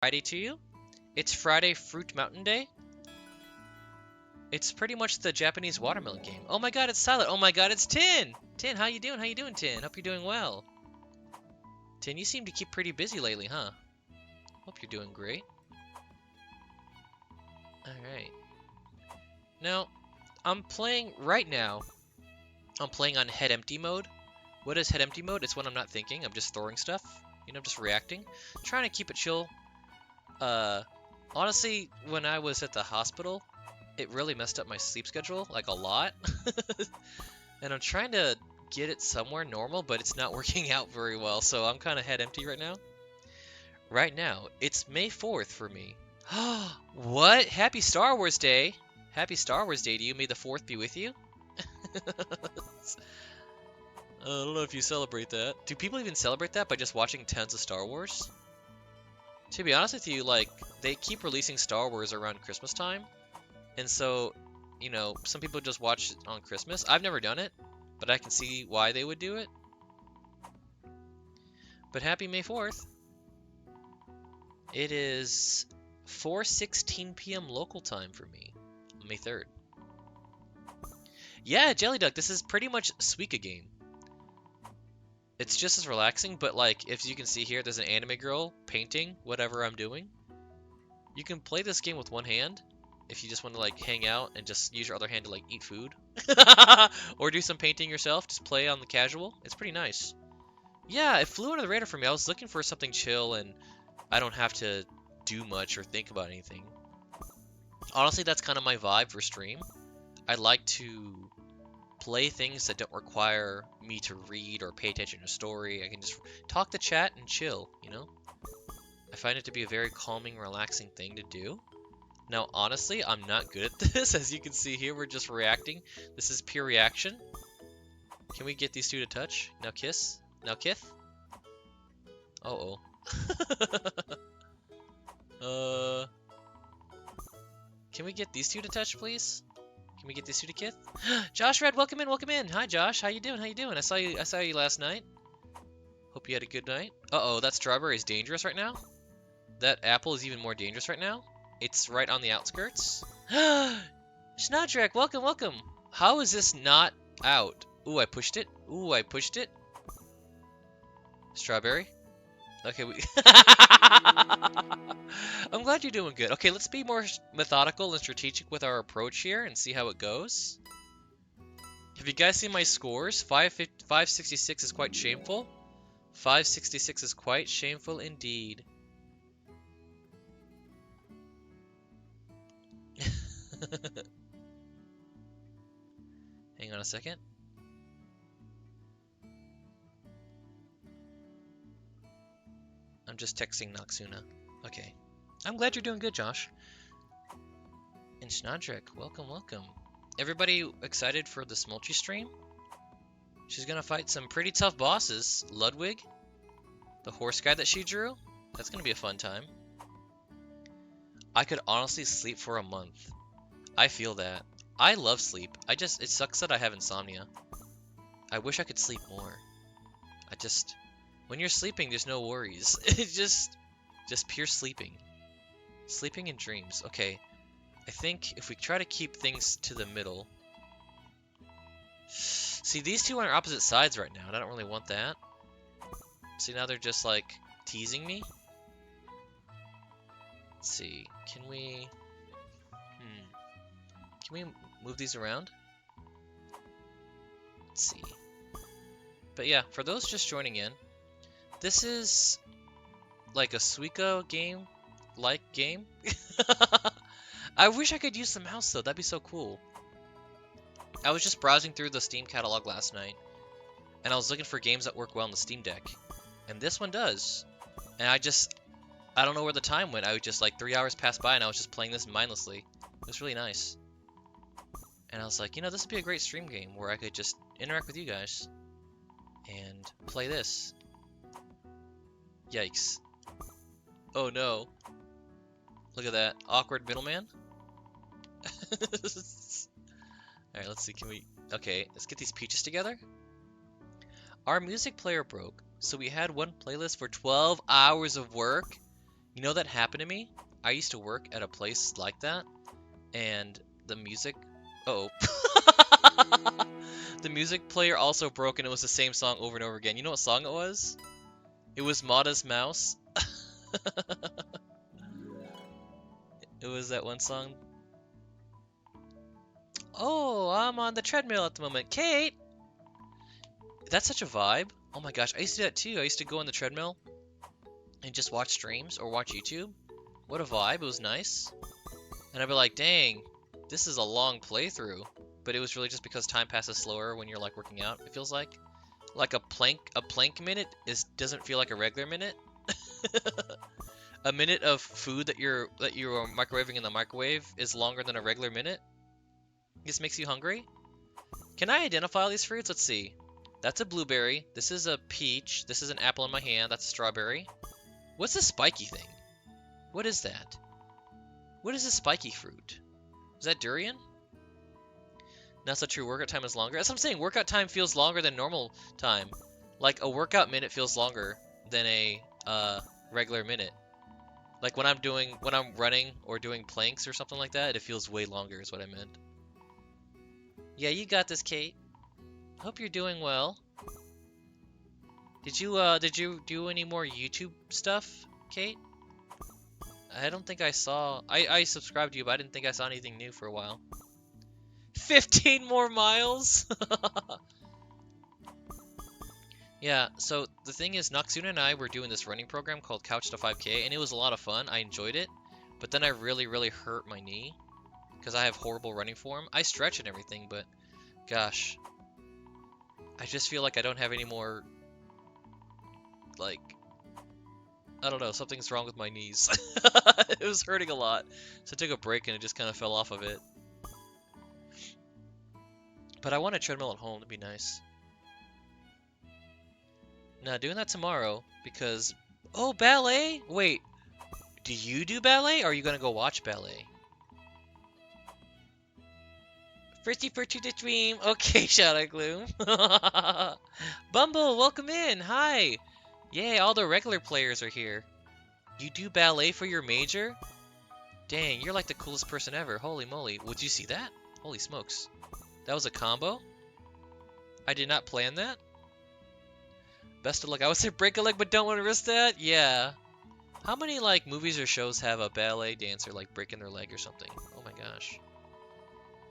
Friday to you. It's Friday Fruit Mountain Day. It's pretty much the Japanese watermelon game. Oh my god, it's Silent. Oh my god, it's Tin! Tin, how you doing? How you doing, Tin? Hope you're doing well. Tin, you seem to keep pretty busy lately, huh? Hope you're doing great. Alright. Now, I'm playing right now. I'm playing on head empty mode. What is head empty mode? It's when I'm not thinking. I'm just throwing stuff. You know, just reacting. Trying to keep it chill. Honestly, when I was at the hospital, it really messed up my sleep schedule, like a lot. And I'm trying to get it somewhere normal, but it's not working out very well, so I'm kind of head empty right now. Right now, it's May 4th for me. What? Happy Star Wars Day! Happy Star Wars Day to you. May the 4th be with you. I don't know if you celebrate that. Do people even celebrate that by just watching tons of Star Wars? To be honest with you, like, they keep releasing Star Wars around Christmas time. And so, you know, some people just watch it on Christmas. I've never done it, but I can see why they would do it. But happy May 4th. It is 4:16 p.m. local time for me, May 3rd. Yeah, Jelly Duck, this is pretty much Suika game. It's just as relaxing, but like, if you can see here, there's an anime girl painting whatever I'm doing. You can play this game with one hand, if you just want to like hang out and just use your other hand to like eat food. Or do some painting yourself, just play on the casual. It's pretty nice. Yeah, it flew under the radar for me. I was looking for something chill and I don't have to do much or think about anything. Honestly, that's kind of my vibe for stream. I like to play things that don't require me to read or pay attention to story. I can just talk to chat and chill, you know? I find it to be a very calming, relaxing thing to do. Now, honestly, I'm not good at this. As you can see here, we're just reacting. This is pure reaction. Can we get these two to touch? Now kiss. Now kith. Uh-oh. Can we get these two to touch, please? Can we get these two to kith? Josh Red, welcome in, welcome in. Hi, Josh. How you doing? How you doing? I saw you last night. Hope you had a good night. Uh-oh, that strawberry is dangerous right now. That apple is even more dangerous right now. It's right on the outskirts. Snodrek, welcome, welcome. How is this not out? Ooh, I pushed it. Ooh, I pushed it. Strawberry. Okay, we... I'm glad you're doing good. Okay, let's be more methodical and strategic with our approach here and see how it goes. Have you guys seen my scores? 566 is quite shameful. 566 is quite shameful indeed. Hang on a second. I'm just texting Noxuna. Okay. I'm glad you're doing good, Josh. And Snodrick, welcome, welcome. Everybody excited for the Smolchy stream? She's gonna fight some pretty tough bosses. Ludwig, the horse guy that she drew. That's gonna be a fun time. I could honestly sleep for a month. I feel that. I love sleep. it sucks that I have insomnia. I wish I could sleep more. When you're sleeping, there's no worries. It's just pure sleeping. Sleeping in dreams. Okay. I think if we try to keep things to the middle. See, these two are on opposite sides right now, and I don't really want that. See, now they're just, like, teasing me. Let's see. Can we move these around? Let's see. But yeah, for those just joining in, this is like a Suika game. I wish I could use the mouse though, that'd be so cool. I was just browsing through the Steam catalog last night, and I was looking for games that work well on the Steam Deck. And this one does. And I don't know where the time went. I was just like 3 hours passed by and I was just playing this mindlessly. It was really nice. And I was like, you know, this would be a great stream game where I could just interact with you guys and play this. Yikes. Oh no. Look at that. Awkward middleman. Alright, let's see. Okay, let's get these peaches together. Our music player broke, so we had one playlist for 12 hours of work. You know that happened to me? I used to work at a place like that, and the music... Uh-oh. The music player also broke, and it was the same song over and over again. You know what song it was? It was Modest Mouse. It was that one song. Oh, I'm on the treadmill at the moment. Kate! That's such a vibe. Oh my gosh, I used to do that too. I used to go on the treadmill and just watch streams or watch YouTube. What a vibe. It was nice. And I'd be like, dang, this is a long playthrough. But it was really just because time passes slower when you're like working out, it feels like. Like a plank minute doesn't feel like a regular minute. A minute of food that you're microwaving in the microwave is longer than a regular minute. This makes you hungry. Can I identify all these fruits? Let's see. That's a blueberry. This is a peach. This is an apple in my hand. That's a strawberry. What's this spiky thing? What is that? What is this spiky fruit? Is that durian? Not so true. Workout time is longer. That's what I'm saying. Workout time feels longer than normal time. Like a workout minute feels longer than a regular minute. Like when I'm running or doing planks or something like that, it feels way longer is what I meant. Yeah, you got this, Kate. Hope you're doing well. Did you do any more YouTube stuff, Kate? I don't think I saw. I subscribed to you, but I didn't think I saw anything new for a while. 15 more miles? Yeah, so the thing is, Noxuna and I were doing this running program called Couch to 5K, and it was a lot of fun. I enjoyed it, but then I really, really hurt my knee because I have horrible running form. I stretch and everything, but gosh, I just feel like I don't have any more, like, I don't know, something's wrong with my knees. It was hurting a lot, so I took a break and it just kind of fell off of it. But I want a treadmill at home, that'd be nice. Now, doing that tomorrow, because... Oh, ballet? Wait, do you do ballet, or are you gonna go watch ballet? Pretty the dream. Okay, Shadow Gloom. Bumble, welcome in. Hi. Yay, all the regular players are here. You do ballet for your major? Dang, you're like the coolest person ever. Holy moly. Would you see that? Holy smokes. That was a combo? I did not plan that. Best of luck. I would say break a leg, but don't want to risk that? Yeah. How many, like, movies or shows have a ballet dancer, like, breaking their leg or something? Oh my gosh.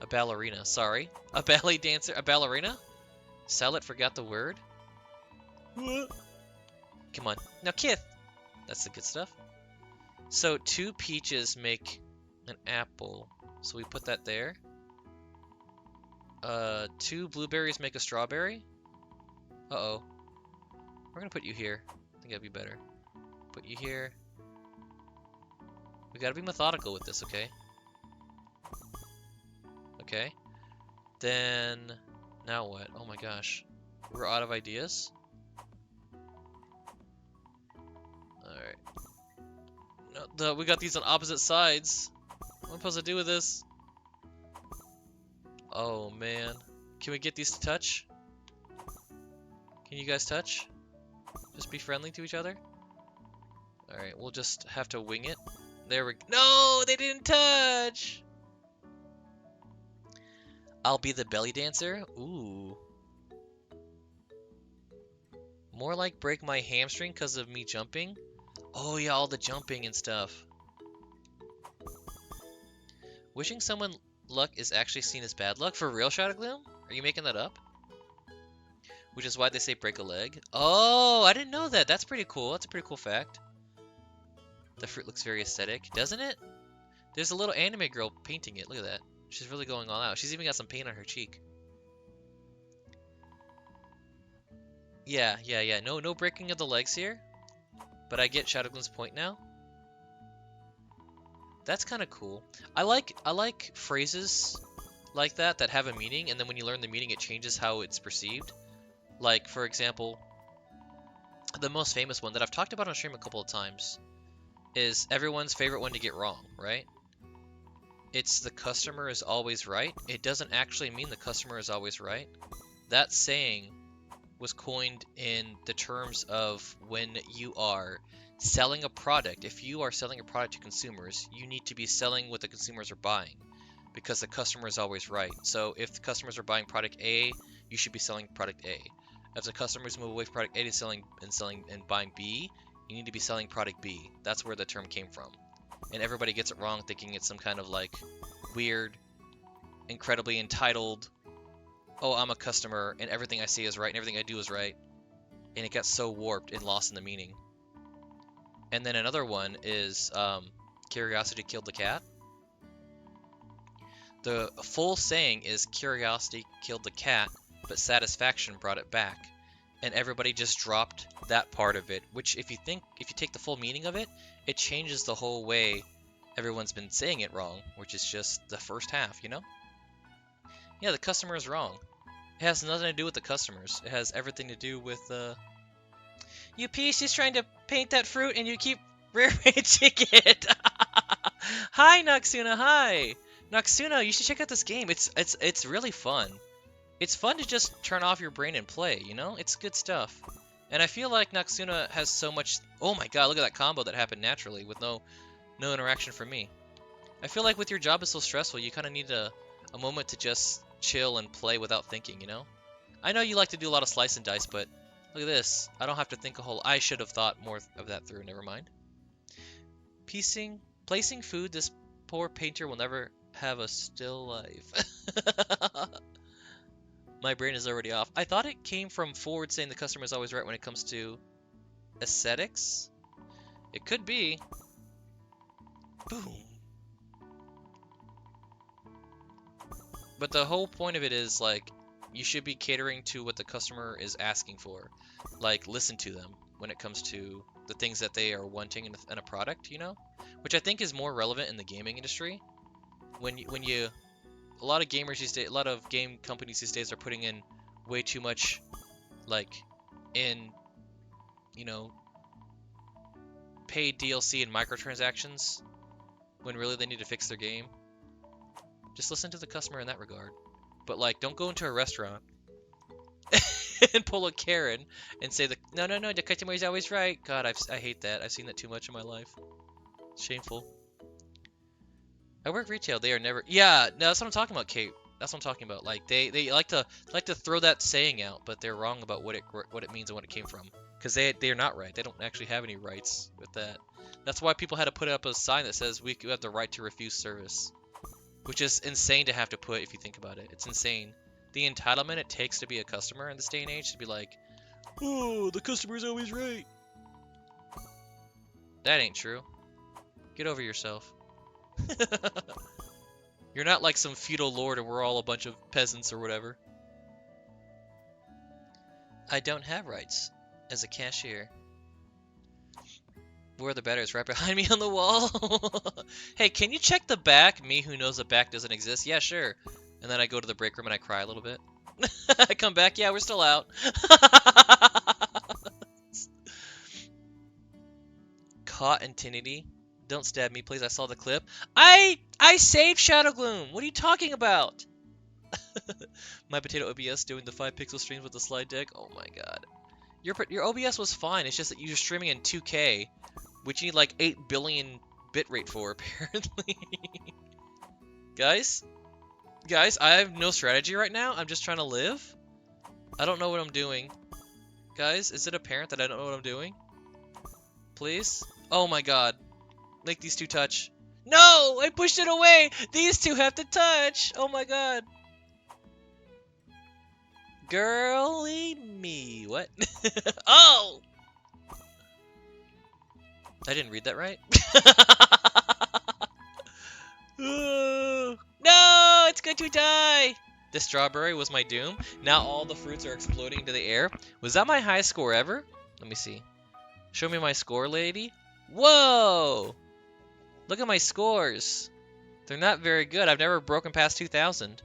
A ballerina. Sorry. A ballet dancer. A ballerina? Salad forgot the word? What? Come on. Now, Kith. That's the good stuff. So, 2 peaches make an apple. So we put that there. 2 blueberries make a strawberry. Uh-oh. We're gonna put you here. I think that'd be better. Put you here. We gotta be methodical with this, okay? Okay. Then... Now what? Oh my gosh. We're out of ideas? Alright. No, we got these on opposite sides. What am I supposed to do with this? Oh man. Can we get these to touch? Can you guys touch? Just be friendly to each other? Alright, we'll just have to wing it. There we go. No! They didn't touch! I'll be the belly dancer? Ooh. More like break my hamstring because of me jumping? Oh yeah, all the jumping and stuff. Wishing someone luck is actually seen as bad luck? For real, Shadow Gloom? Are you making that up? Which is why they say break a leg. Oh, I didn't know that. That's pretty cool. That's a pretty cool fact. The fruit looks very aesthetic, doesn't it? There's a little anime girl painting it. Look at that. She's really going all out. She's even got some paint on her cheek. Yeah. No breaking of the legs here. But I get Shadow Gloom's point now. That's kind of cool. I like phrases like that have a meaning, and then when you learn the meaning, it changes how it's perceived. Like, for example, the most famous one that I've talked about on stream a couple of times is everyone's favorite one to get wrong, right? It's the customer is always right. It doesn't actually mean the customer is always right. That saying was coined in the terms of when you are selling a product, if you are selling a product to consumers, you need to be selling what the consumers are buying, because the customer is always right. So if the customers are buying product A, you should be selling product A. If the customers move away from product A to selling and buying B, you need to be selling product B. That's where the term came from. And everybody gets it wrong, thinking it's some kind of like weird, incredibly entitled, oh, I'm a customer and everything I see is right and everything I do is right. And it got so warped and lost in the meaning. And then another one is curiosity killed the cat. The full saying is curiosity killed the cat, but satisfaction brought it back. And everybody just dropped that part of it, which if you take the full meaning of it, it changes the whole way everyone's been saying it wrong, which is just the first half, you know? Yeah, the customer is wrong. It has nothing to do with the customers. It has everything to do with you piece is trying to paint that fruit and you keep rearranging it. Hi Noxuna, hi. Noxuna, you should check out this game. It's really fun. It's fun to just turn off your brain and play, you know? It's good stuff. And I feel like Noxuna has so much... Oh my god, look at that combo that happened naturally with no interaction from me. I feel like with your job is so stressful, you kind of need a moment to just chill and play without thinking, you know? I know you like to do a lot of slice and dice, but look at this. I don't have to think a whole... I should have thought more of that through, never mind. Placing food, this poor painter will never have a still life. My brain is already off. I thought it came from Ford saying the customer is always right when it comes to aesthetics. It could be. Boom. But the whole point of it is, like, you should be catering to what the customer is asking for. Like, listen to them when it comes to the things that they are wanting in a product, you know? Which I think is more relevant in the gaming industry. When you a lot of gamers these days, a lot of game companies these days are putting in way too much, like, in, you know, paid DLC and microtransactions, when really they need to fix their game. Just listen to the customer in that regard. But, like, don't go into a restaurant and pull a Karen and say, no, the customer is always right. God, I hate that. I've seen that too much in my life. It's shameful. I work retail. They are never... Yeah, no, that's what I'm talking about, Kate. That's what I'm talking about. Like, they like to throw that saying out, but they're wrong about what it means and what it came from. Because they're not right. They don't actually have any rights with that. That's why people had to put up a sign that says we have the right to refuse service. Which is insane to have to put if you think about it. It's insane. The entitlement it takes to be a customer in this day and age to be like, oh, the customer's always right. That ain't true. Get over yourself. You're not like some feudal lord and we're all a bunch of peasants or whatever. I don't have rights as a cashier. Where are the batteries? Right behind me on the wall? Hey, can you check the back? Me who knows the back doesn't exist? Yeah, sure. And then I go to the break room and I cry a little bit. I come back, yeah, we're still out. Caught infinity. Don't stab me, please. I saw the clip. I saved Shadow Gloom. What are you talking about? My Potato OBS doing the 5-pixel streams with the slide deck. Oh my god. Your OBS was fine. It's just that you're streaming in 2K, which you need like 8 billion bitrate for, apparently. Guys, I have no strategy right now. I'm just trying to live. I don't know what I'm doing. Guys, is it apparent that I don't know what I'm doing? Please? Oh my god. Make these two touch. No! I pushed it away! These two have to touch! Oh my god. Girly me. What? Oh! I didn't read that right. No! It's going to die! This strawberry was my doom. Now all the fruits are exploding into the air. Was that my highest score ever? Let me see. Show me my score, lady. Whoa! Look at my scores. They're not very good. I've never broken past 2,000.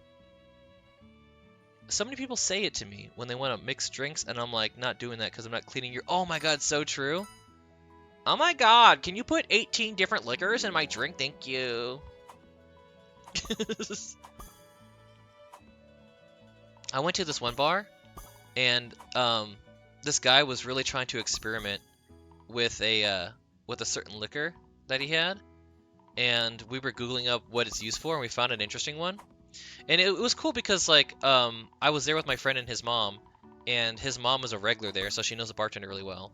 So many people say it to me when they want to mix drinks, and I'm like, not doing that because I'm not cleaning your... Oh my god, so true. Oh my god, can you put 18 different liquors in my drink? Thank you. I went to this one bar, and this guy was really trying to experiment with a with a certain liquor that he had, and we were googling up what it's used for, and we found an interesting one. And it was cool because like I was there with my friend and his mom was a regular there, so she knows the bartender really well.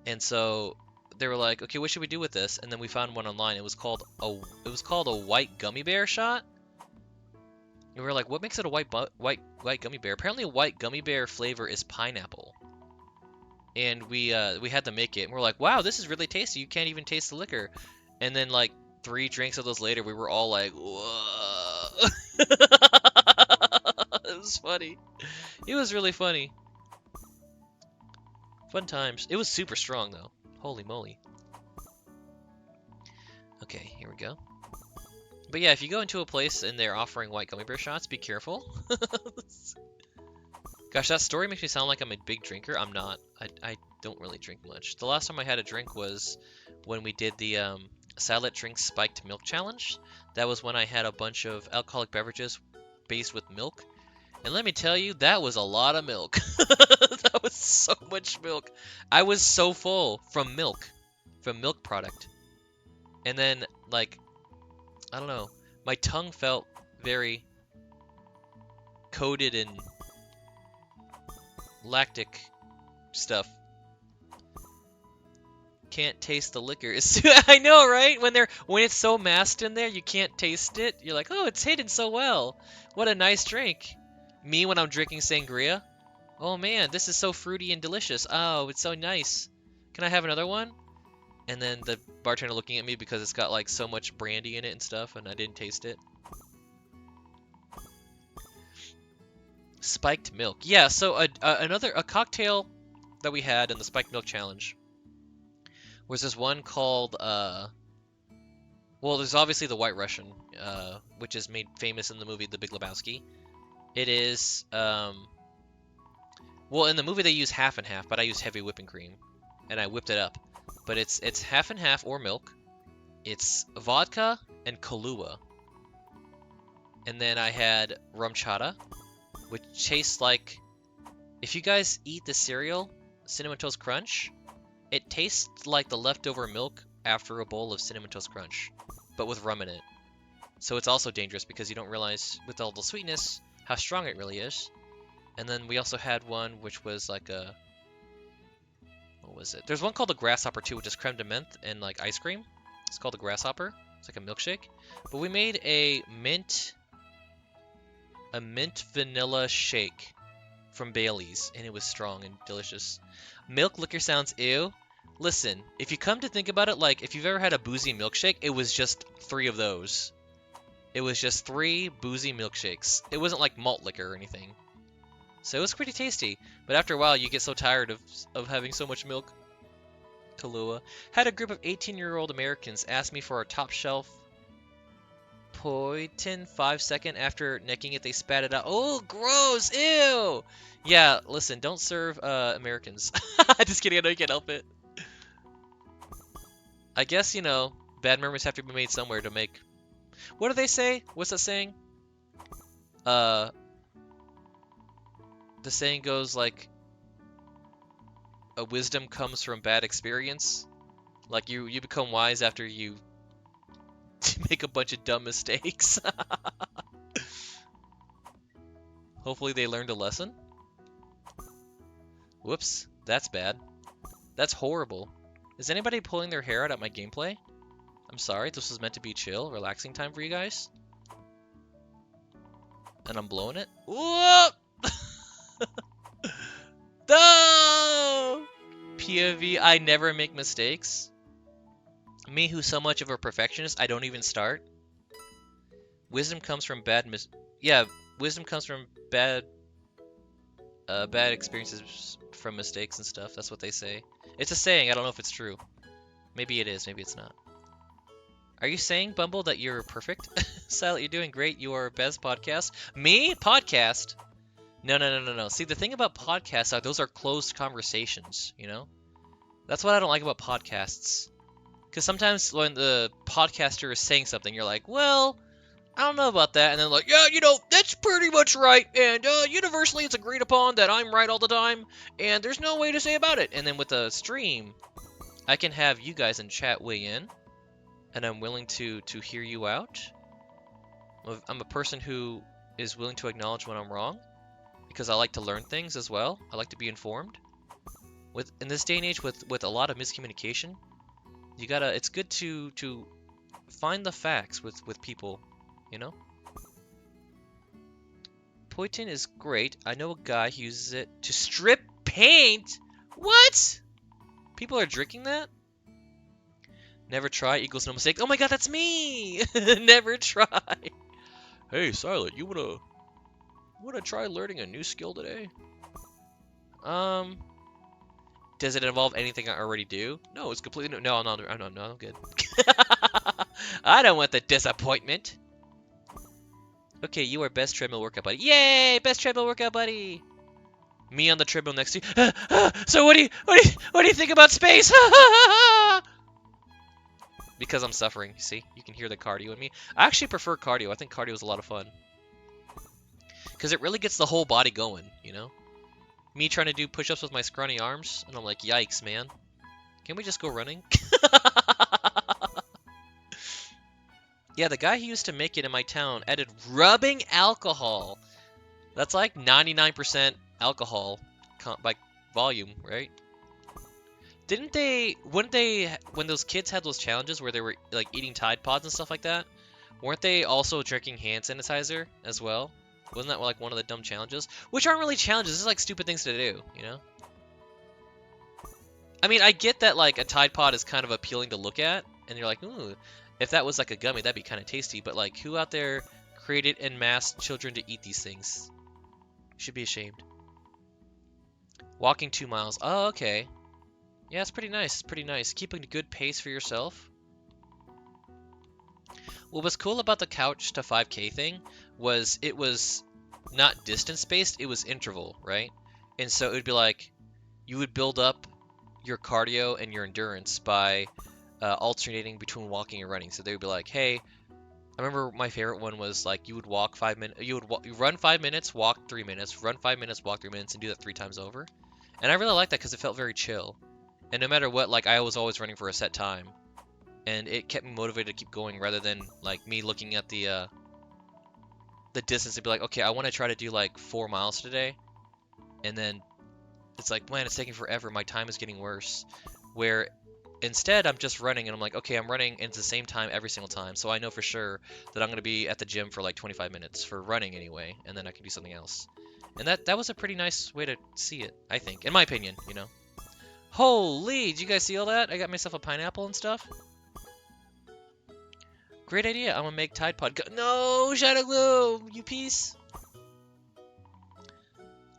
And so they were like, okay, what should we do with this? And then we found one online. It was called a white gummy bear shot. And we were like, what makes it a white gummy bear? Apparently, a white gummy bear flavor is pineapple. And we had to make it. And we're like, wow, this is really tasty. You can't even taste the liquor. And then like 3 drinks of those later, we were all like, whoa. It was funny. It was really funny. Fun times. It was super strong though. Holy moly. Okay, here we go. But yeah, if you go into a place and they're offering white gummy bear shots, be careful. Gosh, that story makes me sound like I'm a big drinker. I'm not. I don't really drink much. The last time I had a drink was when we did the Silent Drink Spiked Milk Challenge. That was when I had a bunch of alcoholic beverages based with milk. And let me tell you, that was a lot of milk. That was so much milk. I was so full from milk product. And then, like, I don't know, my tongue felt very coated in lactic stuff. Can't taste the liquor. I know, right? When it's so masked in there, you can't taste it. You're like, oh, it's hidden so well. What a nice drink. Me when I'm drinking sangria. Oh man, this is so fruity and delicious. Oh, it's so nice. Can I have another one? And then the bartender looking at me because it's got like so much brandy in it and stuff, and I didn't taste it. Spiked milk. Yeah, so a cocktail that we had in the spiked milk challenge was this one called well, there's obviously the White Russian, which is made famous in the movie The Big Lebowski. It is well, in the movie they use half and half, but I used heavy whipping cream and I whipped it up. But it's half and half or milk. It's vodka and Kahlua. And then I had rum chata, which tastes like, if you guys eat the cereal Cinnamon Toast Crunch, it tastes like the leftover milk after a bowl of Cinnamon Toast Crunch, but with rum in it. So it's also dangerous because you don't realize with all the sweetness how strong it really is. And then we also had one which was like a, what was it? There's one called the Grasshopper too, which is creme de menthe and like ice cream. It's called the Grasshopper. It's like a milkshake. But we made a mint vanilla shake from Bailey's, and it was strong and delicious. Milk liquor sounds ew. Listen, if you come to think about it, like if you've ever had a boozy milkshake, it was just 3 of those. It was just 3 boozy milkshakes. It wasn't like malt liquor or anything. So it was pretty tasty, but after a while you get so tired of having so much milk. Kahlua. Had a group of 18-year-old Americans ask me for a top shelf Poitin 5 second after necking it, they spat it out. Oh, gross! Ew! Yeah, listen, don't serve Americans. Just kidding, I know you can't help it. I guess, you know, bad memories have to be made somewhere to make... What do they say? What's that saying? The saying goes like, a wisdom comes from bad experience. Like you become wise after you make a bunch of dumb mistakes. Hopefully they learned a lesson. Whoops, that's bad. That's horrible. Is anybody pulling their hair out at my gameplay? I'm sorry, this was meant to be chill, relaxing time for you guys. And I'm blowing it. Whoop! No! POV, I never make mistakes. Me, who's so much of a perfectionist, I don't even start. Wisdom comes from wisdom comes from bad experiences from mistakes and stuff. That's what they say. It's a saying. I don't know if it's true. Maybe it is. Maybe it's not. Are you saying, Bumble, that you're perfect? Silent, you're doing great. You are best podcast. Me? Podcast? No. See, the thing about podcasts are those are closed conversations, you know? That's what I don't like about podcasts. Because sometimes when the podcaster is saying something, you're like, well, I don't know about that. And then like, yeah, you know, that's pretty much right. And universally it's agreed upon that I'm right all the time. And there's no way to say about it. And then with the stream, I can have you guys in chat weigh in, and I'm willing to hear you out. I'm a person who is willing to acknowledge when I'm wrong, because I like to learn things as well. I like to be informed. In this day and age, with a lot of miscommunication, it's good to find the facts with people, you know. Poitin is great. I know a guy who uses it to strip paint. What? People are drinking that? Never try equals no mistake. Oh my god, that's me! Never try. Hey, Silent, you wanna try learning a new skill today? Does it involve anything I already do? No, it's completely new. No, I'm not. I'm good. I don't want the disappointment. Okay, you are best treadmill workout buddy. Yay, best treadmill workout buddy. Me on the treadmill next to you. So what do you think about space? Because I'm suffering. See, you can hear the cardio in me. I actually prefer cardio. I think cardio is a lot of fun because it really gets the whole body going. You know, me trying to do push-ups with my scrawny arms, and I'm like, yikes, man. Can we just go running? Yeah, the guy who used to make it in my town added rubbing alcohol. That's like 99% alcohol by volume, right? When those kids had those challenges where they were like eating Tide Pods and stuff like that, weren't they also drinking hand sanitizer as well? Wasn't that like one of the dumb challenges? Which aren't really challenges, it's like stupid things to do, you know? I mean, I get that like a Tide Pod is kind of appealing to look at, and you're like, ooh, if that was like a gummy, that'd be kind of tasty, but like who out there created en masse children to eat these things? Should be ashamed. Walking 2 miles. Oh, okay. Yeah, it's pretty nice. It's pretty nice. Keeping a good pace for yourself. What was cool about the couch to 5K thing was it was not distance based, it was interval, right? And so it would be like you would build up your cardio and your endurance by alternating between walking and running. So they would be like, hey, I remember my favorite one was like you would walk 5 minutes, you run 5 minutes, walk 3 minutes, run 5 minutes, walk 3 minutes, and do that 3 times over. And I really liked that because it felt very chill. And no matter what, like I was always running for a set time, and it kept me motivated to keep going rather than like me looking at the distance and be like, okay, I want to try to do like 4 miles today, and then it's like, man, it's taking forever. My time is getting worse. Where instead I'm just running and I'm like, okay, I'm running and it's the same time every single time, so I know for sure that I'm gonna be at the gym for like 25 minutes for running anyway, and then I can do something else. And that was a pretty nice way to see it, I think, in my opinion, you know. Holy, did you guys see all that? I got myself a pineapple and stuff. Great idea. I'm gonna make Tide Pod. No, Shadow Gloom, you piece.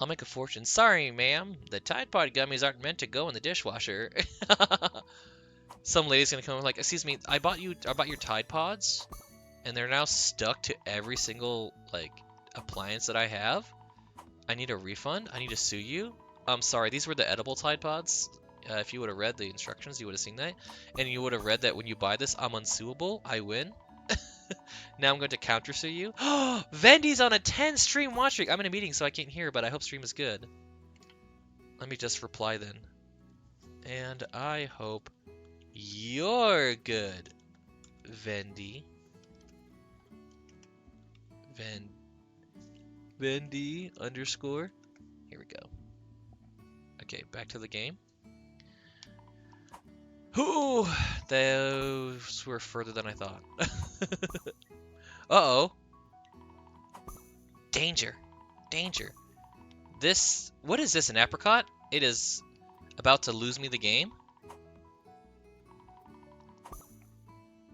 I'll make a fortune. Sorry, ma'am. The Tide Pod gummies aren't meant to go in the dishwasher. Some lady's gonna come like, excuse me, I bought your Tide Pods, and they're now stuck to every single like appliance that I have. I need a refund. I need to sue you. I'm sorry, these were the edible Tide Pods. If you would have read the instructions, you would have seen that. And you would have read that when you buy this, I'm unsuable. I win. Now I'm going to countersue you. Vendy's on a 10 stream watch streak. I'm in a meeting, so I can't hear, but I hope stream is good. Let me just reply then. And I hope you're good, Vendy. Vendy underscore. Here we go. Okay, back to the game. Ooh, those were further than I thought. Uh-oh. Danger. Danger. What is this, an apricot? It is about to lose me the game.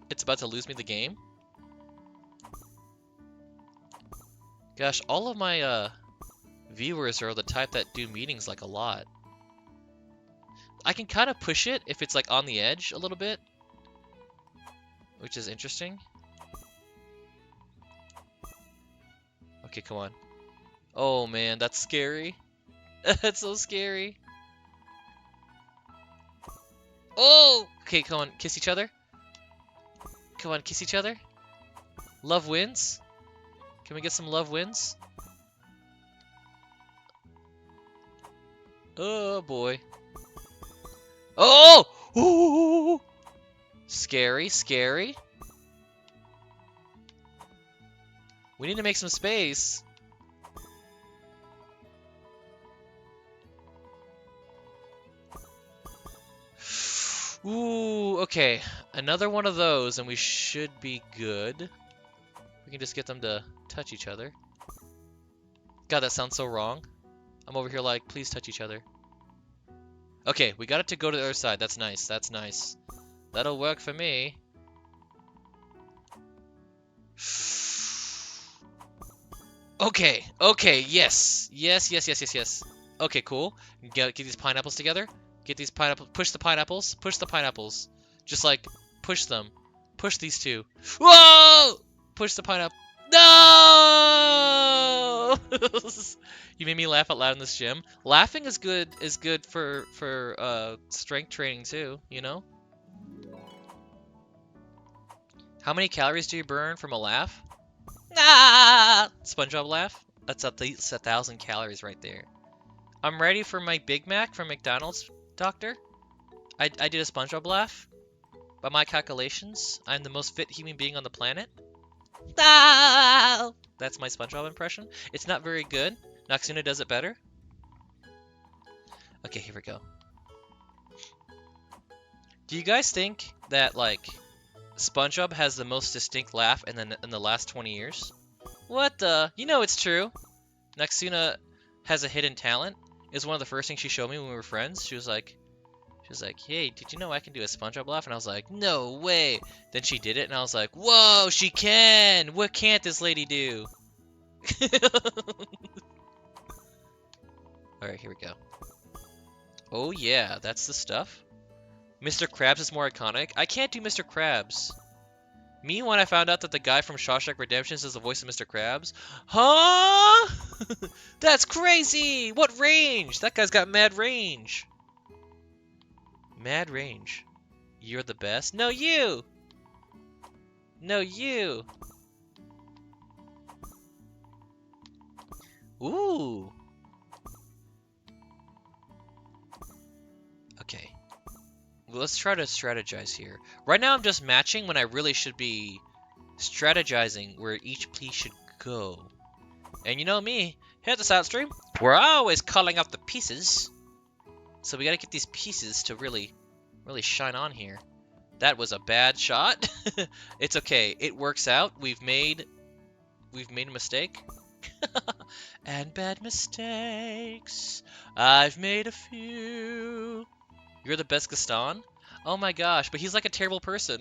It's about to lose me the game. Gosh, all of my viewers are the type that do meetings like a lot. I can kind of push it if it's like on the edge a little bit, which is interesting. Okay, come on. Oh man, that's scary. That's so scary. Oh! Okay, come on, kiss each other. Come on, kiss each other. Love wins. Can we get some love wins? Oh boy. Oh! Ooh! Scary, scary. We need to make some space. Ooh, okay. Another one of those, and we should be good. We can just get them to touch each other. God, that sounds so wrong. I'm over here like, please touch each other. Okay, we got it to go to the other side. That's nice. That's nice. That'll work for me. Okay, okay, yes. Yes, yes, yes, yes, yes. Okay, cool. Get these pineapples together. Get these pineapples. Push the pineapples. Push the pineapples. Just like, push them. Push these two. Whoa! Push the pineapple. No! You made me laugh out loud in this gym. Laughing is good for strength training too, you know? How many calories do you burn from a laugh? Ah! SpongeBob laugh? That's at least 1,000 calories right there. I'm ready for my Big Mac from McDonald's, doctor. I did a SpongeBob laugh. By my calculations, I'm the most fit human being on the planet. Ah! That's my SpongeBob impression. It's not very good. Noxuna does it better. Okay, here we go. Do you guys think that, like, SpongeBob has the most distinct laugh in the last 20 years? What the? You know it's true. Noxuna has a hidden talent. It was one of the first things she showed me when we were friends. She was like, hey, did you know I can do a SpongeBob laugh? And I was like, no way. Then she did it, and I was like, whoa, she can! What can't this lady do? Alright, here we go. Oh yeah, that's the stuff. Mr. Krabs is more iconic. I can't do Mr. Krabs. Me, when I found out that the guy from Shawshank Redemption is the voice of Mr. Krabs. Huh? That's crazy! What range? That guy's got mad range. Mad range. You're the best? No, you! No, you! Ooh! Okay. Well, let's try to strategize here. Right now I'm just matching when I really should be strategizing where each piece should go. And you know me, here at the Silent Stream, we're always calling out the pieces. So we gotta get these pieces to really shine on here. That was a bad shot. It's okay. It works out. We've made a mistake. And bad mistakes. I've made a few. You're the best Gaston? Oh my gosh, but he's like a terrible person.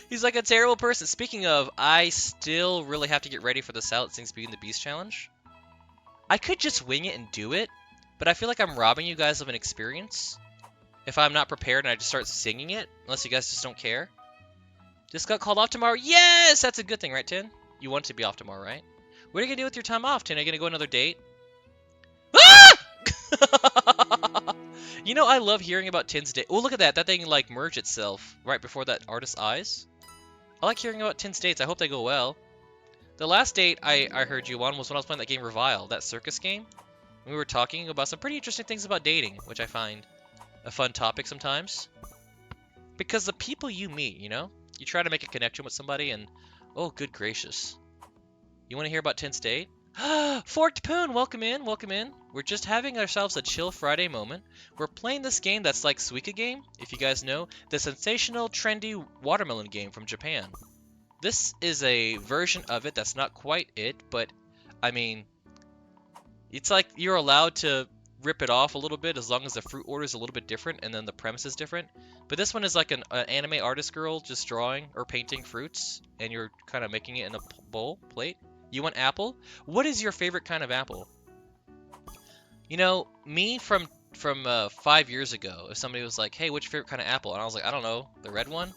He's like a terrible person. Speaking of, I still really have to get ready for the Silent Things Beauty and the Beast challenge. I could just wing it and do it, but I feel like I'm robbing you guys of an experience if I'm not prepared and I just start singing it, unless you guys just don't care. Just got called off tomorrow. Yes! That's a good thing, right, Tin? You want to be off tomorrow, right? What are you going to do with your time off, Tin? Are you going to go on another date? Ah! You know, I love hearing about Tin's date. Oh, look at that. That thing, like, merged itself right before that artist's eyes. I like hearing about Tin's dates. I hope they go well. The last date I heard you on was when I was playing that game Revile, that circus game. We were talking about some pretty interesting things about dating, which I find a fun topic sometimes. Because the people you meet, you know? You try to make a connection with somebody and... Oh, good gracious. You want to hear about Tin's date? Forked Poon, welcome in, welcome in. We're just having ourselves a chill Friday moment. We're playing this game that's like Suika game, if you guys know, the sensational, trendy watermelon game from Japan. This is a version of it that's not quite it, but, I mean, it's like you're allowed to rip it off a little bit as long as the fruit order is a little bit different and then the premise is different. But this one is like an anime artist girl just drawing or painting fruits, and you're kind of making it in a bowl, plate. You want apple? What is your favorite kind of apple? You know, me from 5 years ago, if somebody was like, hey, what's your favorite kind of apple? And I was like, I don't know, the red one?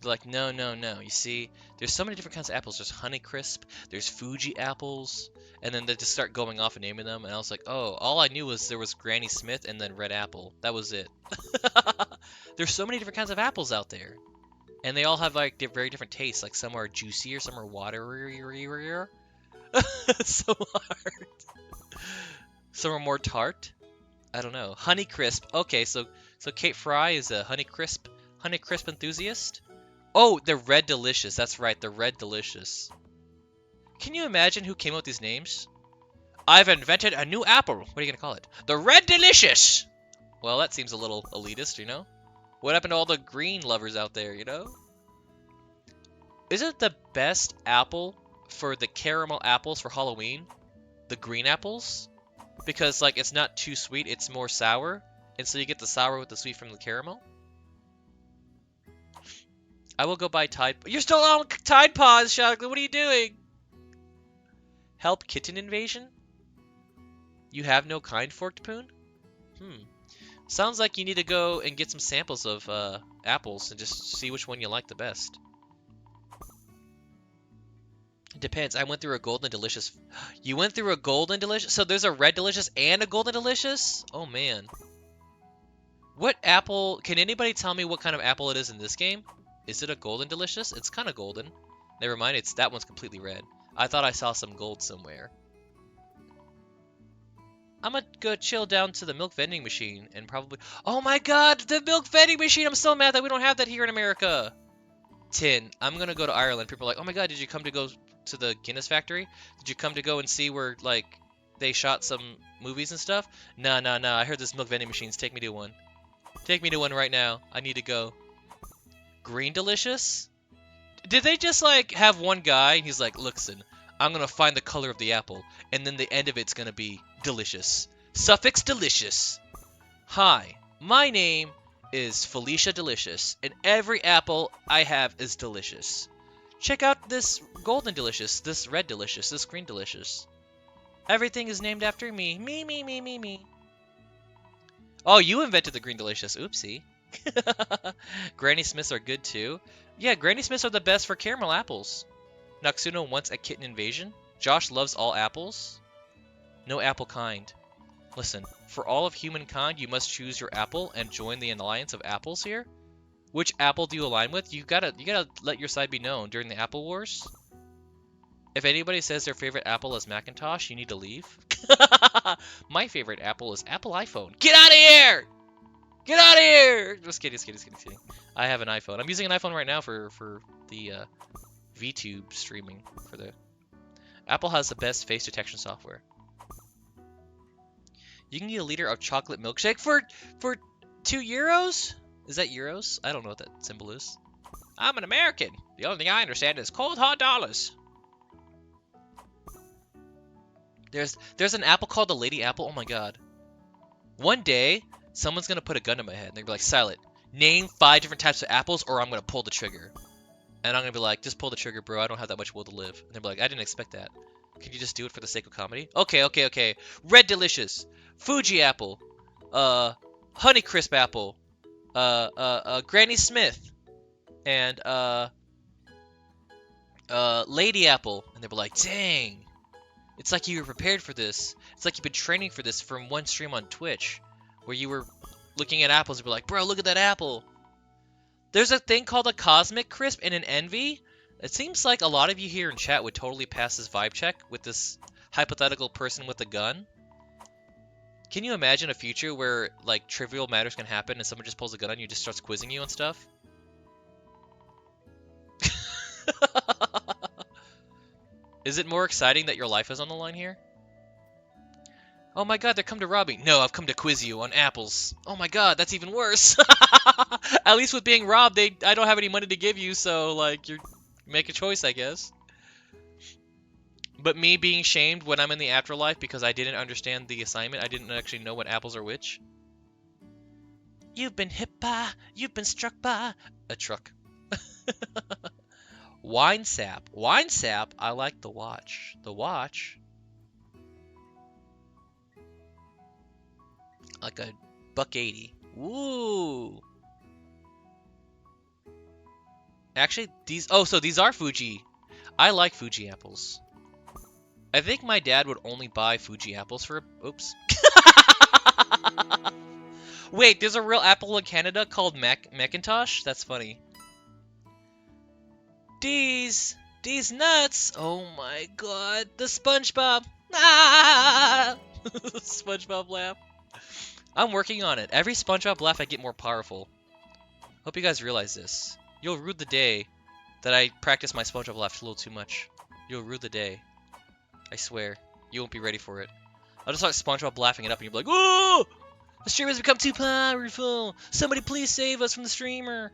They're like, no, no, no. You see, there's so many different kinds of apples. There's Honeycrisp, there's Fuji apples, and then they just start going off and naming them. And I was like, oh, all I knew was there was Granny Smith and then red apple. That was it. There's so many different kinds of apples out there. And they all have like very different tastes. Like some are juicier, some are waterier. So hard. Some are more tart. I don't know. Honeycrisp. Okay, so Kate Fry is a Honeycrisp enthusiast. Oh, the Red Delicious. That's right, the Red Delicious. Can you imagine who came up with these names? I've invented a new apple. What are you gonna call it? The Red Delicious. Well, that seems a little elitist, you know? What happened to all the green lovers out there, you know? Isn't the best apple for the caramel apples for Halloween the green apples? Because, like, it's not too sweet, it's more sour. And so you get the sour with the sweet from the caramel. I will go buy Tide... You're still on Tide Pods, Chocolate! What are you doing? Help kitten invasion? You have no kind, Forked Poon? Sounds like you need to go and get some samples of apples and just see which one you like the best. It depends. I went through a golden delicious. You went through a golden delicious? So there's a red delicious and a golden delicious? Oh man. What apple? Can anybody tell me what kind of apple it is in this game? Is it a golden delicious? It's kind of golden. Never mind, that one's completely red. I thought I saw some gold somewhere. I'm gonna go chill down to the milk vending machine and probably... Oh my god, the milk vending machine! I'm so mad that we don't have that here in America! 10. I'm gonna go to Ireland. People are like, oh my god, did you come to go to the Guinness factory? Did you come to go and see where, like, they shot some movies and stuff? Nah. I heard this milk vending machines. Take me to one. Take me to one right now. I need to go. Green Delicious? Did they just, like, have one guy and he's like, listen, I'm gonna find the color of the apple, and then the end of it's gonna be delicious. Suffix delicious. Hi, my name is Felicia Delicious, and every apple I have is delicious. Check out this golden delicious, this red delicious, this green delicious. Everything is named after me. Me. Oh, you invented the green delicious. Oopsie. Granny Smiths are good too. Yeah, Granny Smiths are the best for caramel apples. Noxuno wants a kitten invasion. Josh loves all apples. No apple kind. Listen, for all of humankind, you must choose your apple and join the alliance of apples here. Which apple do you align with? You gotta let your side be known during the Apple Wars. If anybody says their favorite apple is Macintosh, you need to leave. My favorite apple is Apple iPhone. Get out of here! Get out of here! Just kidding. I have an iPhone. I'm using an iPhone right now for the VTube streaming. For the Apple has the best face detection software. You can get a liter of chocolate milkshake for €2? Is that euros? I don't know what that symbol is. I'm an American. The only thing I understand is cold hard dollars. There's an apple called the Lady Apple. Oh my god. One day, someone's gonna put a gun to my head and they're gonna be like, Silent, name 5 different types of apples or I'm gonna pull the trigger. And I'm gonna be like, just pull the trigger, bro. I don't have that much will to live. And they're like, I didn't expect that. Can you just do it for the sake of comedy? Okay. Red Delicious, Fuji Apple, Honeycrisp Apple, Granny Smith, and Lady Apple. And they were like, dang. It's like you were prepared for this. It's like you've been training for this from one stream on Twitch, where you were looking at apples and be like, bro, look at that apple. There's a thing called a Cosmic Crisp and an Envy. It seems like a lot of you here in chat would totally pass this vibe check with this hypothetical person with a gun. Can you imagine a future where, like, trivial matters can happen and someone just pulls a gun on you and just starts quizzing you and stuff? Is it more exciting that your life is on the line here? Oh my god, they come to rob me. No, I've come to quiz you on apples. Oh my god, that's even worse. At least with being robbed, I don't have any money to give you, so, like, you make a choice, I guess. But me being shamed when I'm in the afterlife because I didn't understand the assignment, I didn't actually know what apples are which. You've been hit by, you've been struck by a truck. Wine sap. Wine sap, I like the watch. The watch. Like a $1.80. Ooh. Actually, so these are Fuji. I like Fuji apples. I think my dad would only buy Fuji apples for... Oops. Wait, there's a real apple in Canada called Macintosh? That's funny. These nuts. Oh my god. The SpongeBob. Ah! SpongeBob laugh. I'm working on it. Every SpongeBob laugh, I get more powerful. Hope you guys realize this. You'll rue the day that I practice my SpongeBob laugh a little too much. You'll rue the day. I swear. You won't be ready for it. I'll just start SpongeBob laughing it up and you'll be like, "Oh! The stream has become too powerful! Somebody please save us from the streamer!"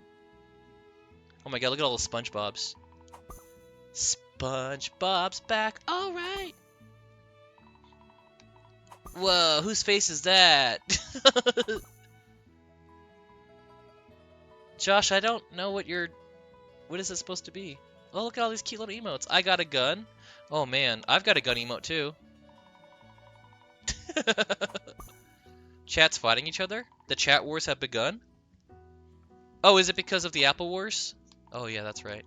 Oh my god, look at all the SpongeBobs. SpongeBob's back, alright! Whoa, whose face is that? Josh, I don't know what is it supposed to be? Oh, look at all these cute little emotes. I got a gun. Oh man, I've got a gun emote too. Chat's fighting each other? The chat wars have begun? Oh, is it because of the Apple Wars? Oh yeah, that's right.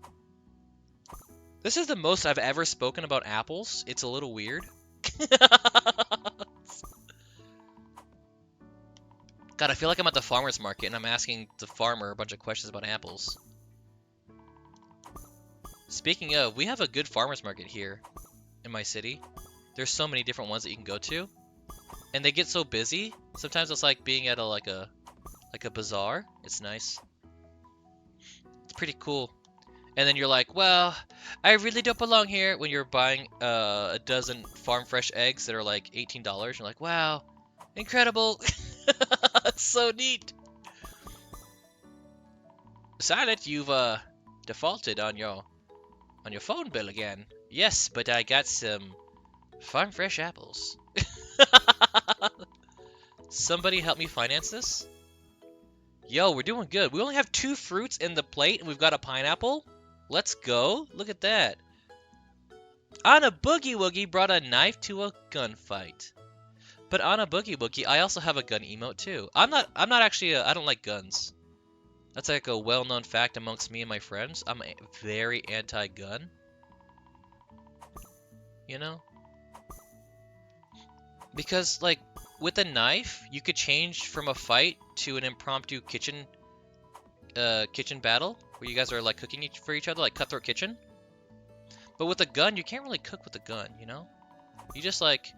This is the most I've ever spoken about apples. It's a little weird. God, I feel like I'm at the farmer's market and I'm asking the farmer a bunch of questions about apples. Speaking of, we have a good farmer's market here in my city. There's so many different ones that you can go to. And they get so busy. Sometimes it's like being at like a bazaar. It's nice. It's pretty cool. And then you're like, well, I really don't belong here when you're buying a dozen farm fresh eggs that are like $18. You're like, wow, incredible. It's so neat. Silent, you've defaulted on your phone bill again. Yes, but I got some farm fresh apples. Somebody help me finance this? Yo, we're doing good. We only have 2 fruits in the plate and we've got a pineapple. Let's go. Look at that. Anna Boogie Woogie brought a knife to a gunfight. But Anna Boogie Woogie, I also have a gun emote too. I'm not actually I don't like guns. That's like a well-known fact amongst me and my friends. I'm very anti-gun. You know? Because like with a knife, you could change from a fight to an impromptu kitchen battle where you guys are like cooking for each other, like Cutthroat Kitchen. But with a gun, you can't really cook with a gun, you know? You just like,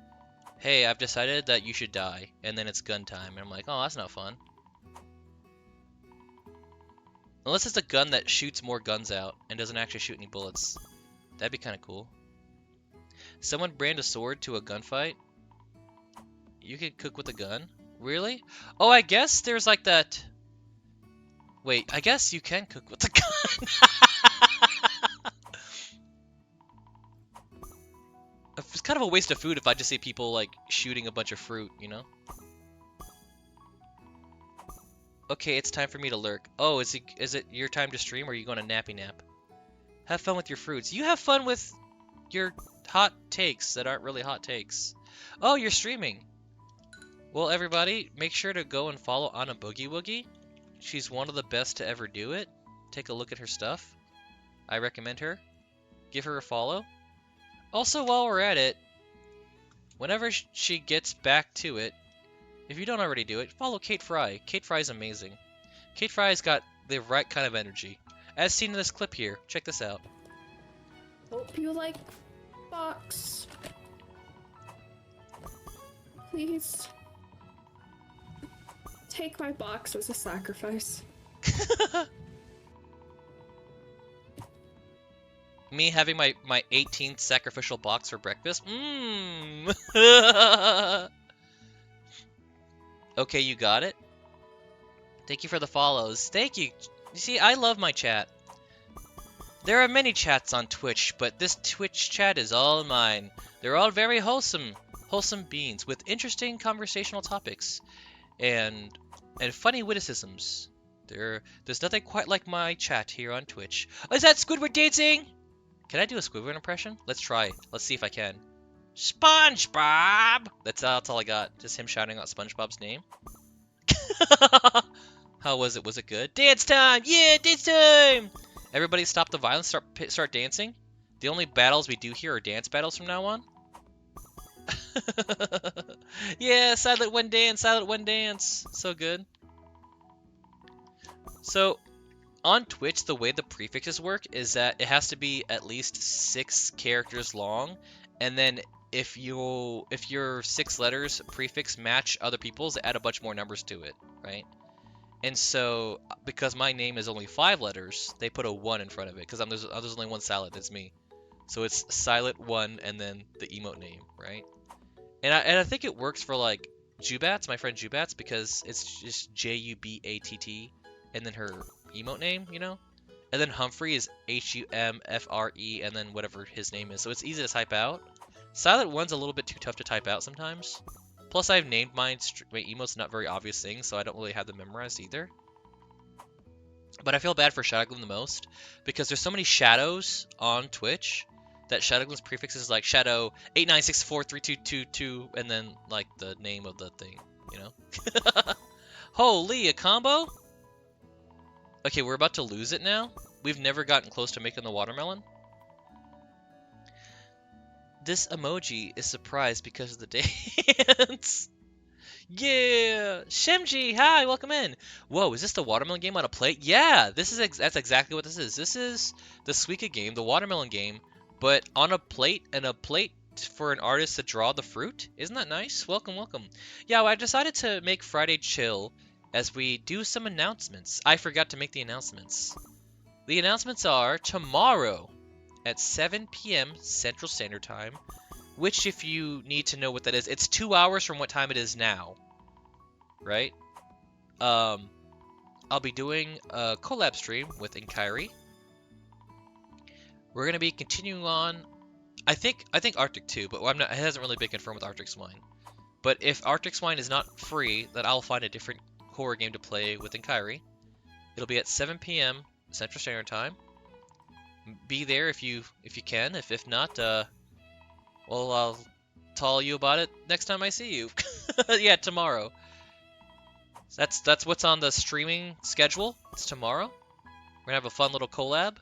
hey, I've decided that you should die, and then it's gun time, and I'm like, oh, that's not fun. Unless it's a gun that shoots more guns out and doesn't actually shoot any bullets. That'd be kind of cool. Someone brand a sword to a gunfight. You could cook with a gun? Really? Oh, I guess there's like that... Wait, I guess you can cook with a gun. It's kind of a waste of food if I just see people like shooting a bunch of fruit, you know? Okay, it's time for me to lurk. Oh, is it your time to stream or are you going to nappy nap? Have fun with your fruits. You have fun with your hot takes that aren't really hot takes. Oh, you're streaming. Well, everybody, make sure to go and follow Anna Boogie Woogie. She's one of the best to ever do it. Take a look at her stuff. I recommend her. Give her a follow. Also, while we're at it, whenever she gets back to it, if you don't already do it, follow Kate Fry. Kate Fry's amazing. Kate Fry's got the right kind of energy. As seen in this clip here. Check this out. Hope you like box. Please. Take my box as a sacrifice. Me having my 18th sacrificial box for breakfast? Mmm. Okay, you got it? Thank you for the follows. Thank you. You see, I love my chat. There are many chats on Twitch, but this Twitch chat is all mine. They're all very wholesome beings with interesting conversational topics and funny witticisms. There's nothing quite like my chat here on Twitch. Oh, is that Squidward dancing? Can I do a Squidward impression? Let's try. Let's see if I can. SpongeBob! That's all I got. Just him shouting out SpongeBob's name. How was it? Was it good? Dance time! Yeah, dance time! Everybody stop the violence. Start dancing. The only battles we do here are dance battles from now on. Yeah, silent one dance, silent one dance. So good. So, on Twitch, the way the prefixes work is that it has to be at least 6 characters long, and then if your 6 letters prefix match other people's, they add a bunch more numbers to it, right? And so because my name is only 5 letters, they put a 1 in front of it because there's only one Silent. It's me. So it's Silent 1 and then the emote name, right? And I think it works for like Jubats, my friend Jubats, because it's just Jubatt and then her emote name, you know? And then Humphrey is Humfre and then whatever his name is. So it's easy to type out. Silent 1's a little bit too tough to type out sometimes. Plus I've named my emotes not very obvious things, so I don't really have them memorized either. But I feel bad for Shadowgloom the most because there's so many shadows on Twitch that Shadowgloom's prefix is like shadow 89643222 and then like the name of the thing, you know? Holy, a combo? Okay, we're about to lose it now. We've never gotten close to making the watermelon. This emoji is surprised because of the dance. Yeah! Shemji, hi, welcome in. Whoa, is this the watermelon game on a plate? Yeah, that's exactly what this is. This is the Suika game, the watermelon game, but on a plate, and a plate for an artist to draw the fruit. Isn't that nice? Welcome, welcome. Yeah, well, I decided to make Friday chill as we do some announcements. I forgot to make the announcements. The announcements are tomorrow at 7 p.m. Central Standard Time, which, if you need to know what that is, it's 2 hours from what time it is now, right? I'll be doing a collab stream with Inkairi. We're gonna be continuing on. I think Arctic too, but it hasn't really been confirmed with Arctic Swine. But if Arctic Swine is not free, then I'll find a different horror game to play with Inkairi. It'll be at 7 p.m. Central Standard Time. Be there if you can. If not, well, I'll tell you about it next time I see you. Yeah, tomorrow. That's what's on the streaming schedule. It's tomorrow. We're gonna have a fun little collab.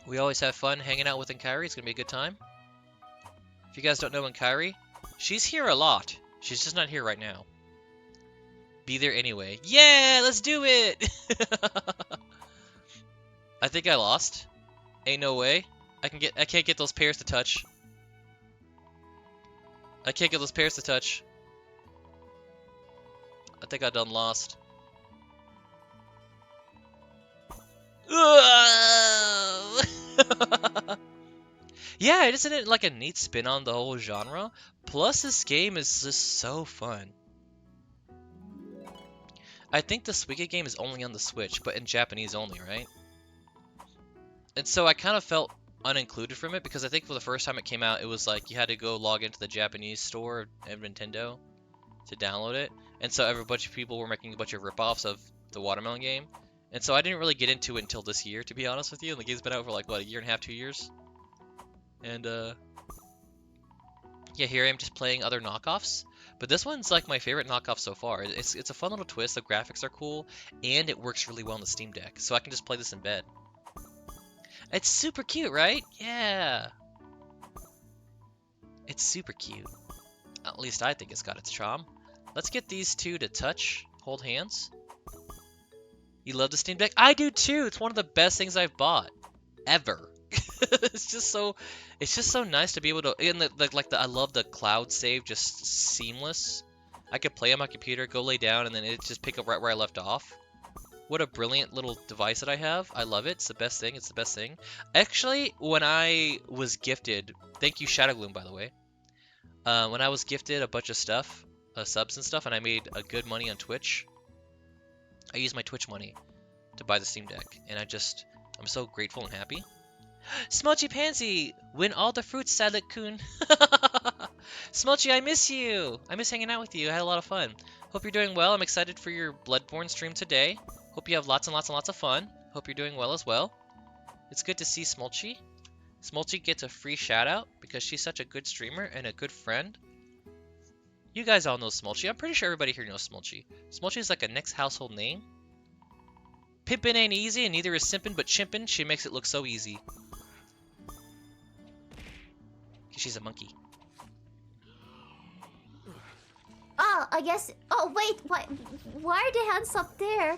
We always have fun hanging out with Inkairi. It's gonna be a good time. If you guys don't know Inkairi, she's here a lot. She's just not here right now. Be there anyway. Yeah, let's do it! I think I lost. Ain't no way. I can't get those pairs to touch. I can't get those pairs to touch. I think I done lost. Yeah, isn't it like a neat spin on the whole genre? Plus, this game is just so fun. I think the Suika game is only on the Switch, but in Japanese only, right? And so I kind of felt unincluded from it because I think for the first time it came out, it was like you had to go log into the Japanese store of Nintendo to download it. And so a bunch of people were making a bunch of ripoffs of the Watermelon game. And so I didn't really get into it until this year, to be honest with you. And the game's been out for like, what, a year and a half, 2 years? And, yeah, here I am just playing other knockoffs. But this one's like my favorite knockoff so far. It's a fun little twist, the graphics are cool, and it works really well on the Steam Deck. So I can just play this in bed. It's super cute, right? Yeah. It's super cute. At least I think it's got its charm. Let's get these two to touch, hold hands. You love the Steam Deck? I do too. It's one of the best things I've bought ever. It's just so nice to be able to. And I love the cloud save, just seamless. I could play on my computer, go lay down, and then it just pick up right where I left off. What a brilliant little device that I have. I love it. It's the best thing. It's the best thing. Actually, when I was gifted, thank you Shadowgloom, by the way. When I was gifted a bunch of stuff, subs and stuff, and I made a good money on Twitch, I used my Twitch money to buy the Steam Deck, and I'm so grateful and happy. Smudgy Pansy, win all the fruits, Sadlet-kun. Smudgy, I miss you. I miss hanging out with you. I had a lot of fun. Hope you're doing well. I'm excited for your Bloodborne stream today. Hope you have lots and lots and lots of fun. Hope you're doing well as well. It's good to see Smolchy. Smolchy gets a free shout out because she's such a good streamer and a good friend. You guys all know Smolchy. I'm pretty sure everybody here knows Smolchy. Smolchy is like a next household name. Pimpin' ain't easy, and neither is simpin', but chimpin', she makes it look so easy. She's a monkey. Oh, I guess. Oh, wait. Why are the hands up there?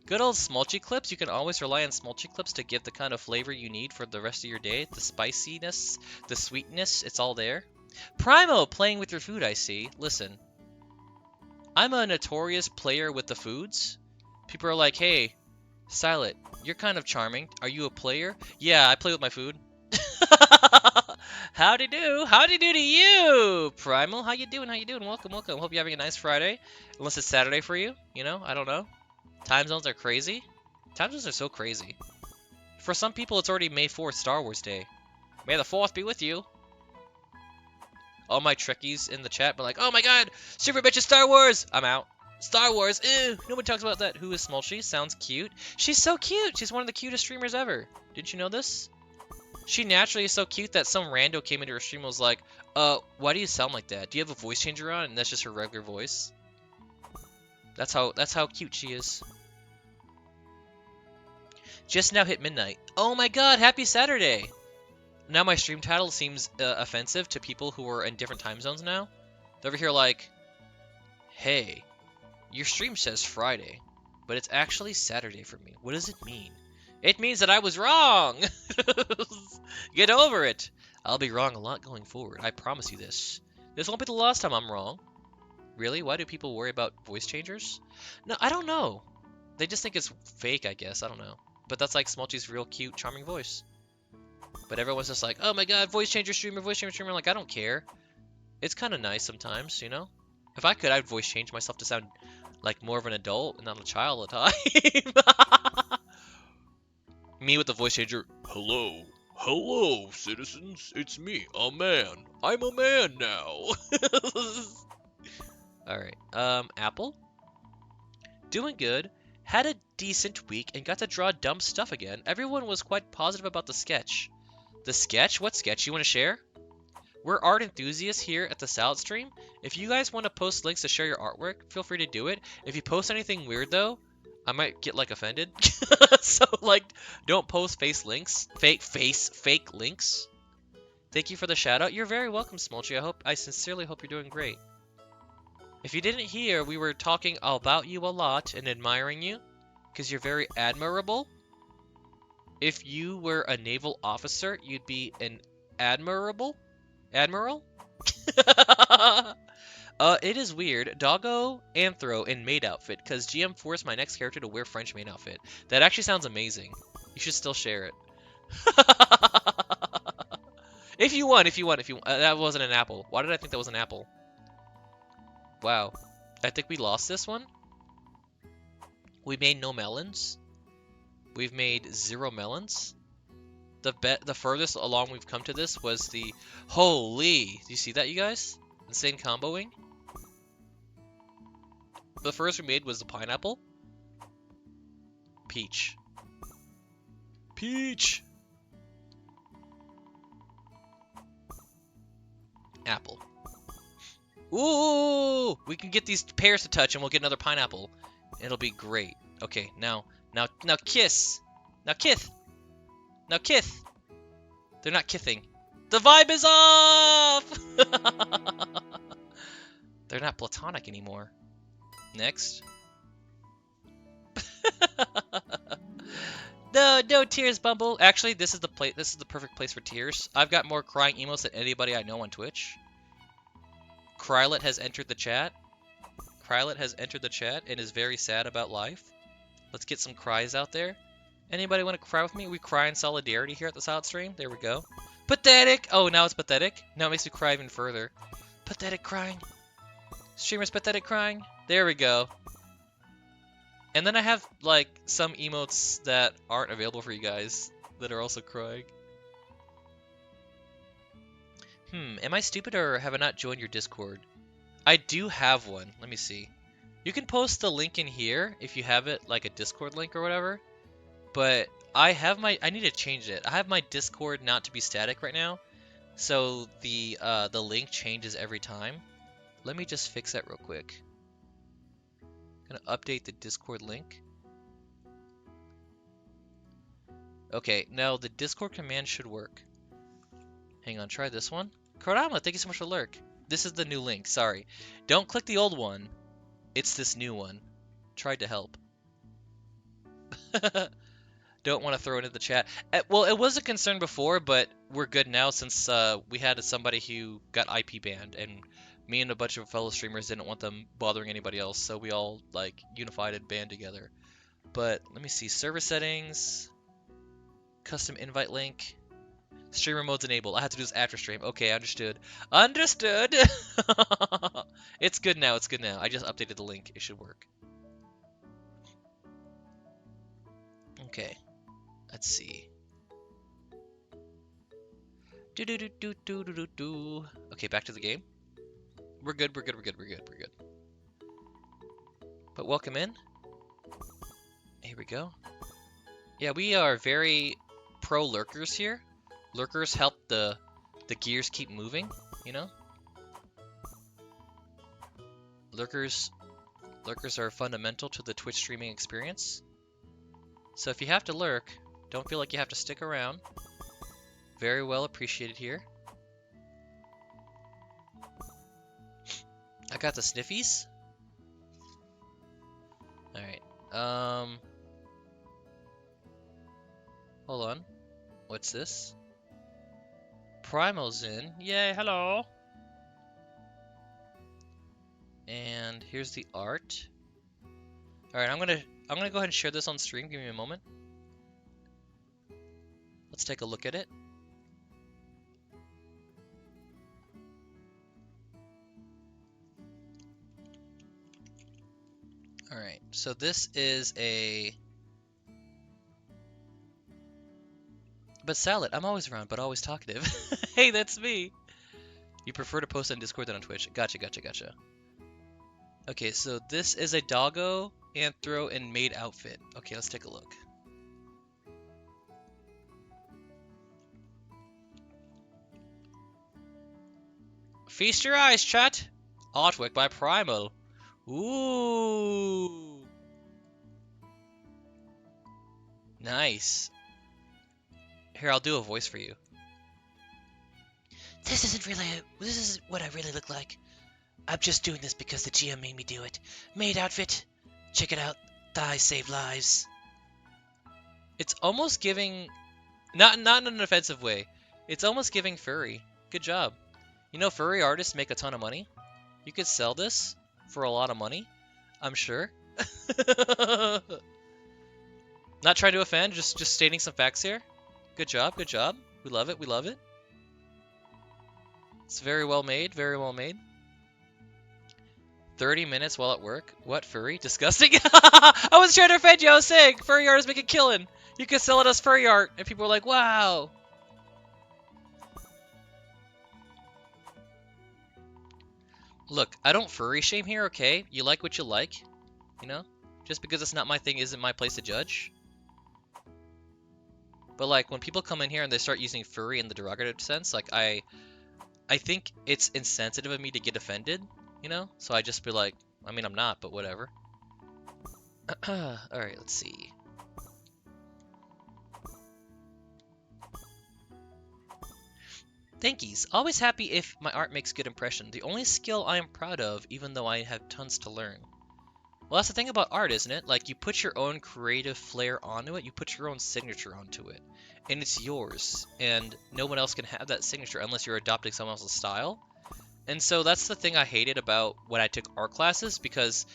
Good old smulchy clips. You can always rely on smulchy clips to give the kind of flavor you need for the rest of your day. The spiciness, the sweetness, it's all there. Primo, playing with your food, I see. Listen, I'm a notorious player with the foods. People are like, hey, Silent, you're kind of charming. Are you a player? Yeah, I play with my food. Howdy do. Howdy do to you, Primal. How you doing? How you doing? Welcome, welcome. Hope you're having a nice Friday. Unless it's Saturday for you. You know, I don't know. Time zones are crazy. Time zones are so crazy. For some people, it's already May 4th, Star Wars Day. May the 4th be with you. All my Trekkies in the chat be like, oh my god, Super Bitch is Star Wars! I'm out. Star Wars, ew! Nobody talks about that. Who is Smulchy? Sounds cute. She's so cute! She's one of the cutest streamers ever. Didn't you know this? She naturally is so cute that some rando came into her stream and was like, why do you sound like that? Do you have a voice changer on? And that's just her regular voice. That's how cute she is. Just now hit midnight. Oh my god, happy Saturday! Now my stream title seems offensive to people who are in different time zones now. They're over here like, hey, your stream says Friday, but it's actually Saturday for me. What does it mean? It means that I was wrong! Get over it! I'll be wrong a lot going forward. I promise you this. This won't be the last time I'm wrong. Really? Why do people worry about voice changers? No, I don't know. They just think it's fake, I guess. I don't know. But that's like Smulchy's real cute, charming voice. But everyone's just like, oh my god, voice changer streamer, voice changer streamer. Like, I don't care. It's kind of nice sometimes, you know? If I could, I'd voice change myself to sound like more of an adult and not a child all the time. Me with the voice changer. Hello. Hello, citizens. It's me, a man. I'm a man now. Alright. Apple? Doing good. Had a decent week and got to draw dumb stuff again. Everyone was quite positive about the sketch. The sketch? What sketch? You want to share? We're art enthusiasts here at the Salad Stream. If you guys want to post links to share your artwork, feel free to do it. If you post anything weird, though, I might get, like, offended. So, like, don't post fake links. Fake links. Thank you for the shout-out. You're very welcome, Smulchy. I sincerely hope you're doing great. If you didn't hear, we were talking about you a lot and admiring you, because you're very admirable. If you were a naval officer, you'd be an admiral? It is weird. Doggo Anthro in maid outfit, because GM forced my next character to wear French maid outfit. That actually sounds amazing. You should still share it. If you want. That wasn't an apple. Why did I think that was an apple? Wow. I think we lost this one. We made no melons. We've made 0 melons. The furthest along we've come to this was the... Holy! Do you see that, you guys? Insane comboing. The first we made was the pineapple. Peach. Peach! Apple. Ooh! We can get these pears to touch and we'll get another pineapple. It'll be great. Okay, now kiss! Now kith! Now kith! They're not kithing. The vibe is off! They're not platonic anymore. Next. No tears, Bumble. Actually, this is the perfect place for tears. I've got more crying emotes than anybody I know on Twitch. Krylet has entered the chat. Krylet has entered the chat and is very sad about life. Let's get some cries out there. Anybody want to cry with me? We cry in solidarity here at the Solid Stream. There we go. Pathetic! Oh, now it's pathetic? Now it makes me cry even further. Pathetic crying. Streamer's pathetic crying. There we go. And then I have, like, some emotes that aren't available for you guys that are also crying. Am I stupid or have I not joined your Discord? I do have one. Let me see. You can post the link in here if you have it, like a Discord link or whatever. But I need to change it. I have my Discord not to be static right now. So the link changes every time. Let me just fix that real quick. I'm gonna update the Discord link. Okay, now the Discord command should work. Hang on, try this one. Kodama, thank you so much for the lurk. This is the new link, sorry. Don't click the old one. It's this new one. Tried to help. Don't want to throw it into the chat. Well, it was a concern before, but we're good now since we had somebody who got IP banned, and me and a bunch of fellow streamers didn't want them bothering anybody else, so we all like unified and band together. But let me see, server settings, custom invite link, streamer mode's enabled. I have to do this after stream. Okay, understood. Understood. It's good now. It's good now. I just updated the link. It should work. Okay. Let's see. Do do do do do do do do. Okay, back to the game. We're good. We're good. We're good. We're good. We're good. But welcome in. Here we go. Yeah, we are very pro lurkers here. Lurkers help the gears keep moving, you know? Lurkers are fundamental to the Twitch streaming experience. So if you have to lurk, don't feel like you have to stick around. Very well appreciated here. I got the sniffies. Alright. Hold on. What's this? Primal's in. Yay, hello. And here's the art. Alright, I'm gonna go ahead and share this on stream. Give me a moment. Let's take a look at it. Alright, so this is a... But Salad, I'm always around, but always talkative. Hey, that's me! You prefer to post on Discord than on Twitch. Gotcha, gotcha, gotcha. Okay, so this is a doggo, anthro, and maid outfit. Okay, let's take a look. Feast your eyes, chat! Artwork by Primal. Ooh! Nice. Here, I'll do a voice for you. This isn't what I really look like. I'm just doing this because the GM made me do it. Maid outfit. Check it out. Thighs save lives. It's almost giving... Not in an offensive way. It's almost giving furry. Good job. You know, furry artists make a ton of money. You could sell this for a lot of money, I'm sure. Not trying to offend, just stating some facts here. Good job, good job. We love it, we love it. It's very well made, very well made. 30 minutes while at work? What, furry? Disgusting? I was trying to offend you, I was saying, furry artists make a killing. You could sell it as furry art, and people were like, wow. Look, I don't furry shame here, okay? You like what you like, you know? Just because it's not my thing isn't my place to judge. But like, when people come in here and they start using furry in the derogative sense, like, I think it's insensitive of me to get offended, you know? So I just be like, I mean, I'm not, but whatever. Alright, let's see. Thankies. Always happy if my art makes good impression. The only skill I am proud of, even though I have tons to learn. Well, that's the thing about art, isn't it? Like, you put your own creative flair onto it, you put your own signature onto it. And it's yours. And no one else can have that signature unless you're adopting someone else's style. And so that's the thing I hated about when I took art classes, because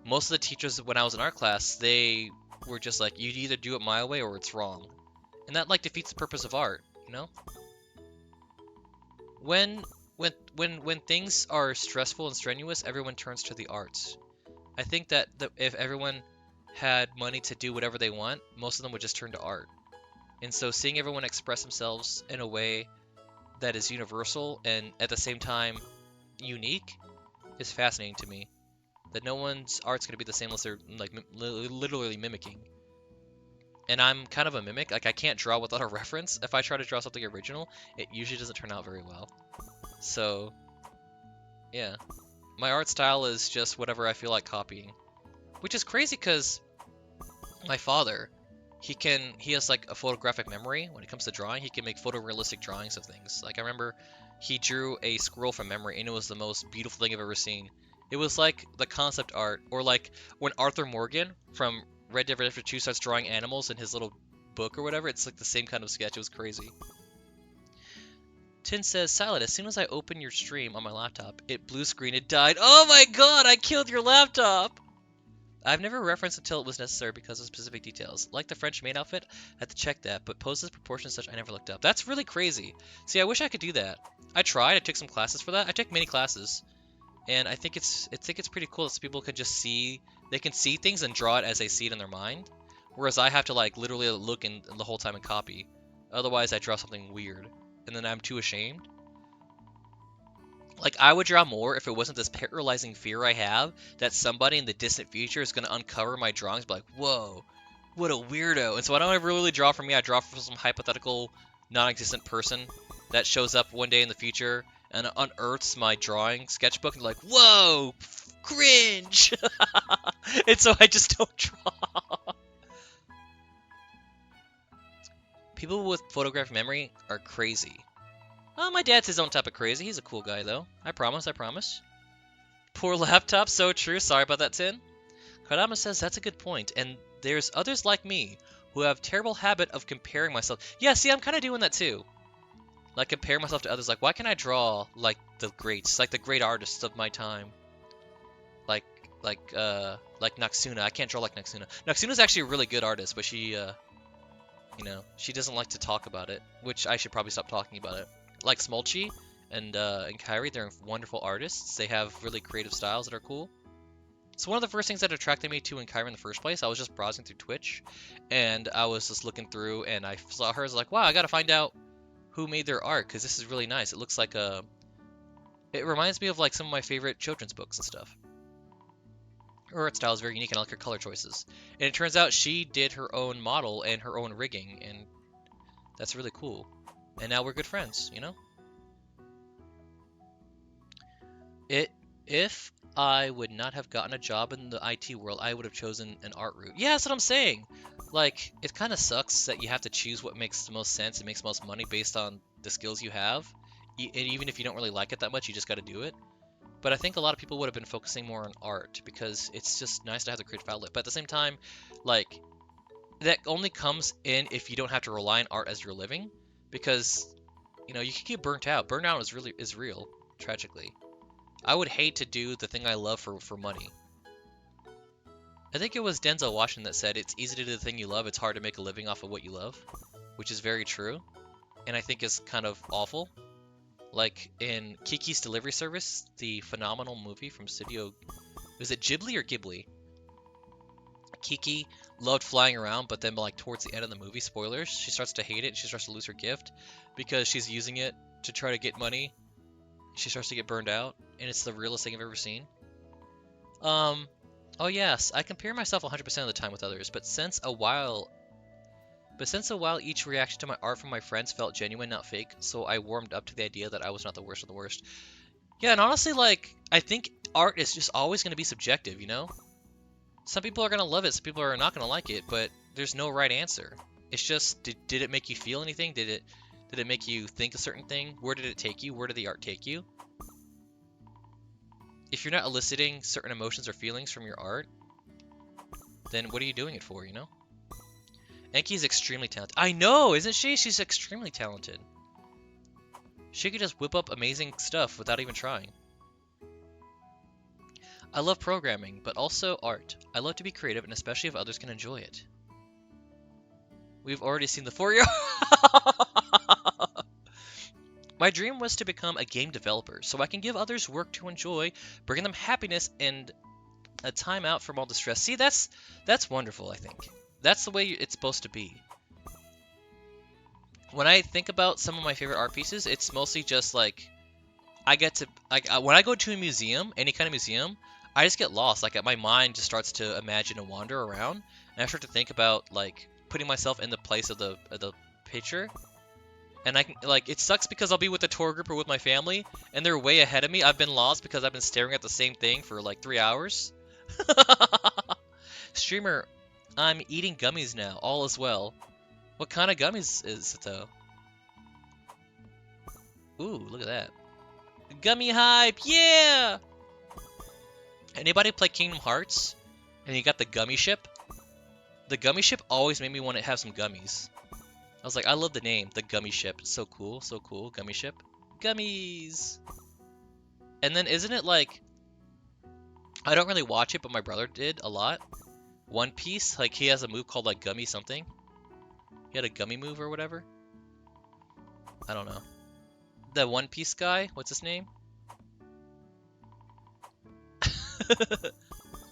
most of the teachers when I was in art class, they were just like, you either do it my way or it's wrong. And that, like, defeats the purpose of art, you know? When things are stressful and strenuous, everyone turns to the arts. I think that if everyone had money to do whatever they want, most of them would just turn to art. And so seeing everyone express themselves in a way that is universal and at the same time unique is fascinating to me. That no one's art's going to be the same unless they're like literally mimicking. And I'm kind of a mimic. Like, I can't draw without a reference. If I try to draw something original, it usually doesn't turn out very well. So, yeah. My art style is just whatever I feel like copying. Which is crazy because my father, he has like a photographic memory when it comes to drawing. He can make photorealistic drawings of things. Like, I remember he drew a squirrel from memory and it was the most beautiful thing I've ever seen. It was like the concept art, or like when Arthur Morgan from Red Dead Redemption 2 starts drawing animals in his little book or whatever. It's like the same kind of sketch. It was crazy. Tin says, Silent, as soon as I open your stream on my laptop, it blue screen, it died. Oh my god, I killed your laptop! I've never referenced until it was necessary because of specific details. Like the French maid outfit, I had to check that, but poses, proportions, such, I never looked up. That's really crazy. See, I wish I could do that. I tried, I took some classes for that. I took many classes. And I think it's pretty cool that people could just see, they can see things and draw it as they see it in their mind. Whereas I have to like literally look in the whole time and copy. Otherwise I draw something weird. And then I'm too ashamed. Like, I would draw more if it wasn't this paralyzing fear I have that somebody in the distant future is going to uncover my drawings and be like, whoa, what a weirdo. And so I don't ever really draw for me. I draw for some hypothetical, non-existent person that shows up one day in the future and unearths my drawing sketchbook and like, whoa, cringe. And so I just don't draw. People with photographic memory are crazy. Oh, my dad's his own type of crazy. He's a cool guy, though. I promise, I promise. Poor laptop, so true. Sorry about that, Tin. Kadama says that's a good point, and there's others like me who have terrible habit of comparing myself. Yeah, see, I'm kind of doing that, too. Like, compare myself to others. Like, why can't I draw like the greats? Like, the great artists of my time. Like Naxuna. I can't draw like Naxuna. Naxuna's actually a really good artist, but she, you know, she doesn't like to talk about it, which I should probably stop talking about it. Like Smolchi and Kairi, they're wonderful artists. They have really creative styles that are cool. So one of the first things that attracted me to Kairi in the first place, I was just browsing through Twitch, and I was just looking through, and I saw her. I was like, wow, I gotta find out who made their art, because this is really nice. It looks like a... It reminds me of like some of my favorite children's books and stuff. Her art style is very unique, and I like her color choices. And it turns out she did her own model and her own rigging, and that's really cool. And now we're good friends, you know? If I would not have gotten a job in the IT world, I would have chosen an art route. Yeah, that's what I'm saying. Like, it kind of sucks that you have to choose what makes the most sense and makes the most money based on the skills you have. And even if you don't really like it that much, you just got to do it. But I think a lot of people would have been focusing more on art because it's just nice to have the creative outlet. But at the same time, like, that only comes in if you don't have to rely on art as your living. Because, you know, you can get burnt out. Burnout is real, tragically. I would hate to do the thing I love for money. I think it was Denzel Washington that said, it's easy to do the thing you love, it's hard to make a living off of what you love. Which is very true. And I think is kind of awful. Like in Kiki's Delivery Service, the phenomenal movie from Studio... Was it Ghibli or Ghibli? Kiki loved flying around, but then like towards the end of the movie, spoilers, she starts to hate it and she starts to lose her gift because she's using it to try to get money. She starts to get burned out, and it's the realest thing I've ever seen. Oh yes, I compare myself 100% of the time with others, but since a while each reaction to my art from my friends felt genuine, not fake, so I warmed up to the idea that I was not the worst of the worst. Yeah, and honestly, like, I think art is just always going to be subjective, you know? Some people are going to love it, some people are not going to like it, but there's no right answer. It's just, did it make you feel anything? Did it make you think a certain thing? Where did it take you? Where did the art take you? If you're not eliciting certain emotions or feelings from your art, then what are you doing it for, you know? Enki's extremely talented. I know, isn't she? She's extremely talented. She could just whip up amazing stuff without even trying. I love programming, but also art. I love to be creative, and especially if others can enjoy it. We've already seen the 4-year... My dream was to become a game developer, so I can give others work to enjoy, bringing them happiness and a time out from all the stress. See, that's wonderful, I think. That's the way it's supposed to be. When I think about some of my favorite art pieces, it's mostly just like, I get to, like, when I go to a museum, any kind of museum, I just get lost. Like, my mind just starts to imagine and wander around, and I start to think about, like, putting myself in the place of the picture. And I can, like, it sucks because I'll be with a tour group or with my family, and they're way ahead of me. I've been lost because I've been staring at the same thing for like 3 hours. Streamer, I'm eating gummies now. All is well. What kind of gummies is it though? Ooh, look at that. Gummy hype, yeah! Anybody play Kingdom Hearts? And you got the gummy ship? The gummy ship always made me want to have some gummies. I was like, I love the name, the gummy ship. It's so cool, gummy ship. Gummies! And then isn't it like, I don't really watch it, but my brother did a lot. One Piece, like he has a move called like gummy something. He had a gummy move or whatever. I don't know. The One Piece guy, what's his name?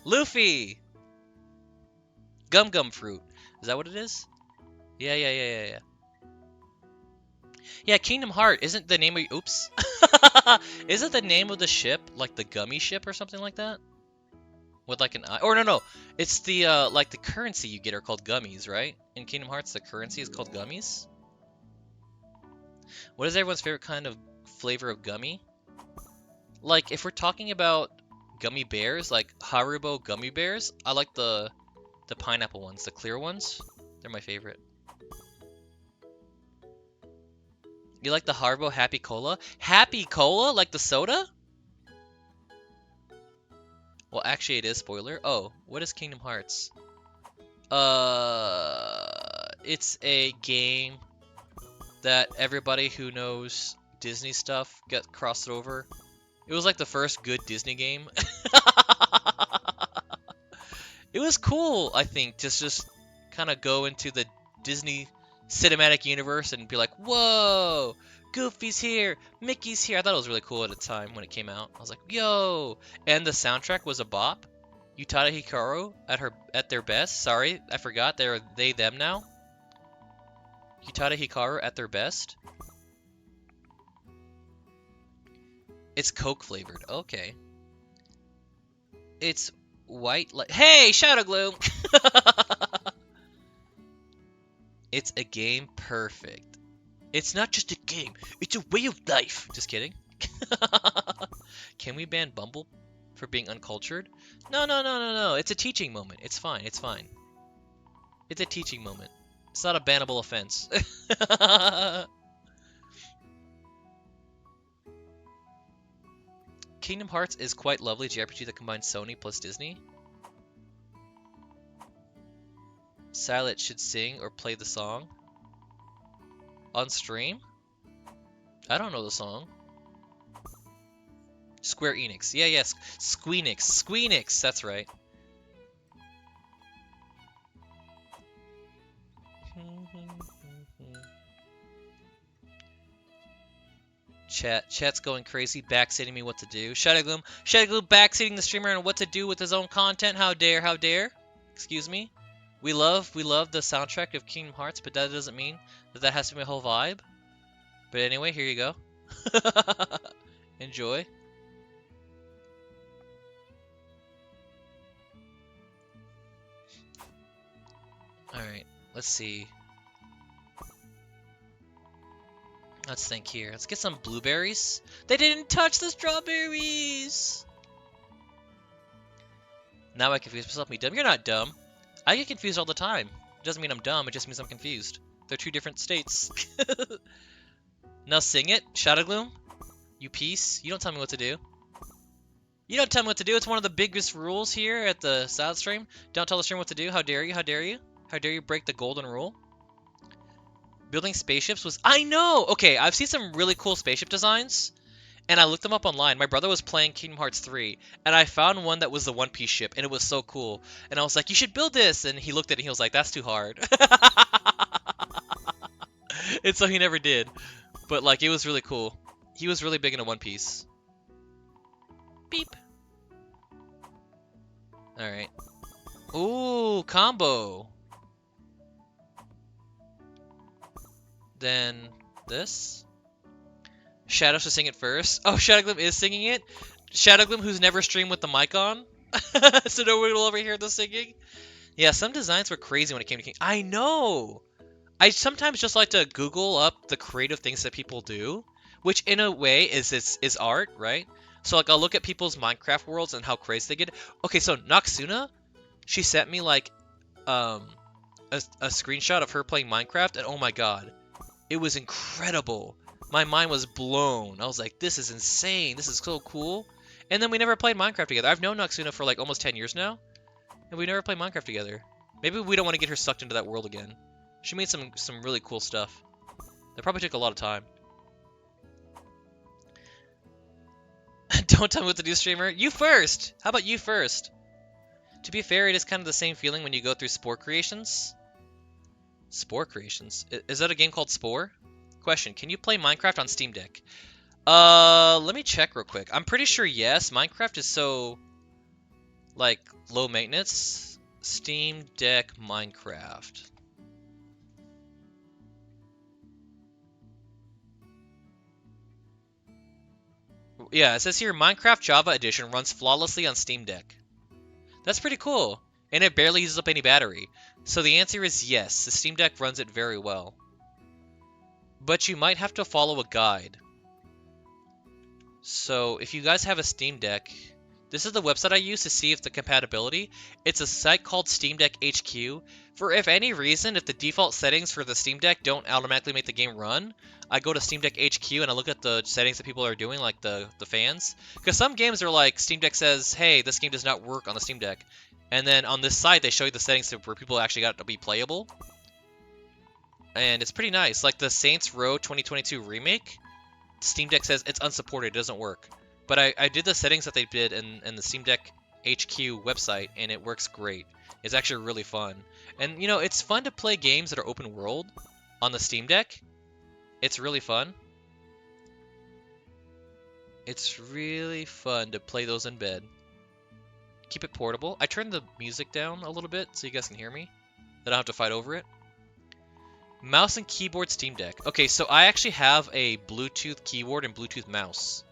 Luffy! Gum Gum Fruit. Is that what it is? Yeah. Yeah, Kingdom Heart isn't the name of... Oops. Isn't the name of the ship like the gummy ship or something like that? With like an eye... Or no. It's the, like the currency you get are called gummies, right? In Kingdom Hearts, the currency is called gummies? What is everyone's favorite kind of flavor of gummy? Like, if we're talking about gummy bears, like Haribo gummy bears, I like the pineapple ones, the clear ones. They're my favorite. You like the Haribo Happy Cola? Happy Cola? Like the soda? Well, actually it is spoiler. Oh, what is Kingdom Hearts? It's a game that everybody who knows Disney stuff got crossed over. It was like the first good Disney game. It was cool, I think, to just kind of go into the Disney cinematic universe and be like, whoa, Goofy's here, Mickey's here. I thought it was really cool at the time when it came out. I was like, yo, and the soundtrack was a bop. Utada Hikaru at their best. Sorry, I forgot. They're they them now. Utada Hikaru at their best. It's Coke flavored. Okay. It's white like hey, Shadow Gloom. It's a game perfect. It's not just a game, it's a way of life. Just kidding. Can we ban Bumble for being uncultured? No. It's a teaching moment. It's fine. It's fine. It's a teaching moment. It's not a bannable offense. Kingdom Hearts is quite lovely JRPG that combines Sony plus Disney. Silent should sing or play the song on stream? I don't know the song. Square Enix. Yeah, yes. Squeenix. That's right. Chat's going crazy, backseating me what to do. Shadow Gloom backseating the streamer on what to do with his own content. How dare. Excuse me. We love the soundtrack of Kingdom Hearts, but that doesn't mean that has to be my whole vibe. But anyway, here you go. Enjoy. Alright, let's see. Let's think here. Let's get some blueberries. They didn't touch the strawberries! Now I confuse myself. Me dumb? You're not dumb. I get confused all the time. It doesn't mean I'm dumb, it just means I'm confused. They're two different states. Now sing it, Shadow Gloom. You piece. You don't tell me what to do. You don't tell me what to do. It's one of the biggest rules here at the South Stream. Don't tell the stream what to do. How dare you? How dare you? How dare you break the golden rule? Building spaceships was... I know! Okay, I've seen some really cool spaceship designs, and I looked them up online. My brother was playing Kingdom Hearts 3, and I found one that was the One Piece ship, and it was so cool. And I was like, you should build this! And he looked at it, and he was like, that's too hard. And so he never did. But, like, it was really cool. He was really big into One Piece. Beep. Alright. Ooh, combo. Then this. Shadow should sing it first. Oh, Shadow Gloom is singing it. Shadow Gloom, who's never streamed with the mic on, so no one will ever hear the singing. Yeah, some designs were crazy when it came to King. I know. I sometimes just like to Google up the creative things that people do, which in a way is art, right? So like I'll look at people's Minecraft worlds and how crazy they get. Okay, so Noxuna, she sent me like a screenshot of her playing Minecraft, and oh my god. It was incredible. My mind was blown. I was like, this is insane. This is so cool. And then we never played Minecraft together. I've known Noxuna for like almost 10 years now. And we never played Minecraft together. Maybe we don't want to get her sucked into that world again. She made some really cool stuff. That probably took a lot of time. Don't tell me what to do, streamer. You first! How about you first? To be fair, it is kind of the same feeling when you go through Spore Creations. Spore Creations? Is that a game called Spore? Question, can you play Minecraft on Steam Deck? Let me check real quick. I'm pretty sure yes. Minecraft is so, like, low maintenance. Steam Deck Minecraft. Yeah, it says here, Minecraft Java Edition runs flawlessly on Steam Deck. That's pretty cool. And it barely uses up any battery. So the answer is yes, the Steam Deck runs it very well. But you might have to follow a guide. So if you guys have a Steam Deck, this is the website I use to see if the compatibility. It's a site called Steam Deck HQ. For if any reason, if the default settings for the Steam Deck don't automatically make the game run, I go to Steam Deck HQ and I look at the settings that people are doing, like the fans. Because some games are like, Steam Deck says, hey, this game does not work on the Steam Deck. And then on this site, they show you the settings where people actually got it to be playable. And it's pretty nice. Like the Saints Row 2022 remake, Steam Deck says it's unsupported, it doesn't work. But I did the settings that they did in the Steam Deck HQ website, and it works great. It's actually really fun. And, you know, it's fun to play games that are open world on the Steam Deck. It's really fun. It's really fun to play those in bed. Keep it portable. I turned the music down a little bit so you guys can hear me. I don't have to fight over it. Mouse and keyboard Steam Deck. Okay, so I actually have a Bluetooth keyboard and Bluetooth mouse.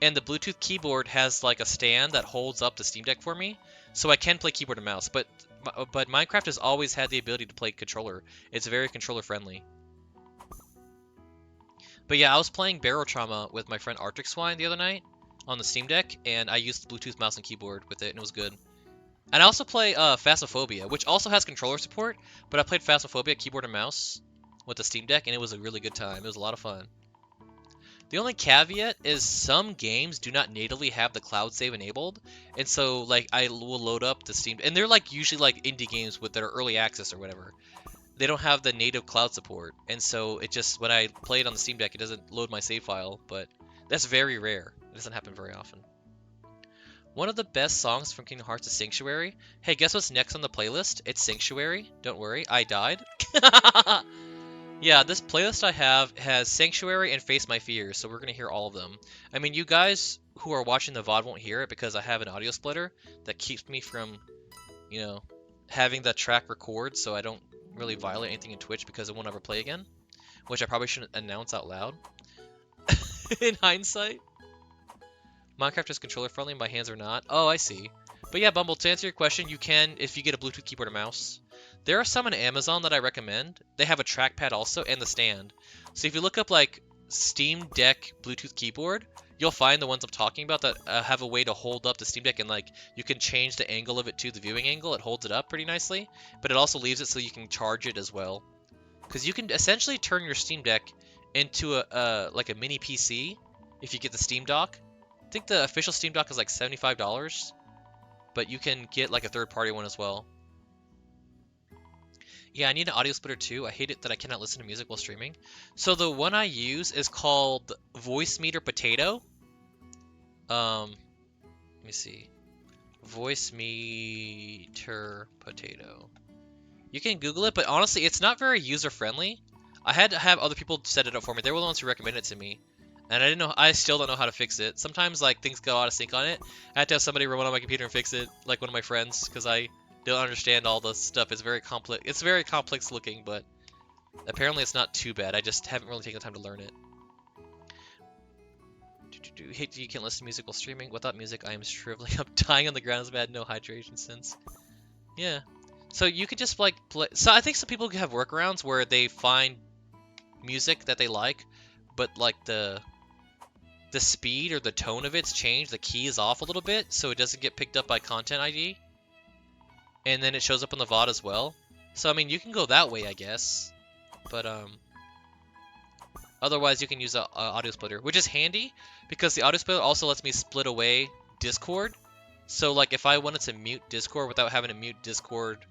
And the Bluetooth keyboard has like a stand that holds up the Steam Deck for me, so I can play keyboard and mouse. But Minecraft has always had the ability to play controller. It's very controller friendly. But yeah, I was playing Barrel Trauma with my friend Arctic Swine the other night on the Steam Deck, and I used the Bluetooth mouse and keyboard with it, and it was good. And I also play Phasmophobia, which also has controller support, but I played Phasmophobia keyboard and mouse with the Steam Deck, and it was a really good time. It was a lot of fun. The only caveat is some games do not natively have the cloud save enabled, and so like I will load up the Steam, and they're like usually like indie games that are early access or whatever. They don't have the native cloud support, and so it just, when I play it on the Steam Deck, it doesn't load my save file, but that's very rare. It doesn't happen very often. One of the best songs from Kingdom Hearts is Sanctuary. Hey, guess what's next on the playlist? It's Sanctuary. Don't worry, I died. Yeah, this playlist I have has Sanctuary and Face My Fears, so we're going to hear all of them. I mean, you guys who are watching the VOD won't hear it because I have an audio splitter that keeps me from, you know, having the track record so I don't really violate anything in Twitch because it won't ever play again, which I probably shouldn't announce out loud. In hindsight. Minecraft is controller friendly, my hands are not. Oh, I see. But yeah, Bumble, to answer your question, you can if you get a Bluetooth keyboard and mouse. There are some on Amazon that I recommend. They have a trackpad also and the stand. So if you look up like Steam Deck Bluetooth keyboard, you'll find the ones I'm talking about that have a way to hold up the Steam Deck, and like you can change the angle of it to the viewing angle. It holds it up pretty nicely, but it also leaves it so you can charge it as well. Because you can essentially turn your Steam Deck into like a mini PC if you get the Steam Dock. I think the official Steam Dock is like $75, but you can get like a third-party one as well. Yeah, I need an audio splitter too. I hate it that I cannot listen to music while streaming. So the one I use is called Voice Meter Potato. Let me see. Voice Meter Potato. You can Google it, but honestly, it's not very user-friendly. I had to have other people set it up for me. They were the ones who recommended it to me. And I didn't know. I still don't know how to fix it. Sometimes like things go out of sync on it. I had to have somebody remote on my computer and fix it, like one of my friends, because I don't understand all the stuff. It's very complex. It's very complex looking, but apparently it's not too bad. I just haven't really taken the time to learn it. Hate you can't listen to music while streaming. Without music, I am shriveling up, dying on the ground. I've had no hydration since. Yeah. So you could just like play. So I think some people have workarounds where they find music that they like, but like the speed or the tone of it's changed. The key is off a little bit, so it doesn't get picked up by Content ID. And then it shows up on the VOD as well. So I mean, you can go that way, I guess. But otherwise you can use a audio splitter, which is handy because the audio splitter also lets me split away Discord. So like if I wanted to mute Discord without having to mute Discord,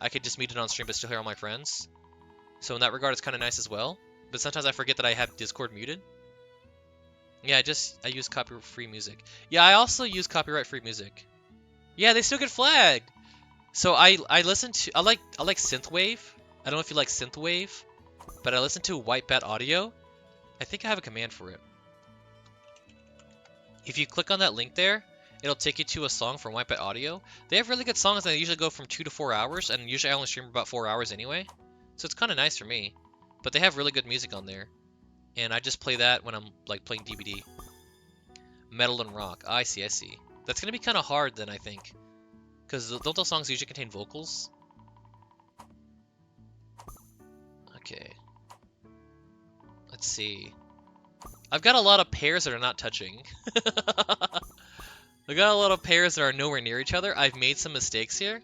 I could just mute it on stream but still hear all my friends. So in that regard, it's kind of nice as well. But sometimes I forget that I have Discord muted. Yeah, I use copyright-free music. Yeah, I also use copyright-free music. Yeah, they still get flagged. So I like synthwave. I don't know if you like synthwave, but I listen to White Bat Audio. I think I have a command for it. If you click on that link there, it'll take you to a song from White Bat Audio. They have really good songs, and they usually go from 2 to 4 hours, and usually I only stream about 4 hours anyway. So it's kind of nice for me. But they have really good music on there. And I just play that when I'm like playing DBD. Metal and rock. I see, I see. That's going to be kind of hard then, I think. Because don't those songs usually contain vocals? Okay. Let's see. I've got a lot of pairs that are not touching. I've got a lot of pairs that are nowhere near each other. I've made some mistakes here.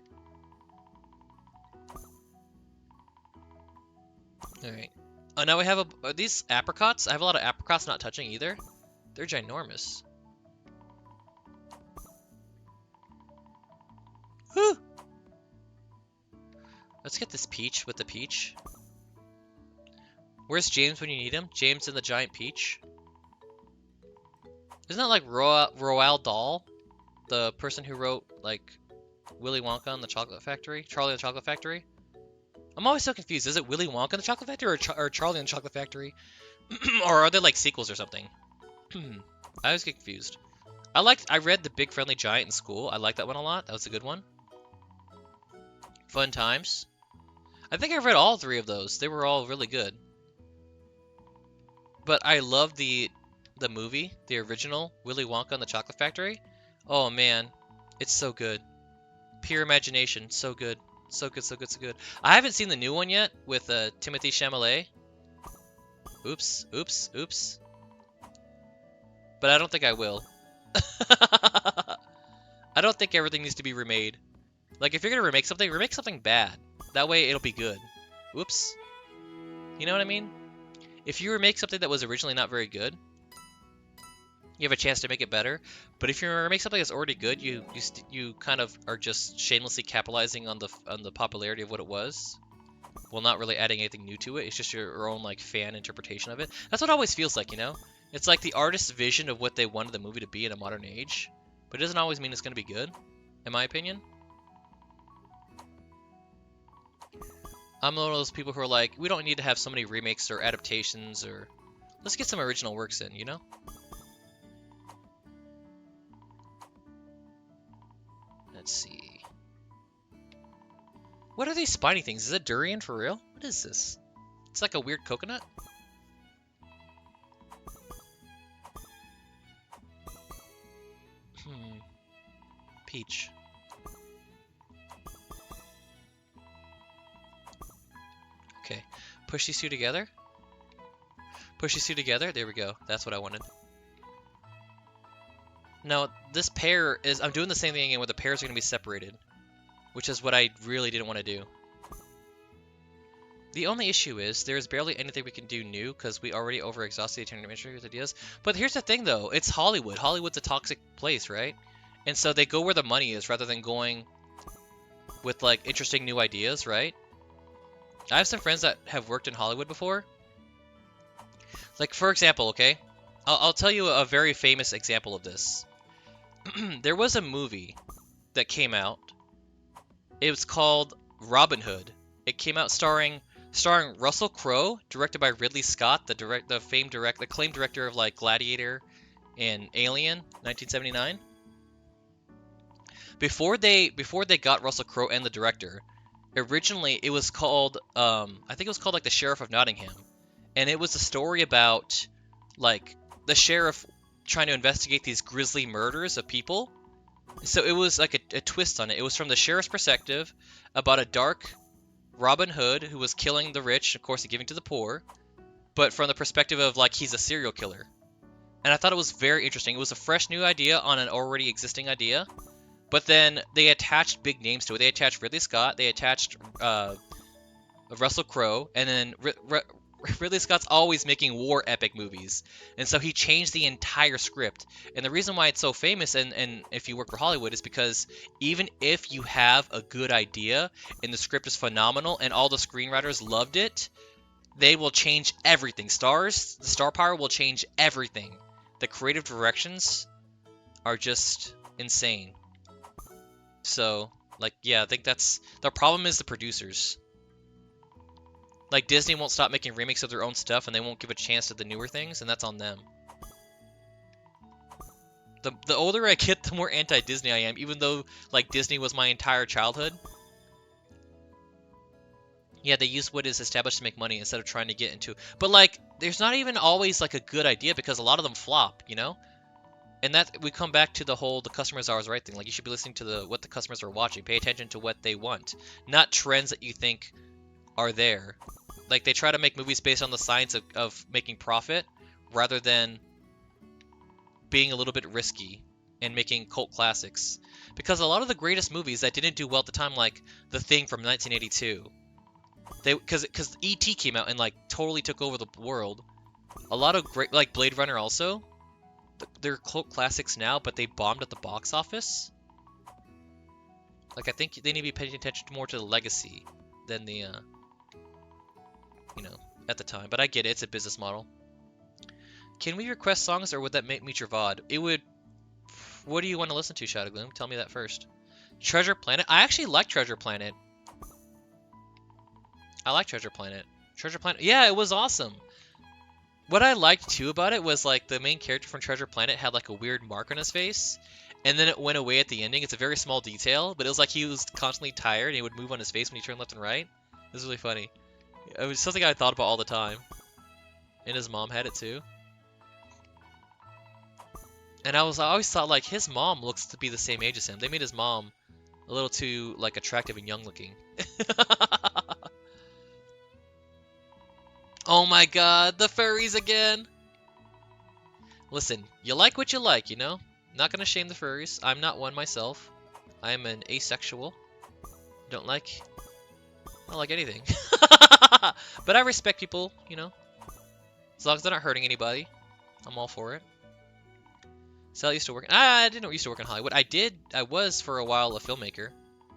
Alright. Oh, now we have are these apricots? I have a lot of apricots not touching either. They're ginormous. Whew! Let's get this peach with the peach. Where's James when you need him? James and the giant peach. Isn't that like Roald Dahl? The person who wrote, like, Willy Wonka and the Chocolate Factory? Charlie and the Chocolate Factory? I'm always so confused. Is it Willy Wonka and the Chocolate Factory or Charlie and the Chocolate Factory? Or are they like sequels or something? I always get confused. I read The Big Friendly Giant in school. I liked that one a lot. That was a good one. Fun times. I think I read all 3 of those. They were all really good. But I love the movie, the original Willy Wonka and the Chocolate Factory. Oh man, it's so good. Pure imagination, so good. So good, so good, so good. I haven't seen the new one yet with Timothée Chalamet. Oops, oops, oops. But I don't think I will. I don't think everything needs to be remade. Like, if you're gonna remake something bad. That way it'll be good. Whoops. You know what I mean? If you remake something that was originally not very good, you have a chance to make it better. But if you remake something that's already good, you kind of are just shamelessly capitalizing on the popularity of what it was, while not really adding anything new to it. It's just your own like fan interpretation of it. That's what it always feels like, you know? It's like the artist's vision of what they wanted the movie to be in a modern age, but it doesn't always mean it's going to be good, in my opinion. I'm one of those people who are like, we don't need to have so many remakes or adaptations, or let's get some original works in, you know? Let's see. What are these spiny things? Is it durian for real? What is this? It's like a weird coconut? Peach. Okay. Push these 2 together. Push these 2 together. There we go. That's what I wanted. Now, this pair is... I'm doing the same thing again where the pairs are going to be separated, which is what I really didn't want to do. The only issue is there's barely anything we can do new because we already over-exhausted the administrative ideas. But here's the thing, though. It's Hollywood. Hollywood's a toxic place, right? And so they go where the money is rather than going with, like, interesting new ideas, right? I have some friends that have worked in Hollywood before. Like, for example, okay? I'll tell you a very famous example of this. There was a movie that came out. It was called Robin Hood. It came out starring Russell Crowe, directed by Ridley Scott, the acclaimed director of like Gladiator and Alien, 1979. Before they got Russell Crowe and the director, originally it was called I think it was called like The Sheriff of Nottingham, and it was a story about like the sheriff trying to investigate these grisly murders of people. So it was like a twist on it. It was from the sheriff's perspective about a dark Robin Hood who was killing the rich, of course, and giving to the poor, but from the perspective of like he's a serial killer. And I thought it was very interesting. It was a fresh new idea on an already existing idea. But then they attached big names to it. They attached Ridley Scott, they attached Russell Crowe, and then Ridley Scott's always making war epic movies, and so he changed the entire script. And the reason why it's so famous, and if you work for Hollywood, is because even if you have a good idea and the script is phenomenal and all the screenwriters loved it, they will change everything. The star power will change everything. The creative directions are just insane. So, like, yeah, I think that's the problem is the producers. Like, Disney won't stop making remakes of their own stuff, and they won't give a chance to the newer things, and that's on them. The older I get, the more anti-Disney I am, even though, like, Disney was my entire childhood. Yeah, they use what is established to make money instead of trying to get into... But, like, there's not even always, like, a good idea, because a lot of them flop, you know? And that, we come back to the whole, the customer is always right thing. Like, you should be listening to what the customers are watching. Pay attention to what they want, not trends that you think are there. Like, they try to make movies based on the science of making profit rather than being a little bit risky and making cult classics. Because a lot of the greatest movies that didn't do well at the time, like The Thing from 1982, because E.T. came out and, like, totally took over the world. A lot of great, like Blade Runner also, they're cult classics now, but they bombed at the box office. Like, I think they need to be paying attention more to the legacy than the... you know, at the time. But I get it, it's a business model. Can we request songs, or would that meet your VOD? It would... What do you want to listen to, Shadow Gloom? Tell me that first. Treasure Planet? I actually like Treasure Planet. I like Treasure Planet. Treasure Planet... Yeah, it was awesome. What I liked, too, about it was, like, the main character from Treasure Planet had, like, a weird mark on his face. And then it went away at the ending. It's a very small detail, but it was like he was constantly tired, and he would move on his face when he turned left and right. It was really funny. It was something I thought about all the time. And his mom had it too. And I always thought, like, his mom looks to be the same age as him. They made his mom a little too, like, attractive and young looking. Oh my god, the furries again! Listen, you like what you like, you know? Not gonna shame the furries. I'm not one myself. I am an asexual. I don't like anything. But I respect people, you know? As long as they're not hurting anybody, I'm all for it. Sal used to work... I didn't used to work in Hollywood. I was for a while a filmmaker,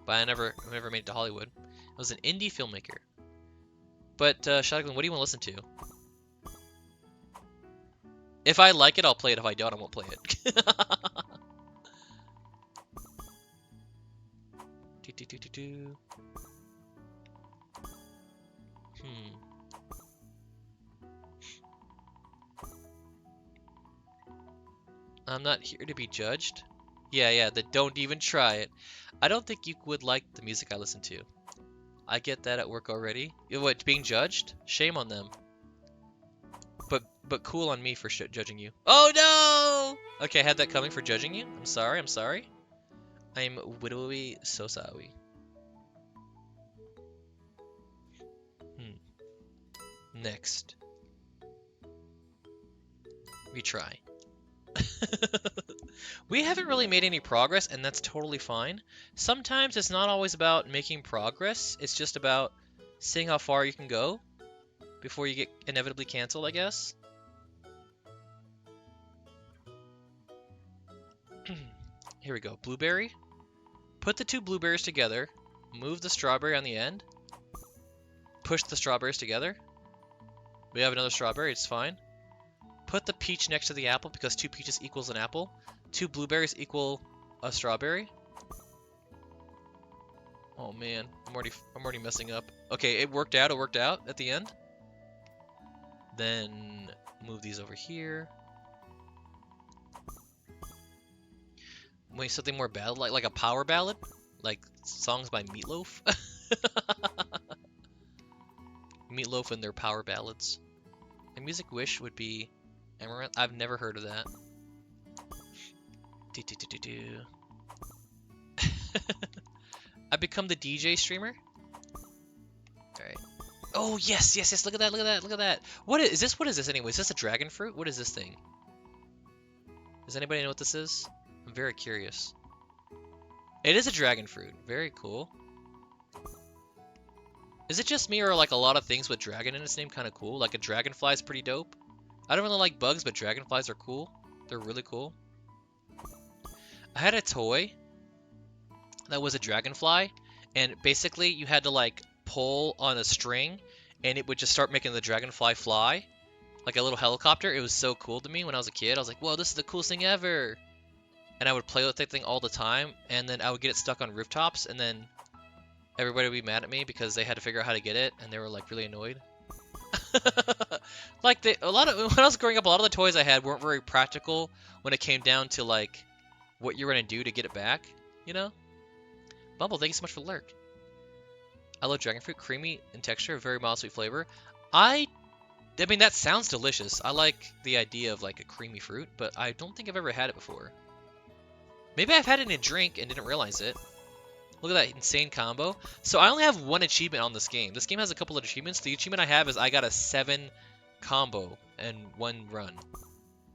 but I never made it to Hollywood. I was an indie filmmaker. But, Shotgun, what do you want to listen to? If I like it, I'll play it. If I don't, I won't play it. I'm not here to be judged. Yeah, don't even try it. I don't think you would like the music I listen to. I get that at work already. What, being judged? Shame on them. But cool on me for judging you. Oh no! Okay, I had that coming for judging you. I'm sorry. I'm widowy so sorry. Next. Retry. We haven't really made any progress, and that's totally fine. Sometimes it's not always about making progress. It's just about seeing how far you can go before you get inevitably canceled, I guess. Here we go. Blueberry. Put the two blueberries together. Move the strawberry on the end. Push the strawberries together. We have another strawberry. It's fine. Put the peach next to the apple because 2 peaches equals an apple. 2 blueberries equal a strawberry. Oh man, I'm already messing up. Okay, it worked out. It worked out at the end. Then move these over here. Wait, something more ballad, like a power ballad, like songs by Meatloaf. Meatloaf and their power ballads. A music wish would be Amaranth. I've never heard of that. I become the DJ streamer. Alright. Oh yes. Look at that. What is this? What is this anyway? Is this a dragon fruit? What is this thing? Does anybody know what this is? I'm very curious. It is a dragon fruit. Very cool. Is it just me or like a lot of things with dragon in its name kind of cool? Like a dragonfly is pretty dope. I don't really like bugs, but dragonflies are cool. They're really cool. I had a toy that was a dragonfly, and basically you had to like pull on a string, and it would just start making the dragonfly fly, like a little helicopter. It was so cool to me when I was a kid. I was like, whoa, this is the coolest thing ever. And I would play with that thing all the time, and then I would get it stuck on rooftops, and then everybody would be mad at me because they had to figure out how to get it, and they were like really annoyed. Like a lot of when I was growing up, a lot of the toys I had weren't very practical when it came down to like what you're gonna do to get it back, you know? Bumble, thank you so much for the lurk. I love dragon fruit, creamy in texture, very mild sweet flavor. I mean that sounds delicious. I like the idea of like a creamy fruit, but I don't think I've ever had it before. Maybe I've had it in a drink and didn't realize it. Look at that insane combo. So I only have one achievement on this game. This game has a couple of achievements. The achievement I have is I got a 7 combo in one run.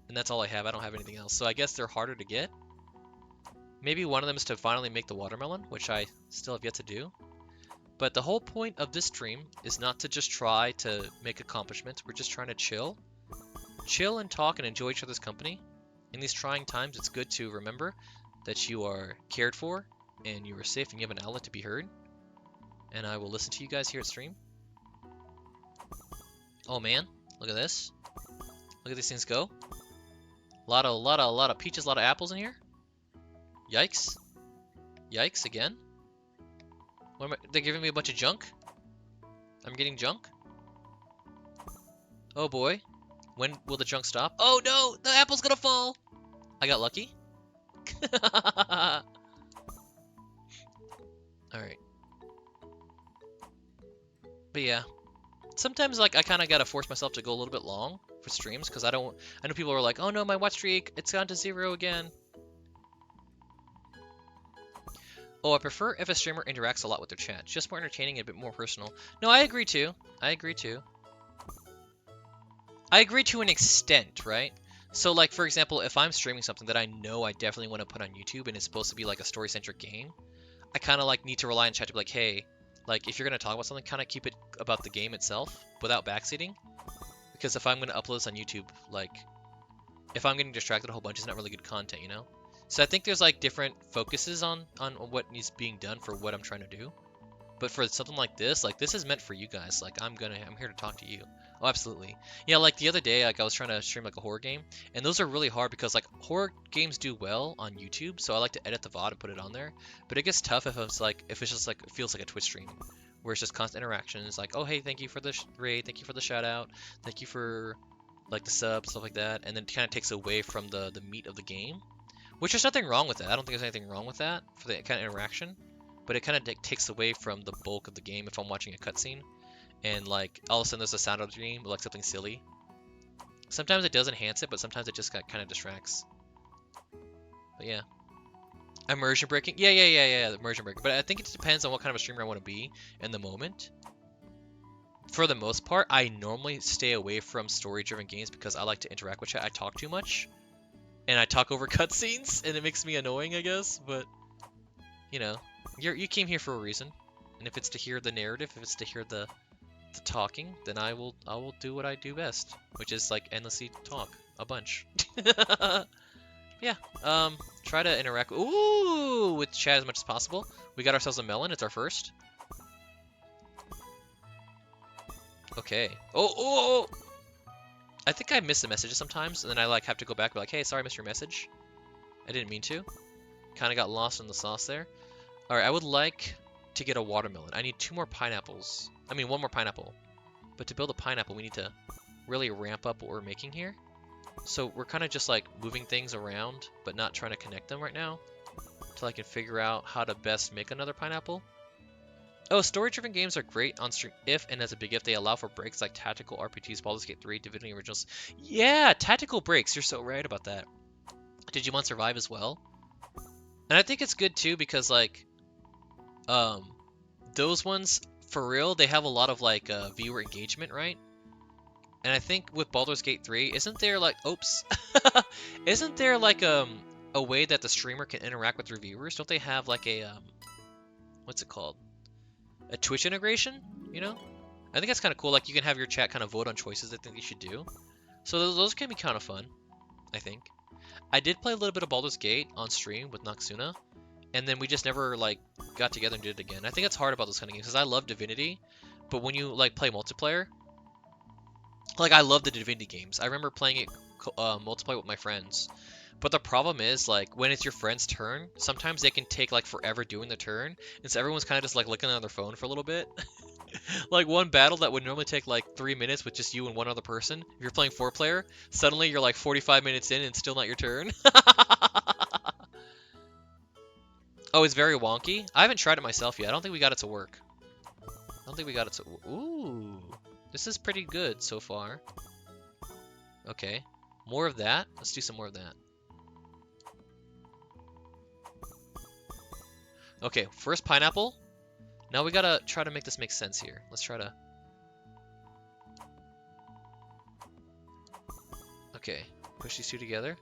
And that's all I have. I don't have anything else. So I guess they're harder to get. Maybe one of them is to finally make the watermelon, which I still have yet to do. But the whole point of this stream is not to just try to make accomplishments. We're just trying to chill. Chill and talk and enjoy each other's company. In these trying times, it's good to remember that you are cared for and you are safe and you have an outlet to be heard. And I will listen to you guys here at stream. Oh man, look at this. Look at these things go. A lot of peaches, a lot of apples in here. Yikes. Yikes again. What am I, they're giving me a bunch of junk? I'm getting junk? Oh boy. When will the junk stop? Oh no! The apple's gonna fall! I got lucky. Alright. But yeah. Sometimes like I kinda gotta force myself to go a little bit long for streams because I know people are like, oh no, my watch streak, it's gone to 0 again. Oh, I prefer if a streamer interacts a lot with their chat. Just more entertaining and a bit more personal. No, I agree too. I agree too. I agree to an extent, right? So, like, for example, if I'm streaming something that I know I definitely want to put on YouTube and it's supposed to be, like, a story-centric game, I kind of, like, need to rely on chat to be like, hey, like, if you're going to talk about something, kind of keep it about the game itself without backseating. Because if I'm going to upload this on YouTube, like, if I'm getting distracted a whole bunch, it's not really good content, you know? So I think there's, like, different focuses on what needs being done for what I'm trying to do. But for something like this is meant for you guys. Like, I'm here to talk to you. Oh, absolutely. Yeah, like the other day, like I was trying to stream like a horror game, and those are really hard because like horror games do well on YouTube, so I like to edit the VOD and put it on there. But it gets tough if it's just like it feels like a Twitch stream, where it's just constant interactions. Like, oh hey, thank you for the raid, thank you for the shout out, thank you for like the sub, stuff like that, and then it kind of takes away from the meat of the game. Which there's nothing wrong with that. I don't think there's anything wrong with that for the kind of interaction. But it kind of takes away from the bulk of the game if I'm watching a cutscene. And like all of a sudden there's a sound of the game, like something silly. Sometimes it does enhance it, but sometimes it just kind of distracts. But yeah. Immersion breaking? Yeah, immersion breaking. But I think it depends on what kind of a streamer I want to be in the moment. For the most part, I normally stay away from story-driven games because I like to interact with chat. I talk too much. And I talk over cutscenes, and it makes me annoying, I guess. But, you know, you came here for a reason. And if it's to hear the narrative, if it's to hear the talking, then I will do what I do best, which is like endlessly talk a bunch. Yeah, try to interact with chat as much as possible. We got ourselves a melon. It's our first. Okay. Oh! I think I miss the messages sometimes, and then I like have to go back and be like, hey, sorry I missed your message. I didn't mean to. Kind of got lost in the sauce there. All right, I would like to get a watermelon. I need 2 more pineapples. I mean, 1 more pineapple. But to build a pineapple, we need to really ramp up what we're making here. So we're kind of just like moving things around, but not trying to connect them right now. Until I can figure out how to best make another pineapple. Oh, story-driven games are great on stream if, and as a big if, they allow for breaks like tactical RPGs, Baldur's Gate 3, Divinity Originals. Yeah, tactical breaks. You're so right about that. Digimon Survive as well. And I think it's good too because like, those ones, for real, they have a lot of like viewer engagement, right? And I think with Baldur's Gate 3, isn't there like, oops, isn't there like a way that the streamer can interact with their viewers? Don't they have like a what's it called? A Twitch integration? you know? I think that's kind of cool. Like, you can have your chat kind of vote on choices they think you should do. So those can be kind of fun, I think. I did play a little bit of Baldur's Gate on stream with Noxuna, and then we just never, like, got together and did it again. I think it's hard about those kind of games, because I love Divinity, but when you, like, play multiplayer, like, I love the Divinity games. I remember playing it multiplayer with my friends. But the problem is, like, when it's your friend's turn, sometimes they can take, like, forever doing the turn, and so everyone's kind of just, like, looking at their phone for a little bit. Like, one battle that would normally take, like, 3 minutes with just you and one other person, if you're playing 4-player, suddenly you're, like, 45 minutes in and it's still not your turn. Oh, it's very wonky? I haven't tried it myself yet. I don't think we got it to work. I don't think we got it to... Ooh. This is pretty good so far. Okay. More of that? Let's do some more of that. Okay, first pineapple. Now we gotta try to make this make sense here. Let's try to... Okay, push these two together.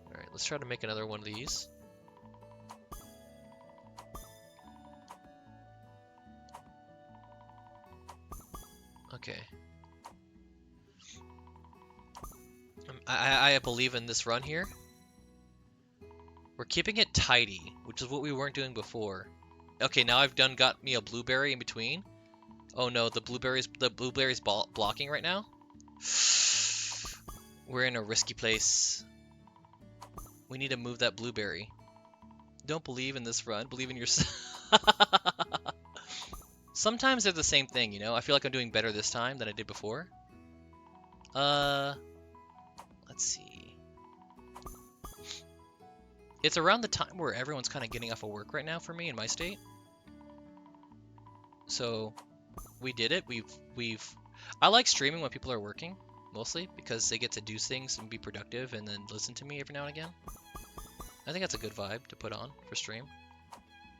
Alright, let's try to make another one of these. Okay. I believe in this run here. We're keeping it tidy, which is what we weren't doing before. Okay, now I've got me a blueberry in between. Oh no, the blueberry's blocking right now. We're in a risky place. We need to move that blueberry. Don't believe in this run, believe in yourself. Sometimes they're the same thing, you know? I feel like I'm doing better this time than I did before. Let's see. It's around the time where everyone's kind of getting off of work right now for me in my state. So, we did it. I like streaming when people are working, mostly, because they get to do things and be productive and then listen to me every now and again. I think that's a good vibe to put on for stream.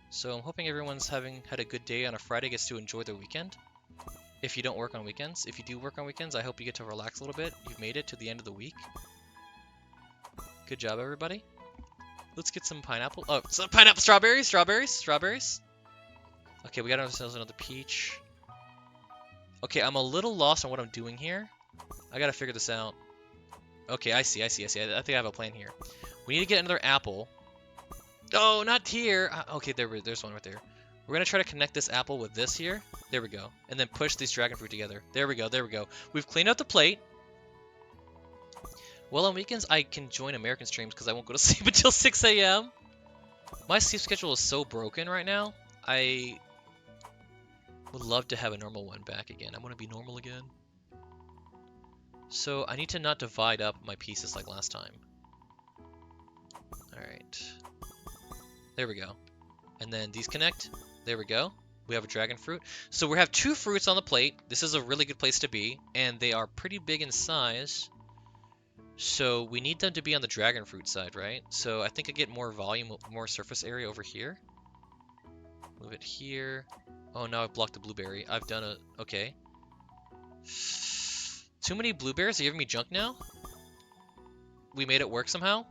So I'm hoping everyone's had a good day on a Friday, gets to enjoy their weekend. If you don't work on weekends. If you do work on weekends, I hope you get to relax a little bit. You've made it to the end of the week. Good job, everybody. Let's get some pineapple. Oh, some pineapple, strawberries. Okay, we got ourselves another peach. Okay, I'm a little lost on what I'm doing here. I gotta figure this out. Okay, I see. I think I have a plan here. We need to get another apple. Oh, not here. Okay, there's one right there. We're gonna try to connect this apple with this here. There we go. And then push these dragon fruit together. There we go. We've cleaned out the plate. Well, on weekends, I can join American streams because I won't go to sleep until 6 a.m. My sleep schedule is so broken right now. I would love to have a normal one back again. I want to be normal again. So I need to not divide up my pieces like last time. Alright. There we go. And then these connect. There we go. We have a dragon fruit. So we have 2 fruits on the plate. This is a really good place to be. And they are pretty big in size. So we need them to be on the dragon fruit side, right? So I think I get more volume, more surface area over here. Move it here. Oh, now I've blocked the blueberry. I've done a... Okay. Too many blueberries? Are you giving me junk now? We made it work somehow?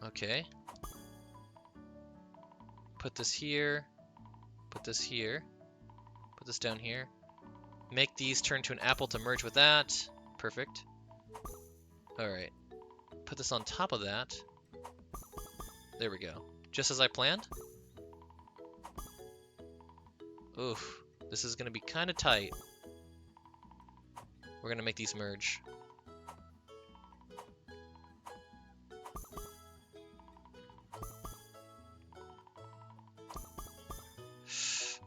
Okay. Put this here. Put this here. Put this down here. Make these turn to an apple to merge with that. Perfect. Alright. Put this on top of that. There we go. Just as I planned. Oof. This is going to be kind of tight. We're going to make these merge.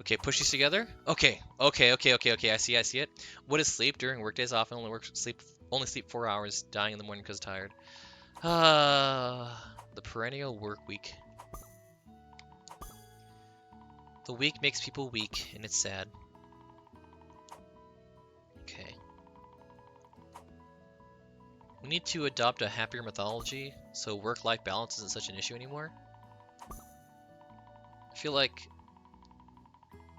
Okay, push these together. Okay. I see it. What is sleep? During workdays, I often only sleep 4 hours, dying in the morning because tired. The perennial work week. The week makes people weak, and it's sad. Okay. We need to adopt a happier mythology, so work-life balance isn't such an issue anymore. I feel like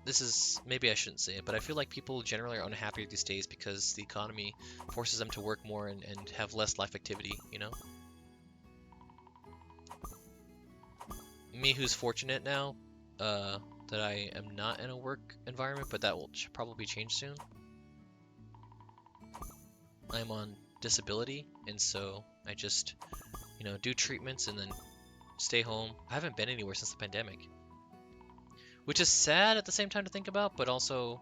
this is, maybe I shouldn't say it, but I feel like people generally are unhappy these days because the economy forces them to work more and have less life activity, you know? Me who's fortunate now, that I am not in a work environment, but that will probably change soon. I'm on disability, and so I just, you know, do treatments and then stay home. I haven't been anywhere since the pandemic, which is sad at the same time to think about, but also,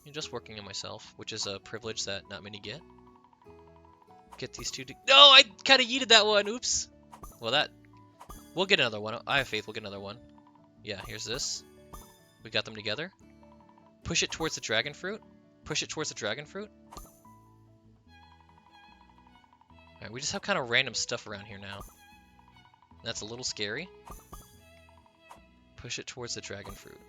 you know, just working on myself, which is a privilege that not many get. Get these two. No, I kind of yeeted that one. Oops. Well, we'll get another one. I have faith. We'll get another one. Yeah, here's this. We got them together. Push it towards the dragon fruit. Push it towards the dragon fruit. Alright, we just have kind of random stuff around here now. That's a little scary. Push it towards the dragon fruit.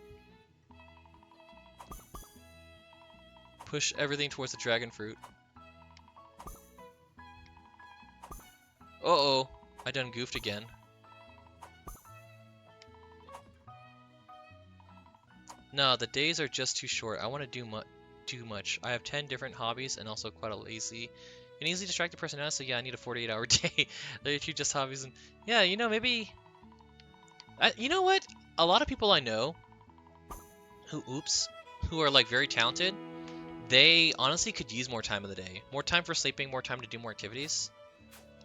Push everything towards the dragon fruit. Uh-oh. I done goofed again. No, the days are just too short. I want to do too much. I have 10 different hobbies and also quite a lazy and easily distracted personality, so yeah, I need a 48-hour day. There are two just hobbies, and yeah, you know, maybe... you know what? A lot of people I know who are like very talented, they honestly could use more time in the day. More time for sleeping, more time to do more activities.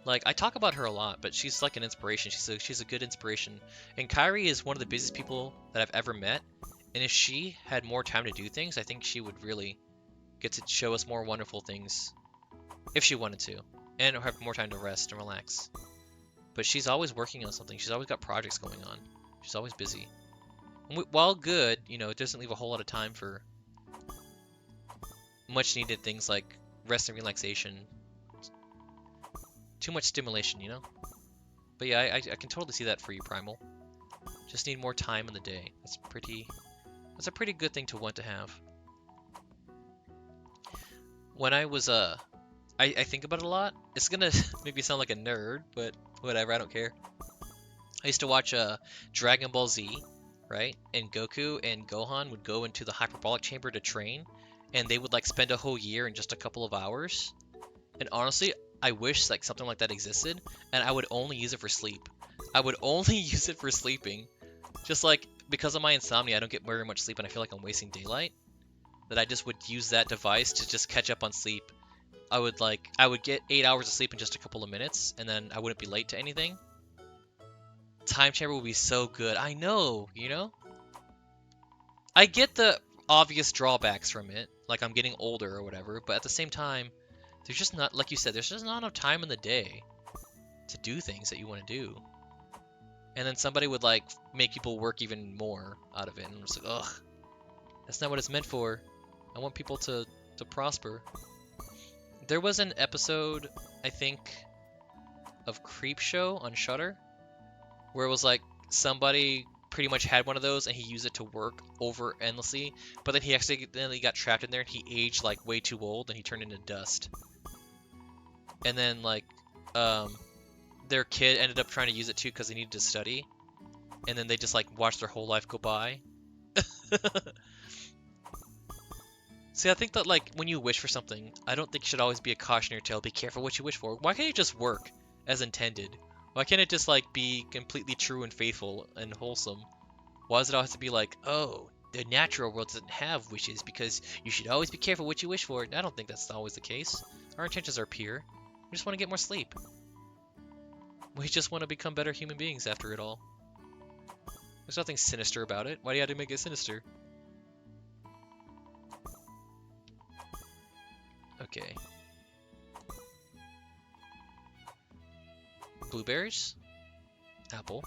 Like, I talk about her a lot, but she's like an inspiration. She's a good inspiration. And Kyrie is one of the busiest people that I've ever met. And if she had more time to do things, I think she would really get to show us more wonderful things. If she wanted to. And have more time to rest and relax. But she's always working on something. She's always got projects going on. She's always busy. And while good, you know, it doesn't leave a whole lot of time for much needed things like rest and relaxation. Too much stimulation, you know? But yeah, I can totally see that for you, Primal. Just need more time in the day. That's a pretty good thing to want to have. When I was, I think about it a lot. It's gonna maybe sound like a nerd, but whatever, I don't care. I used to watch Dragon Ball Z, right? And Goku and Gohan would go into the hyperbolic chamber to train, and they would like spend a whole year in just a couple of hours. And honestly, I wish like something like that existed, and I would only use it for sleep. I would only use it for sleeping. Just like, because of my insomnia, I don't get very much sleep, and I feel like I'm wasting daylight. That I just would use that device to just catch up on sleep. I would get 8 hours of sleep in just a couple of minutes, and then I wouldn't be late to anything. Time chamber would be so good. I know, you know? I get the obvious drawbacks from it, like I'm getting older or whatever, but at the same time, there's just not, like you said, there's just not enough time in the day to do things that you want to do. And then somebody would like make people work even more out of it, and I'm just like, ugh, that's not what it's meant for. I want people to prosper. There was an episode, I think, of Creepshow on Shudder, where it was like somebody pretty much had one of those and he used it to work over endlessly, but then he accidentally got trapped in there and he aged like way too old and he turned into dust. And then like their kid ended up trying to use it too because they needed to study, and then they just like watched their whole life go by. See, I think that like when you wish for something, I don't think it should always be a cautionary tale. Be careful what you wish for. Why can't it just work as intended? Why can't it just like be completely true and faithful and wholesome? Why does it always have to be like, oh, the natural world doesn't have wishes because you should always be careful what you wish for? I don't think that's always the case. Our intentions are pure. We just want to get more sleep. We just want to become better human beings after it all. There's nothing sinister about it. Why do you have to make it sinister? Okay. Blueberries? Apple.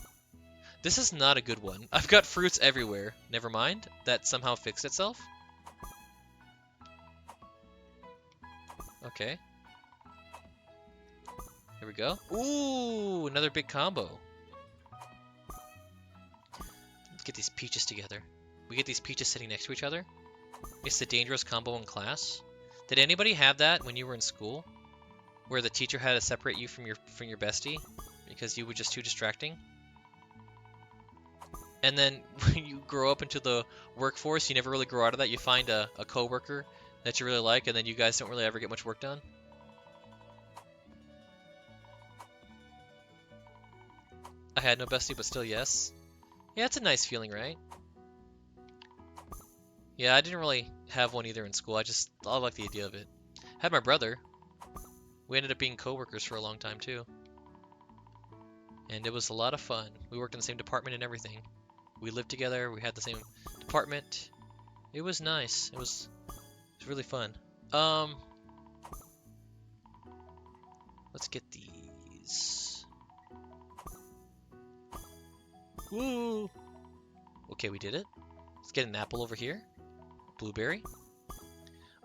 This is not a good one. I've got fruits everywhere. Never mind. That somehow fixed itself. Okay. Here we go. Ooh, another big combo. Let's get these peaches together. We get these peaches sitting next to each other. It's the dangerous combo in class. Did anybody have that when you were in school? Where the teacher had to separate you from your bestie because you were just too distracting? And then when you grow up into the workforce, you never really grow out of that. You find a coworker that you really like, and then you guys don't really ever get much work done. I had no bestie, but still yes. Yeah, it's a nice feeling, right? Yeah, I didn't really have one either in school. I like the idea of it. Had my brother. We ended up being coworkers for a long time too. And it was a lot of fun. We worked in the same department and everything. We lived together, we had the same department. It was nice. It was really fun. Um, let's get these. Woo! Okay, we did it. Let's get an apple over here. Blueberry.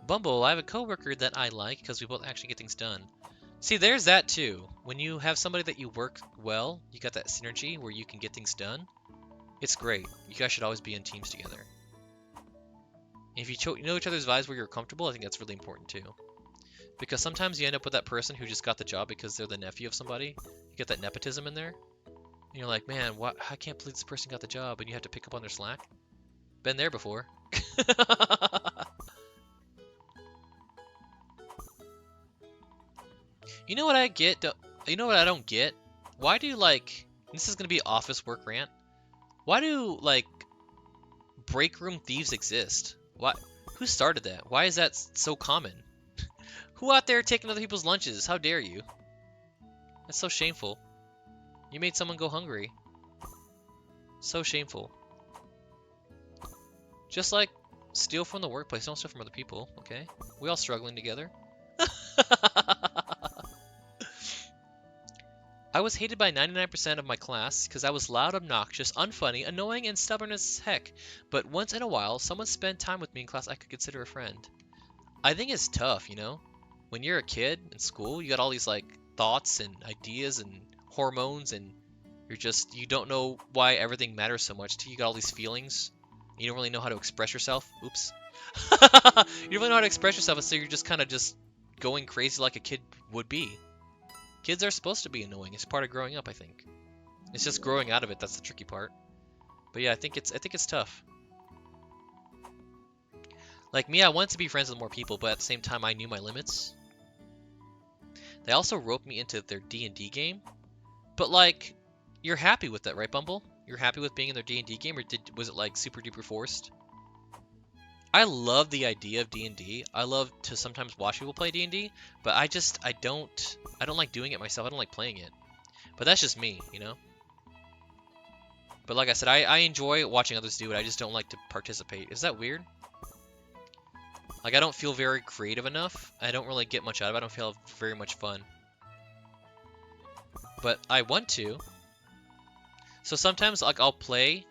Bumble, I have a coworker that I like because we both actually get things done. See, there's that too. When you have somebody that you work well, you got that synergy where you can get things done. It's great. You guys should always be in teams together. If you know each other's vibes where you're comfortable, I think that's really important too. Because sometimes you end up with that person who just got the job because they're the nephew of somebody. You get that nepotism in there. And you're like, man, what? I can't believe this person got the job, and you have to pick up on their slack. Been there before. You know what I get? You know what I don't get? Why do, like, this is gonna be office work rant. Why do, like, break room thieves exist? Why? Who started that? Why is that so common? Who out there taking other people's lunches? How dare you? That's so shameful. You made someone go hungry. So shameful. Just like steal from the workplace, don't steal from other people, okay? We all struggling together. I was hated by 99% of my class because I was loud, obnoxious, unfunny, annoying, and stubborn as heck. But once in a while, someone spent time with me in class I could consider a friend. I think it's tough, you know? When you're a kid in school, you got all these, like, thoughts and ideas and hormones, and you don't know why everything matters so much to you. You got all these feelings. You don't really know how to express yourself. Oops. You don't really know how to express yourself, and so you're just kind of just going crazy like a kid would be. Kids are supposed to be annoying. It's part of growing up, I think. It's just growing out of it that's the tricky part. But yeah, I think it's tough. Like me, I wanted to be friends with more people, but at the same time, I knew my limits. They also roped me into their D&D game. But like, you're happy with that, right, Bumble? You're happy with being in their D&D game, or was it like super duper forced? I love the idea of D&D. I love to sometimes watch people play D&D, but I don't like doing it myself. I don't like playing it. But that's just me, you know? But like I said, I enjoy watching others do it. I just don't like to participate. Is that weird? Like, I don't feel very creative enough. I don't really get much out of it. I don't feel very much fun. But I want to. So sometimes, like, I'll play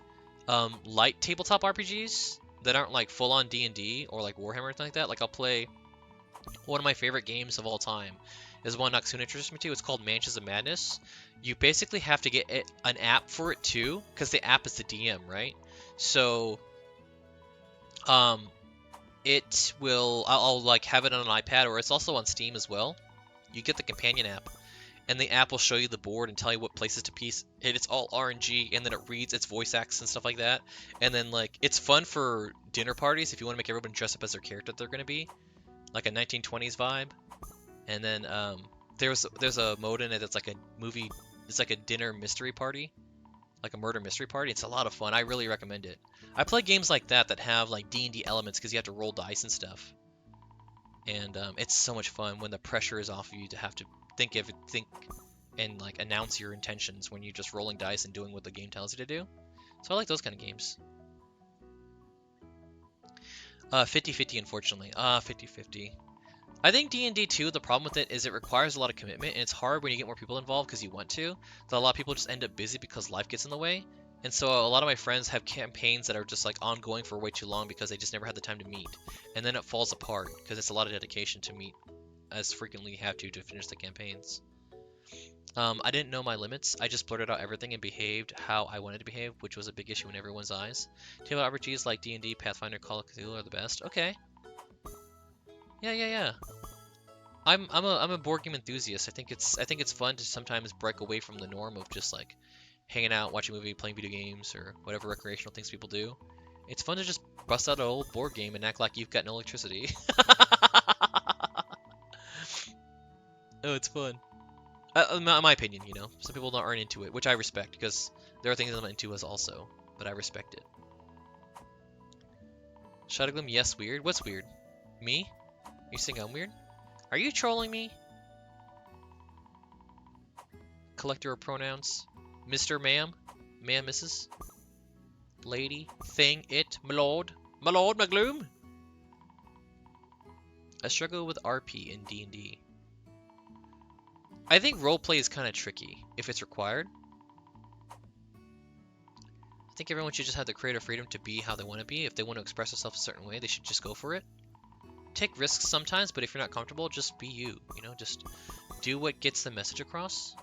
light tabletop RPGs that aren't like full-on D&D or like Warhammer or anything like that. Like, I'll play one of my favorite games of all time is one Naxuna introduced me to. It's called Mansions of Madness. You basically have to get an app for it too, because the app is the DM, right? So, I'll like have it on an iPad, or it's also on Steam as well. You get the companion app, and the app will show you the board and tell you what places to piece. And it's all RNG, and then it reads its voice acts and stuff like that. And then like it's fun for dinner parties if you want to make everyone dress up as their character that they're going to be, like a 1920s vibe. And then there's a mode in it that's like a movie. It's like a dinner mystery party, like a murder mystery party. It's a lot of fun. I really recommend it. I play games like that have like D&D elements because you have to roll dice and stuff. And it's so much fun when the pressure is off of you to have to think and like announce your intentions when you're just rolling dice and doing what the game tells you to do. So I like those kind of games. 50-50, unfortunately. 50-50. I think D&D 2, the problem with it is it requires a lot of commitment, and it's hard when you get more people involved because you want to. So a lot of people just end up busy because life gets in the way. And so a lot of my friends have campaigns that are just like ongoing for way too long because they just never had the time to meet. And then it falls apart because it's a lot of dedication to meet as frequently you have to finish the campaigns. I didn't know my limits. I just blurted out everything and behaved how I wanted to behave, which was a big issue in everyone's eyes. Table RPGs like D&D, Pathfinder, Call of Cthulhu are the best. Okay. Yeah. I'm a board game enthusiast. I think it's fun to sometimes break away from the norm of just like hanging out, watching a movie, playing video games, or whatever recreational things people do. It's fun to just bust out an old board game and act like you've got no electricity. Oh, it's fun. My opinion, you know. Some people aren't into it, which I respect, because there are things I'm into as also, but I respect it. Shadowgloom, yes, weird. What's weird? Me? You think I'm weird? Are you trolling me? Collector of pronouns. Mr. Ma'am? Ma'am, Mrs. Lady? Thing? It? My lord? My lord, my gloom? I struggle with RP in D&D. I think roleplay is kind of tricky if it's required. I think everyone should just have the creative freedom to be how they want to be. If they want to express themselves a certain way, they should just go for it. Take risks sometimes, but if you're not comfortable, just be you. You know, just do what gets the message across.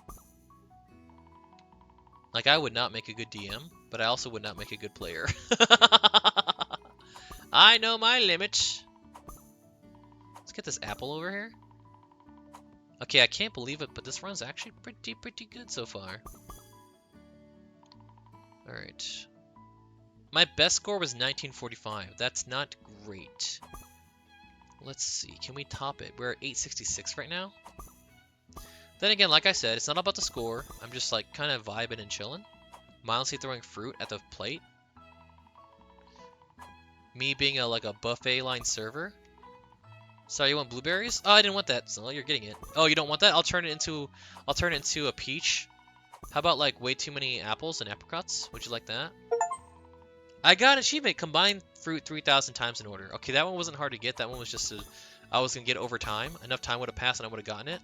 Like, I would not make a good DM, but I also would not make a good player. I know my limits. Let's get this apple over here. Okay, I can't believe it, but this run's actually pretty good so far. Alright. My best score was 1945. That's not great. Let's see. Can we top it? We're at 866 right now. Then again, like I said, it's not about the score. I'm just like kind of vibing and chilling. Mindlessly throwing fruit at the plate. Me being like a buffet line server. Sorry, you want blueberries? Oh, I didn't want that. So you're getting it. Oh, you don't want that? I'll turn it into a peach. How about like way too many apples and apricots? Would you like that? I got an achievement. Combine fruit 3,000 times in order. Okay, that one wasn't hard to get. That one was just I was gonna get it over time. Enough time would have passed and I would have gotten it.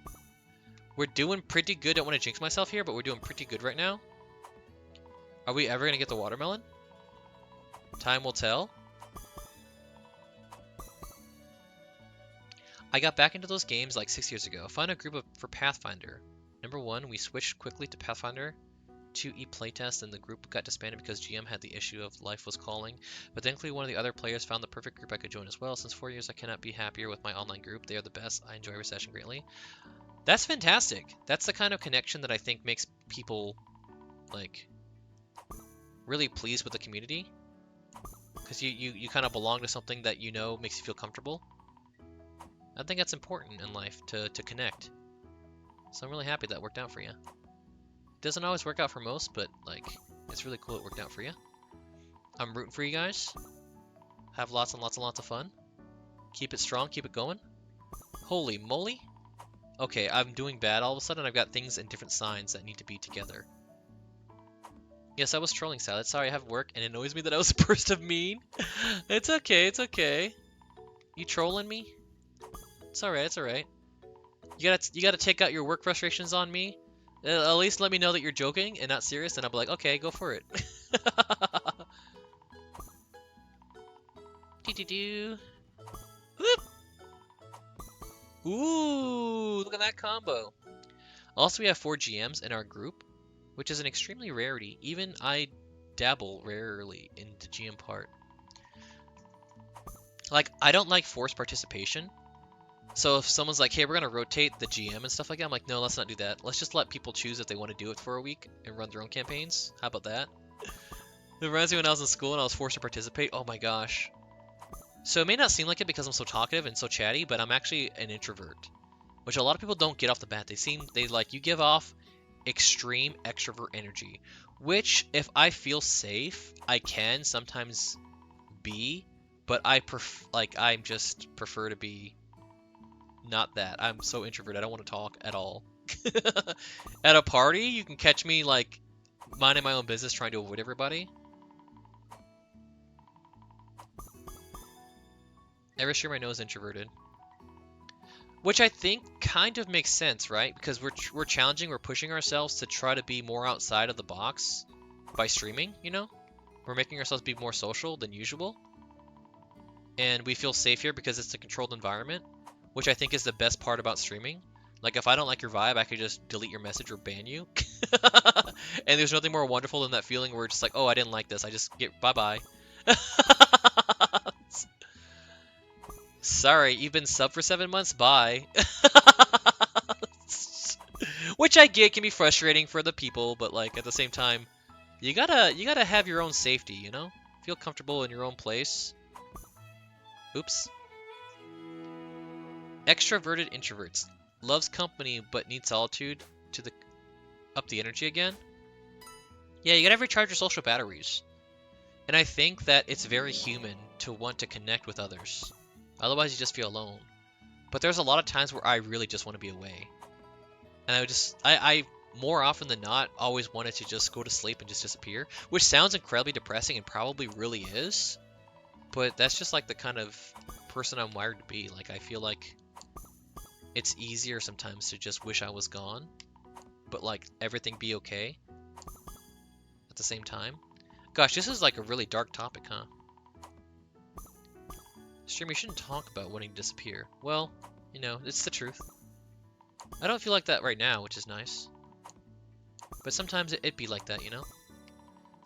We're doing pretty good. Don't want to jinx myself here, but we're doing pretty good right now. Are we ever gonna get the watermelon? Time will tell. I got back into those games like 6 years ago. Found a group for Pathfinder. Number 1, we switched quickly to Pathfinder. 2E playtest, and the group got disbanded because GM had the issue of life was calling. But thankfully one of the other players found the perfect group I could join as well. Since 4 years I cannot be happier with my online group. They are the best. I enjoy every session greatly. That's fantastic. That's the kind of connection that I think makes people like really pleased with the community. Because you kind of belong to something that you know makes you feel comfortable. I think that's important in life, to connect. So I'm really happy that worked out for you. It doesn't always work out for most, but like, it's really cool it worked out for you. I'm rooting for you guys. Have lots and lots and lots of fun. Keep it strong, keep it going. Holy moly. Okay, I'm doing bad all of a sudden. I've got things in different signs that need to be together. Yes, I was trolling Salad. Sorry, I have work and it annoys me that I was a burst of mean. It's okay, it's okay. You trolling me? It's alright, it's alright. You gotta take out your work frustrations on me. At least let me know that you're joking and not serious, and I'll be like, okay, go for it. Do-do-do. Whoop! Ooh, look at that combo. Also, we have 4 GMs in our group, which is an extremely rarity. Even I dabble rarely in the GM part. Like, I don't like forced participation. So if someone's like, hey, we're going to rotate the GM and stuff like that, I'm like, no, let's not do that. Let's just let people choose if they want to do it for a week and run their own campaigns. How about that? It reminds me when I was in school and I was forced to participate. Oh my gosh. So it may not seem like it because I'm so talkative and so chatty, but I'm actually an introvert. Which a lot of people don't get off the bat. You give off extreme extrovert energy. Which, if I feel safe, I can sometimes be. But I just prefer to be not that. I'm so introverted. I don't want to talk at all. At a party, you can catch me like minding my own business, trying to avoid everybody. Ever sure my nose introverted? Which I think kind of makes sense, right? Because we're challenging, we're pushing ourselves to try to be more outside of the box by streaming, you know? We're making ourselves be more social than usual. And we feel safe here because it's a controlled environment, which I think is the best part about streaming. Like, if I don't like your vibe, I could just delete your message or ban you. And there's nothing more wonderful than that feeling where it's just like, oh, I didn't like this. I just get bye-bye. Sorry, you've been sub for 7 months? Bye. Which I get can be frustrating for the people, but like at the same time, you gotta have your own safety, you know? Feel comfortable in your own place. Oops. Extroverted introverts. Loves company but needs solitude to up the energy again. Yeah, you gotta recharge your social batteries. And I think that it's very human to want to connect with others. Otherwise, you just feel alone. But there's a lot of times where I really just want to be away. And I more often than not, always wanted to just go to sleep and just disappear. Which sounds incredibly depressing and probably really is. But that's just like the kind of person I'm wired to be. Like, I feel like it's easier sometimes to just wish I was gone. But like, everything be okay at the same time. Gosh, this is like a really dark topic, huh? Stream, you shouldn't talk about wanting to disappear. Well, you know, it's the truth. I don't feel like that right now, which is nice. But sometimes it'd be like that, you know?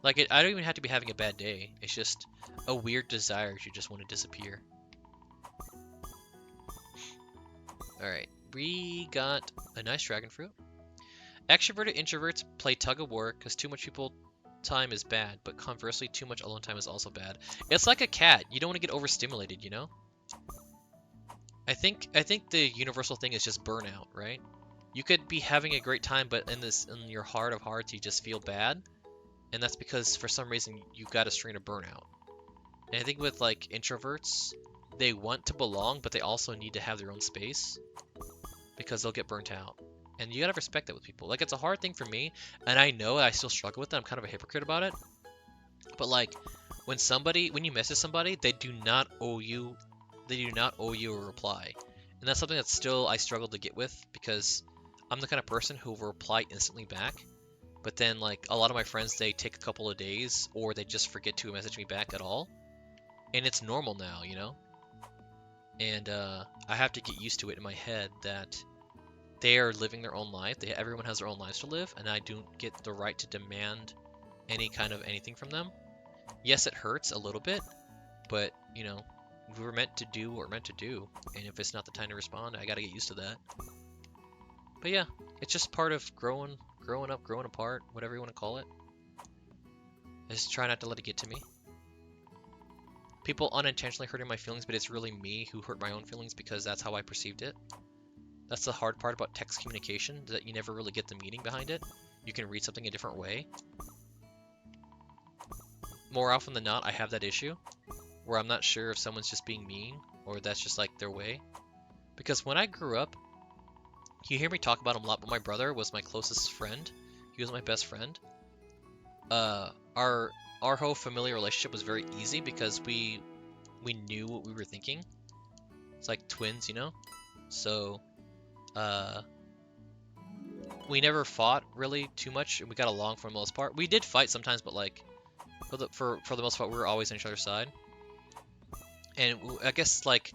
Like, I don't even have to be having a bad day. It's just a weird desire to just want to disappear. Alright, we got a nice dragon fruit. Extroverted introverts play tug of war because too much people time is bad, but conversely, too much alone time is also bad. It's like a cat. You don't want to get overstimulated, you know? I think the universal thing is just burnout, right? You could be having a great time, but in your heart of hearts, you just feel bad, and that's because for some reason you got a strain of burnout. And I think with like introverts, they want to belong, but they also need to have their own space because they'll get burnt out. And you gotta respect that with people. Like, it's a hard thing for me, and I know I still struggle with it. I'm kind of a hypocrite about it. But like, when you message somebody, they do not owe you a reply. And that's something that still I struggle to get with because I'm the kind of person who will reply instantly back. But then like a lot of my friends, they take a couple of days or they just forget to message me back at all. And it's normal now, you know? And I have to get used to it in my head that they are living their own life. Everyone has their own lives to live, and I don't get the right to demand any kind of anything from them. Yes, it hurts a little bit, but, you know, we were meant to do what we're meant to do, and if it's not the time to respond, I gotta get used to that. But yeah, it's just part of growing up, growing apart, whatever you want to call it. I just try not to let it get to me. People unintentionally hurting my feelings, but it's really me who hurt my own feelings because that's how I perceived it. That's the hard part about text communication, that you never really get the meaning behind it. You can read something a different way. More often than not, I have that issue, where I'm not sure if someone's just being mean, or that's just like their way. Because when I grew up, you hear me talk about him a lot, but my brother was my closest friend. He was my best friend. Our whole familiar relationship was very easy because we knew what we were thinking. It's like twins, you know? So, we never fought really too much. We got along for the most part. We did fight sometimes, but like for the most part, we were always on each other's side. And I guess like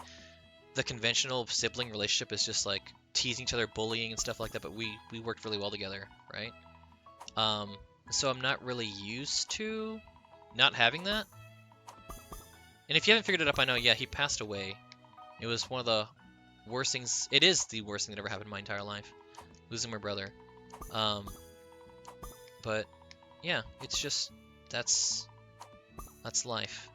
the conventional sibling relationship is just like teasing each other, bullying and stuff like that. But we worked really well together, right? So I'm not really used to not having that. And if you haven't figured it out by now, yeah, he passed away. It was one of the worst things. It is the worst thing that ever happened in my entire life, losing my brother. But yeah, it's just that's life.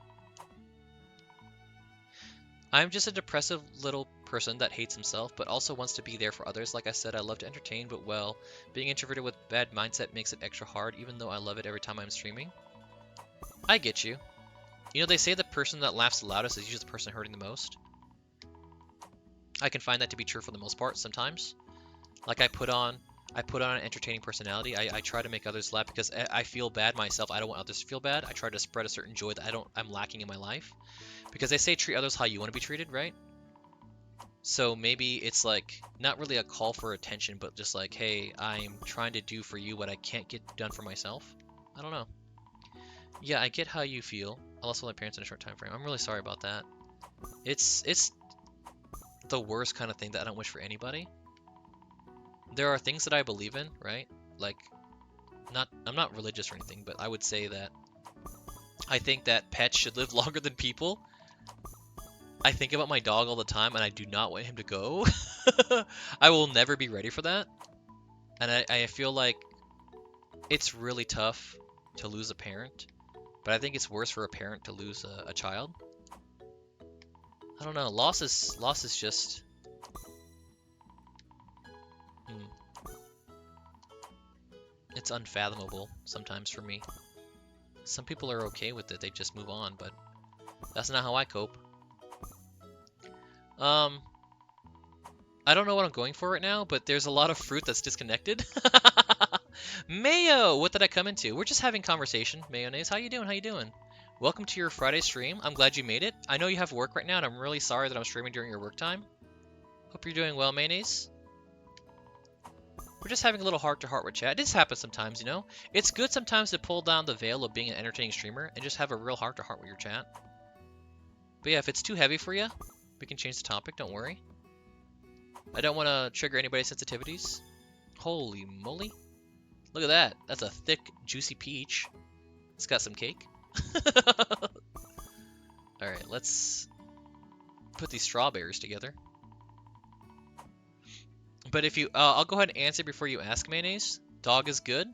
I'm just a depressive little person that hates himself, but also wants to be there for others. Like I said, I love to entertain, but well, being introverted with bad mindset makes it extra hard, even though I love it every time I'm streaming. I get you. You know, they say the person that laughs the loudest is usually the person hurting the most. I can find that to be true for the most part sometimes. Like I put on an entertaining personality. I try to make others laugh because I feel bad myself. I don't want others to feel bad. I try to spread a certain joy that I'm lacking in my life. Because they say treat others how you want to be treated, right? So maybe it's like not really a call for attention, but just like, hey, I'm trying to do for you what I can't get done for myself. I don't know. Yeah, I get how you feel. I lost all my parents in a short time frame. I'm really sorry about that. It's the worst kind of thing that I don't wish for anybody. There are things that I believe in, right? Like, I'm not religious or anything, but I would say that I think that pets should live longer than people. I think about my dog all the time, and I do not want him to go. I will never be ready for that. And I feel like it's really tough to lose a parent, but I think it's worse for a parent to lose a child. I don't know. Loss is just... It's unfathomable sometimes for me. Some people are okay with it, they just move on, but That's not how I cope. I don't know what I'm going for right now, but there's a lot of fruit that's disconnected. Mayo, what did I come into? We're just having conversation. Mayonnaise, how you doing? How you doing? Welcome to your Friday stream. I'm glad you made it. I know you have work right now, and I'm really sorry that I'm streaming during your work time. Hope you're doing well, Mayonnaise. We're just having a little heart-to-heart with chat. This happens sometimes, you know? It's good sometimes to pull down the veil of being an entertaining streamer and just have a real heart-to-heart with your chat. But yeah, if it's too heavy for you, we can change the topic, don't worry. I don't want to trigger anybody's sensitivities. Holy moly. Look at that. That's a thick, juicy peach. It's got some cake. Alright, let's put these strawberries together. But if you, I'll go ahead and answer before you ask, Mayonnaise. Dog is good.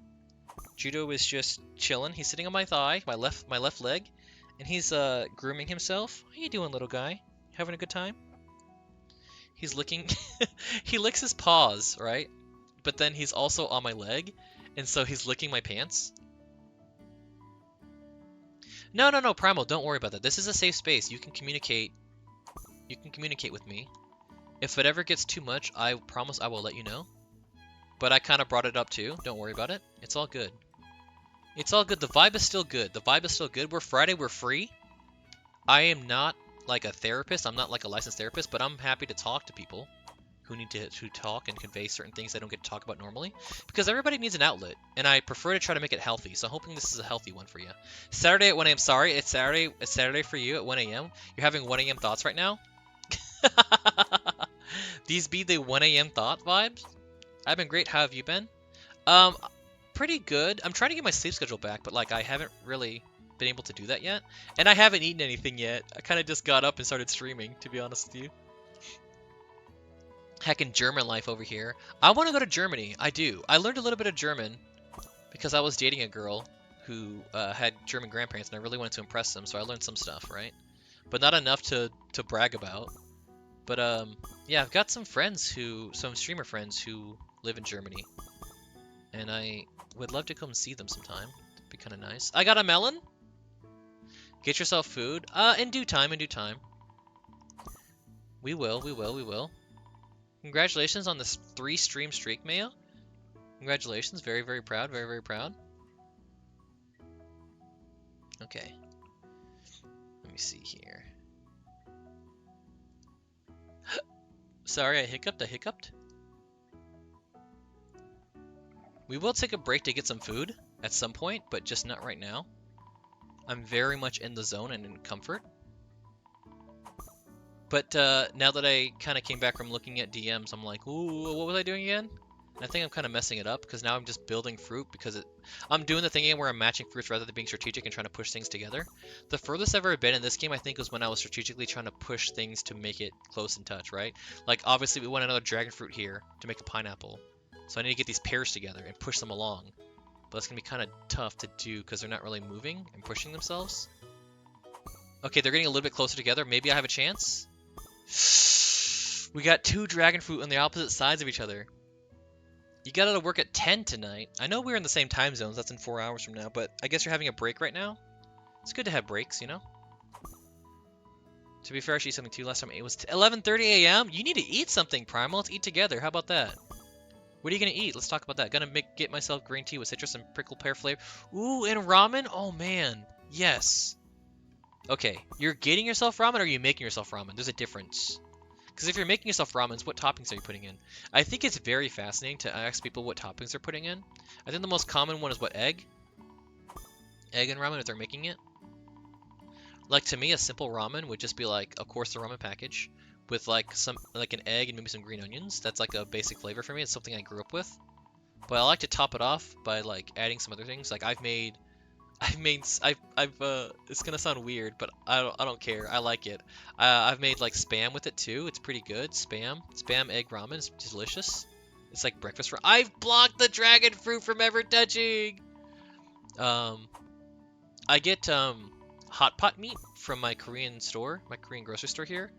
Judo is just chilling. He's sitting on my thigh, my left leg, and he's grooming himself. How you doing, little guy? Having a good time? He's licking. He licks his paws, right? But then he's also on my leg, and so he's licking my pants. No, Primal, don't worry about that. This is a safe space. You can communicate. You can communicate with me. If it ever gets too much, I promise I will let you know. But I kind of brought it up too. Don't worry about it. It's all good. It's all good. The vibe is still good. The vibe is still good. We're Friday. We're free. I am not like a therapist. I'm not like a licensed therapist, but I'm happy to talk to people who need to talk and convey certain things they don't get to talk about normally. Because everybody needs an outlet, and I prefer to try to make it healthy. So I'm hoping this is a healthy one for you. Saturday at 1 a.m. Sorry, it's Saturday. It's Saturday for you at 1 a.m. You're having 1 a.m. thoughts right now. These be the 1 a.m. thought vibes. I've been great. How have you been? Pretty good. I'm trying to get my sleep schedule back, but like I haven't really been able to do that yet. And I haven't eaten anything yet. I kind of just got up and started streaming, to be honest with you. Heckin' German life over here. I want to go to Germany. I do. I learned a little bit of German because I was dating a girl who had German grandparents, and I really wanted to impress them, so I learned some stuff, right? But not enough to brag about. But yeah, I've got some streamer friends who live in Germany, and I would love to come see them sometime. It'd be kind of nice. I got a melon. Get yourself food. In due time, in due time. We will. Congratulations on this 3-stream streak, Mayo. Congratulations. Very, very proud. Very, very proud. Okay. Let me see here. Sorry, I hiccuped. We will take a break to get some food at some point, but just not right now. I'm very much in the zone and in comfort. But now that I kind of came back from looking at DMs, I'm like, ooh, what was I doing again? And I think I'm kind of messing it up because now I'm just building fruit because I'm doing the thing again where I'm matching fruits rather than being strategic and trying to push things together. The furthest I've ever been in this game, I think, was when I was strategically trying to push things to make it close in touch, right? Like, obviously, we want another dragon fruit here to make a pineapple. So I need to get these pairs together and push them along. But that's going to be kind of tough to do because they're not really moving and pushing themselves. Okay, they're getting a little bit closer together. Maybe I have a chance. We got 2 dragon fruit on the opposite sides of each other. You got out of work at 10 tonight. I know we're in the same time zones. That's in 4 hours from now. But I guess you're having a break right now. It's good to have breaks, you know? To be fair, I should eat something too. Last time it was 11:30 a.m. You need to eat something, Primal. Let's eat together. How about that? What are you going to eat? Let's talk about that. Gonna get myself green tea with citrus and prickle pear flavor. Ooh, and ramen? Oh, man. Yes. Okay, you're getting yourself ramen or are you making yourself ramen? There's a difference. Because if you're making yourself ramens, what toppings are you putting in? I think it's very fascinating to ask people what toppings they're putting in. I think the most common one is what, egg? Egg and ramen if they're making it. Like, to me, a simple ramen would just be like, of course, the ramen package with like an egg and maybe some green onions. That's like a basic flavor for me. It's something I grew up with. But I like to top it off by like adding some other things. Like I've it's gonna sound weird, but I don't care. I like it. I've made like spam with it too. It's pretty good. Spam egg ramen is delicious. It's like breakfast. I've blocked the dragon fruit from ever touching. I get hot pot meat from my Korean store, my Korean grocery store here,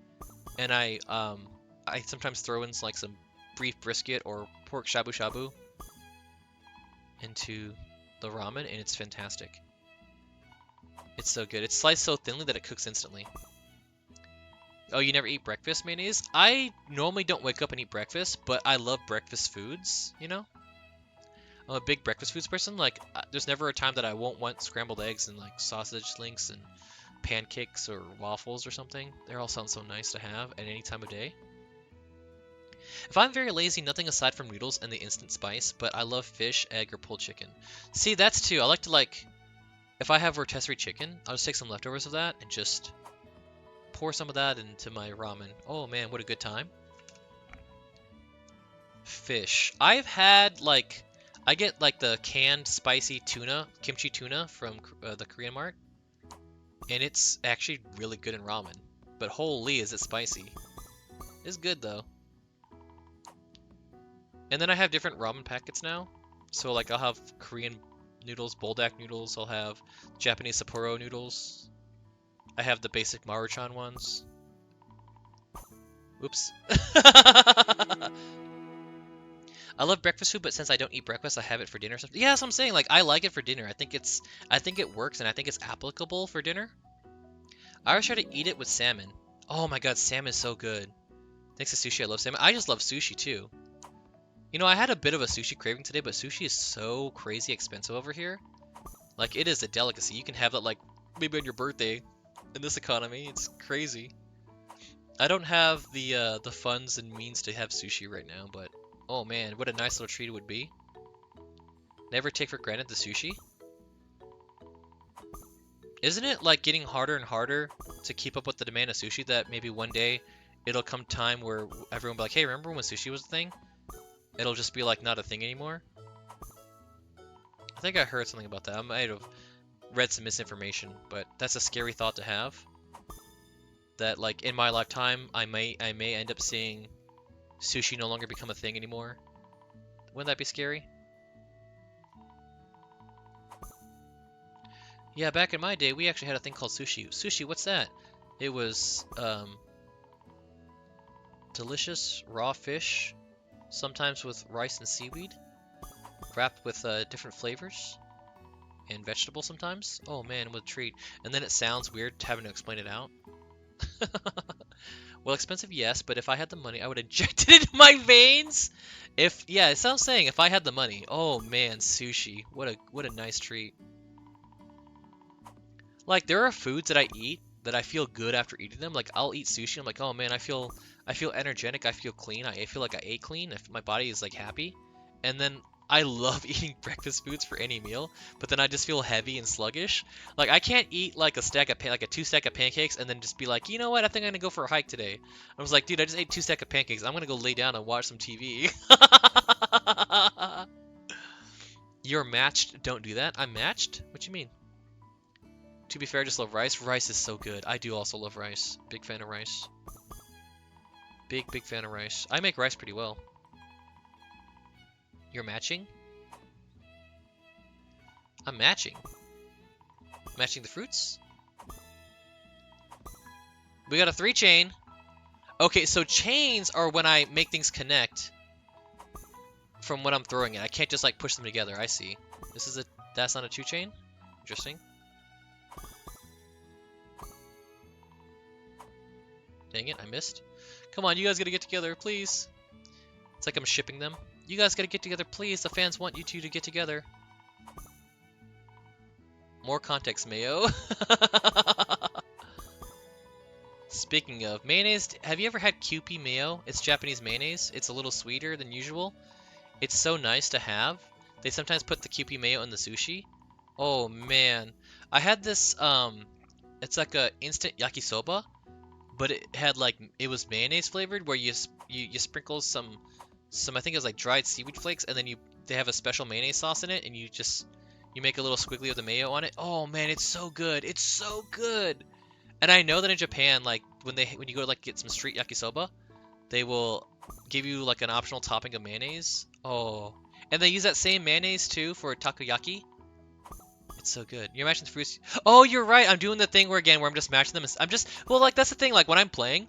and I sometimes throw in like some beef brisket or pork shabu shabu into the ramen, and it's fantastic. It's so good. It's sliced so thinly that it cooks instantly. Oh, you never eat breakfast mayonnaise? I normally don't wake up and eat breakfast, but I love breakfast foods, you know? I'm a big breakfast foods person. Like, there's never a time that I won't want scrambled eggs and like sausage links and pancakes or waffles or something. They all sound so nice to have at any time of day. If I'm very lazy, nothing aside from noodles and the instant spice, but I love fish, egg, or pulled chicken. See, that's too. I like to like, if I have rotisserie chicken, I'll just take some leftovers of that and just pour some of that into my ramen. Oh man, what a good time. Fish. I've had like, I get like the canned spicy tuna, kimchi tuna from the Korean mart. And it's actually really good in ramen. But holy, is it spicy. It's good though. And then I have different ramen packets now. So like I'll have Korean noodles, buldak noodles. I'll have Japanese Sapporo noodles. I have the basic Maruchan ones. Oops. I love breakfast food, but since I don't eat breakfast, I have it for dinner. Yeah, that's what I'm saying. Like I like it for dinner. I think it works, and I think it's applicable for dinner. I always try to eat it with salmon. Oh my god, salmon is so good. Thanks to sushi, I love salmon. I just love sushi too. You know, I had a bit of a sushi craving today, but sushi is so crazy expensive over here. Like, it is a delicacy. You can have that, like, maybe on your birthday. In this economy, it's crazy. I don't have the funds and means to have sushi right now, but oh man, what a nice little treat it would be. Never take for granted the sushi. Isn't it like getting harder and harder to keep up with the demand of sushi that maybe one day it'll come time where everyone will be like, hey, remember when sushi was a thing? It'll just be like not a thing anymore. I think I heard something about that. I might have read some misinformation, but that's a scary thought to have. That like in my lifetime, I may end up seeing sushi no longer become a thing anymore. Wouldn't that be scary? Yeah, back in my day, we actually had a thing called sushi. Sushi, what's that? It was delicious raw fish, sometimes with rice and seaweed, wrapped with different flavors and vegetables sometimes. Oh man, what a treat. And then it sounds weird having to explain it out. Well, expensive, yes, but if I had the money, I would inject it into my veins. Yeah, it sounds saying if I had the money. Oh man, sushi. What a nice treat. Like there are foods that I eat that I feel good after eating them. Like I'll eat sushi. I'm like, oh man, I feel energetic. I feel clean. I feel like I ate clean. My body is like happy. And then I love eating breakfast foods for any meal, but then I just feel heavy and sluggish. Like I can't eat like a two stack of pancakes and then just be like, you know what? I think I'm gonna go for a hike today. I was like, dude, I just ate 2 stack of pancakes. I'm gonna go lay down and watch some TV. You're matched. Don't do that. I'm matched. What you mean? To be fair, I just love rice. Rice is so good. I do also love rice. Big fan of rice. Big fan of rice. I make rice pretty well. You're matching? I'm matching. Matching the fruits? We got a 3 chain. Okay, so chains are when I make things connect from what I'm throwing in. I can't just like push them together. I see. That's not a 2 chain? Interesting. Dang it, I missed. Come on, you guys gotta get together, please. It's like I'm shipping them. You guys gotta get together, please. The fans want you two to get together. More context, Mayo. Speaking of mayonnaise, have you ever had Kewpie mayo? It's Japanese mayonnaise. It's a little sweeter than usual. It's so nice to have. They sometimes put the Kewpie mayo in the sushi. Oh man, I had this. It's like a instant yakisoba, but it was mayonnaise flavored, where you sprinkle some I think it was like dried seaweed flakes, and then they have a special mayonnaise sauce in it, and you make a little squiggly of the mayo on it. Oh man, it's so good. It's so good. And I know that in Japan, like when you go to like get some street yakisoba, they will give you like an optional topping of mayonnaise. Oh, and they use that same mayonnaise too for takoyaki. It's so good. You're matching the fruits. Oh, you're right. I'm doing the thing where I'm just matching them. Well, like that's the thing. Like when I'm playing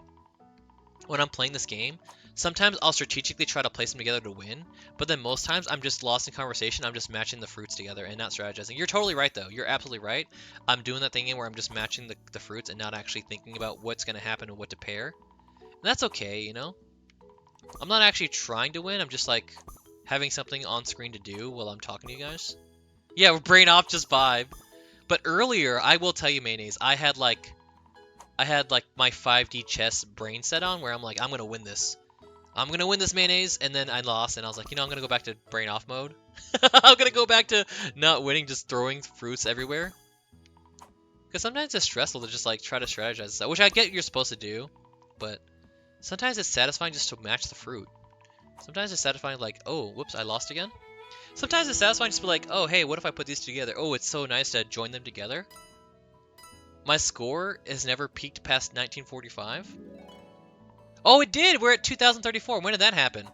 this game, Sometimes I'll strategically try to place them together to win, but then most times I'm just lost in conversation. I'm just matching the fruits together and not strategizing. You're totally right, though. You're absolutely right. I'm doing that thing where I'm just matching the fruits and not actually thinking about what's going to happen and what to pair. And that's okay, you know? I'm not actually trying to win. I'm just, like, having something on screen to do while I'm talking to you guys. Yeah, brain off, just vibe. But earlier, I will tell you, Mayonnaise, I had, like, my 5D chess brain set on where I'm like, I'm going to win this. I'm gonna win this, Mayonnaise, and then I lost, and I was like, you know, I'm gonna go back to brain off mode. I'm gonna go back to not winning, just throwing fruits everywhere. Because sometimes it's stressful to just, like, try to strategize stuff, which I get you're supposed to do, but sometimes it's satisfying just to match the fruit. Sometimes it's satisfying, like, oh, whoops, I lost again. Sometimes it's satisfying just to be like, oh, hey, what if I put these together? Oh, it's so nice to join them together. My score has never peaked past 1945. Oh, it did! We're at 2034. When did that happen?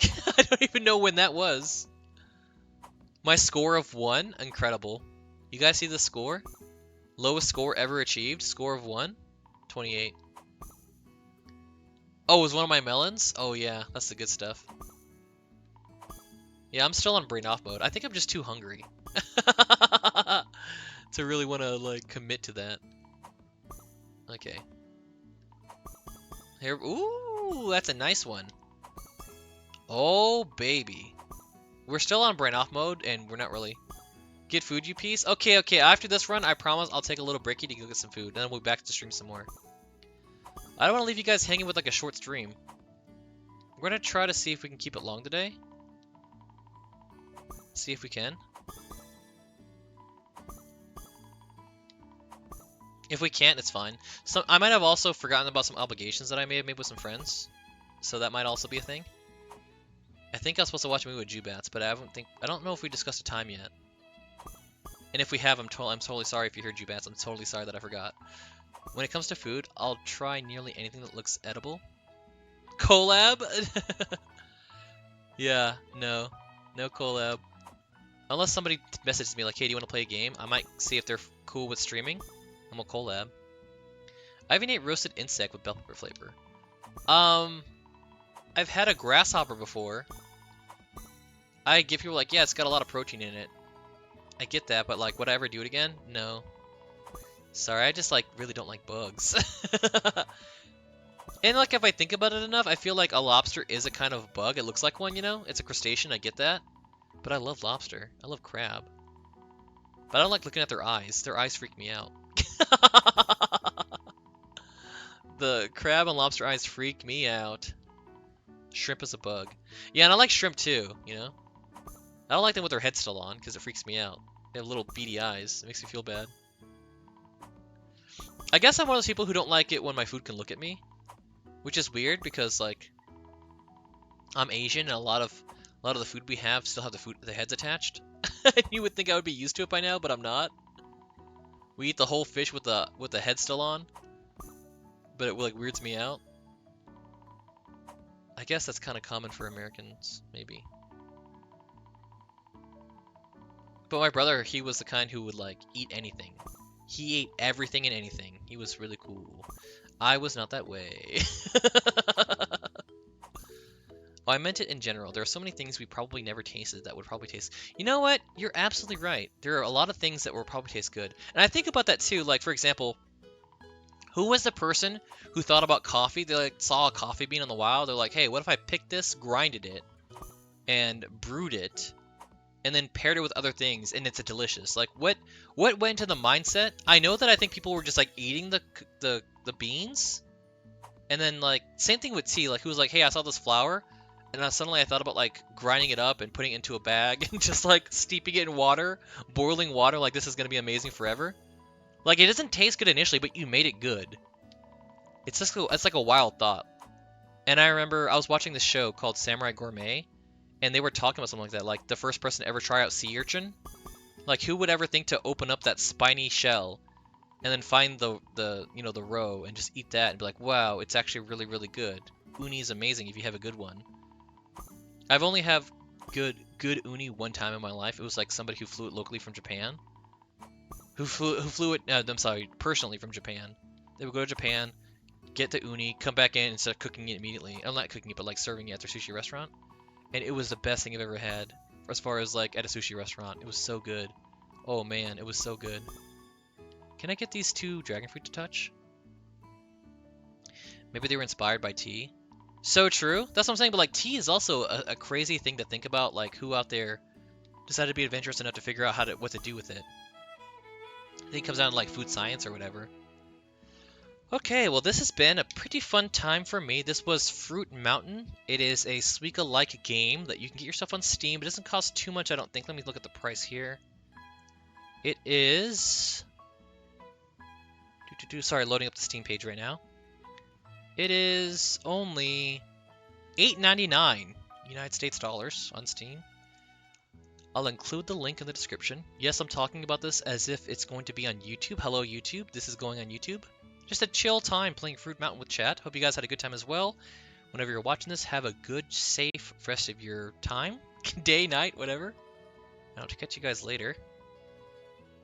I don't even know when that was. My score of 1? Incredible. You guys see the score? Lowest score ever achieved? Score of 1? 28. Oh, it was one of my melons? Oh yeah, that's the good stuff. Yeah, I'm still on brain off mode. I think I'm just too hungry. To really want to, like, commit to that. Okay. Here, ooh, that's a nice one. Oh, baby. We're still on brain off mode, and we're not really... Get food, you piece? Okay, okay, after this run, I promise I'll take a little breaky to go get some food, and then we'll be back to stream some more. I don't want to leave you guys hanging with, like, a short stream. We're gonna try to see if we can keep it long today. See if we can. If we can't, it's fine. So I might have also forgotten about some obligations that I may have made with some friends, so that might also be a thing. I think I was supposed to watch a movie with Jubats, but I don't know if we discussed a time yet. And if we have, I'm totally sorry if you heard Jubats. I'm totally sorry that I forgot. When it comes to food, I'll try nearly anything that looks edible. Collab? Yeah, no collab. Unless somebody messages me like, hey, do you want to play a game? I might see if they're cool with streaming. And we'll collab. I even ate roasted insect with bell pepper flavor. I've had a grasshopper before. I get people like, yeah, it's got a lot of protein in it. I get that, but like, would I ever do it again? No. Sorry, I just like really don't like bugs. And like, if I think about it enough, I feel like a lobster is a kind of bug. It looks like one, you know? It's a crustacean, I get that. But I love lobster. I love crab. But I don't like looking at their eyes. Their eyes freak me out. The crab and lobster eyes freak me out. Shrimp is a bug. Yeah, and I like shrimp too, you know? I don't like them with their head still on, because it freaks me out. They have little beady eyes. It makes me feel bad. I guess I'm one of those people who don't like it when my food can look at me. Which is weird, because, like, I'm Asian, and a lot of the food we have still have the heads attached. You would think I would be used to it by now, but I'm not. We eat the whole fish with the head still on, but it like weirds me out. I guess that's kind of common for Americans, maybe. But my brother, he was the kind who would like eat anything. He ate everything and anything. He was really cool. I was not that way. Oh, I meant it in general. There are so many things we probably never tasted that would probably taste... You know what? You're absolutely right. There are a lot of things that will probably taste good. And I think about that too. Like, for example, who was the person who thought about coffee? They like saw a coffee bean in the wild. They're like, hey, what if I picked this, grinded it, and brewed it, and then paired it with other things, and it's a delicious. Like, what went into the mindset? I know that I think people were just like eating the beans, and then like same thing with tea. Like, who was like, hey, I saw this flower. And then suddenly I thought about, like, grinding it up and putting it into a bag and just, like, steeping it in water, boiling water, like this is going to be amazing forever. Like, it doesn't taste good initially, but you made it good. It's just, it's like a wild thought. And I remember I was watching this show called Samurai Gourmet, and they were talking about something like that, like, the first person to ever try out sea urchin. Like, who would ever think to open up that spiny shell and then find the roe and just eat that and be like, wow, it's actually really, really good. Uni is amazing if you have a good one. I've only have good uni one time in my life. It was like somebody who flew it locally from Japan. Who flew it, I'm sorry, personally from Japan. They would go to Japan, get the uni, come back in and start cooking it immediately. I'm not cooking it, but like serving it at their sushi restaurant. And it was the best thing I've ever had. As far as like at a sushi restaurant. It was so good. Oh man, it was so good. Can I get these 2 dragon fruit to touch? Maybe they were inspired by tea. So true. That's what I'm saying. But like tea is also a crazy thing to think about. Like who out there decided to be adventurous enough to figure out what to do with it. I think it comes down to like food science or whatever. Okay, well this has been a pretty fun time for me. This was Fruit Mountain. It is a Suika-like game that you can get yourself on Steam. It doesn't cost too much, I don't think. Let me look at the price here. It is... Sorry, loading up the Steam page right now. It is only $8.99 United States dollars on Steam. I'll include the link in the description. Yes, I'm talking about this as if it's going to be on YouTube. Hello, YouTube. This is going on YouTube. Just a chill time playing Fruit Mountain with chat. Hope you guys had a good time as well. Whenever you're watching this, have a good, safe rest of your time. Day, night, whatever. I'll catch you guys later.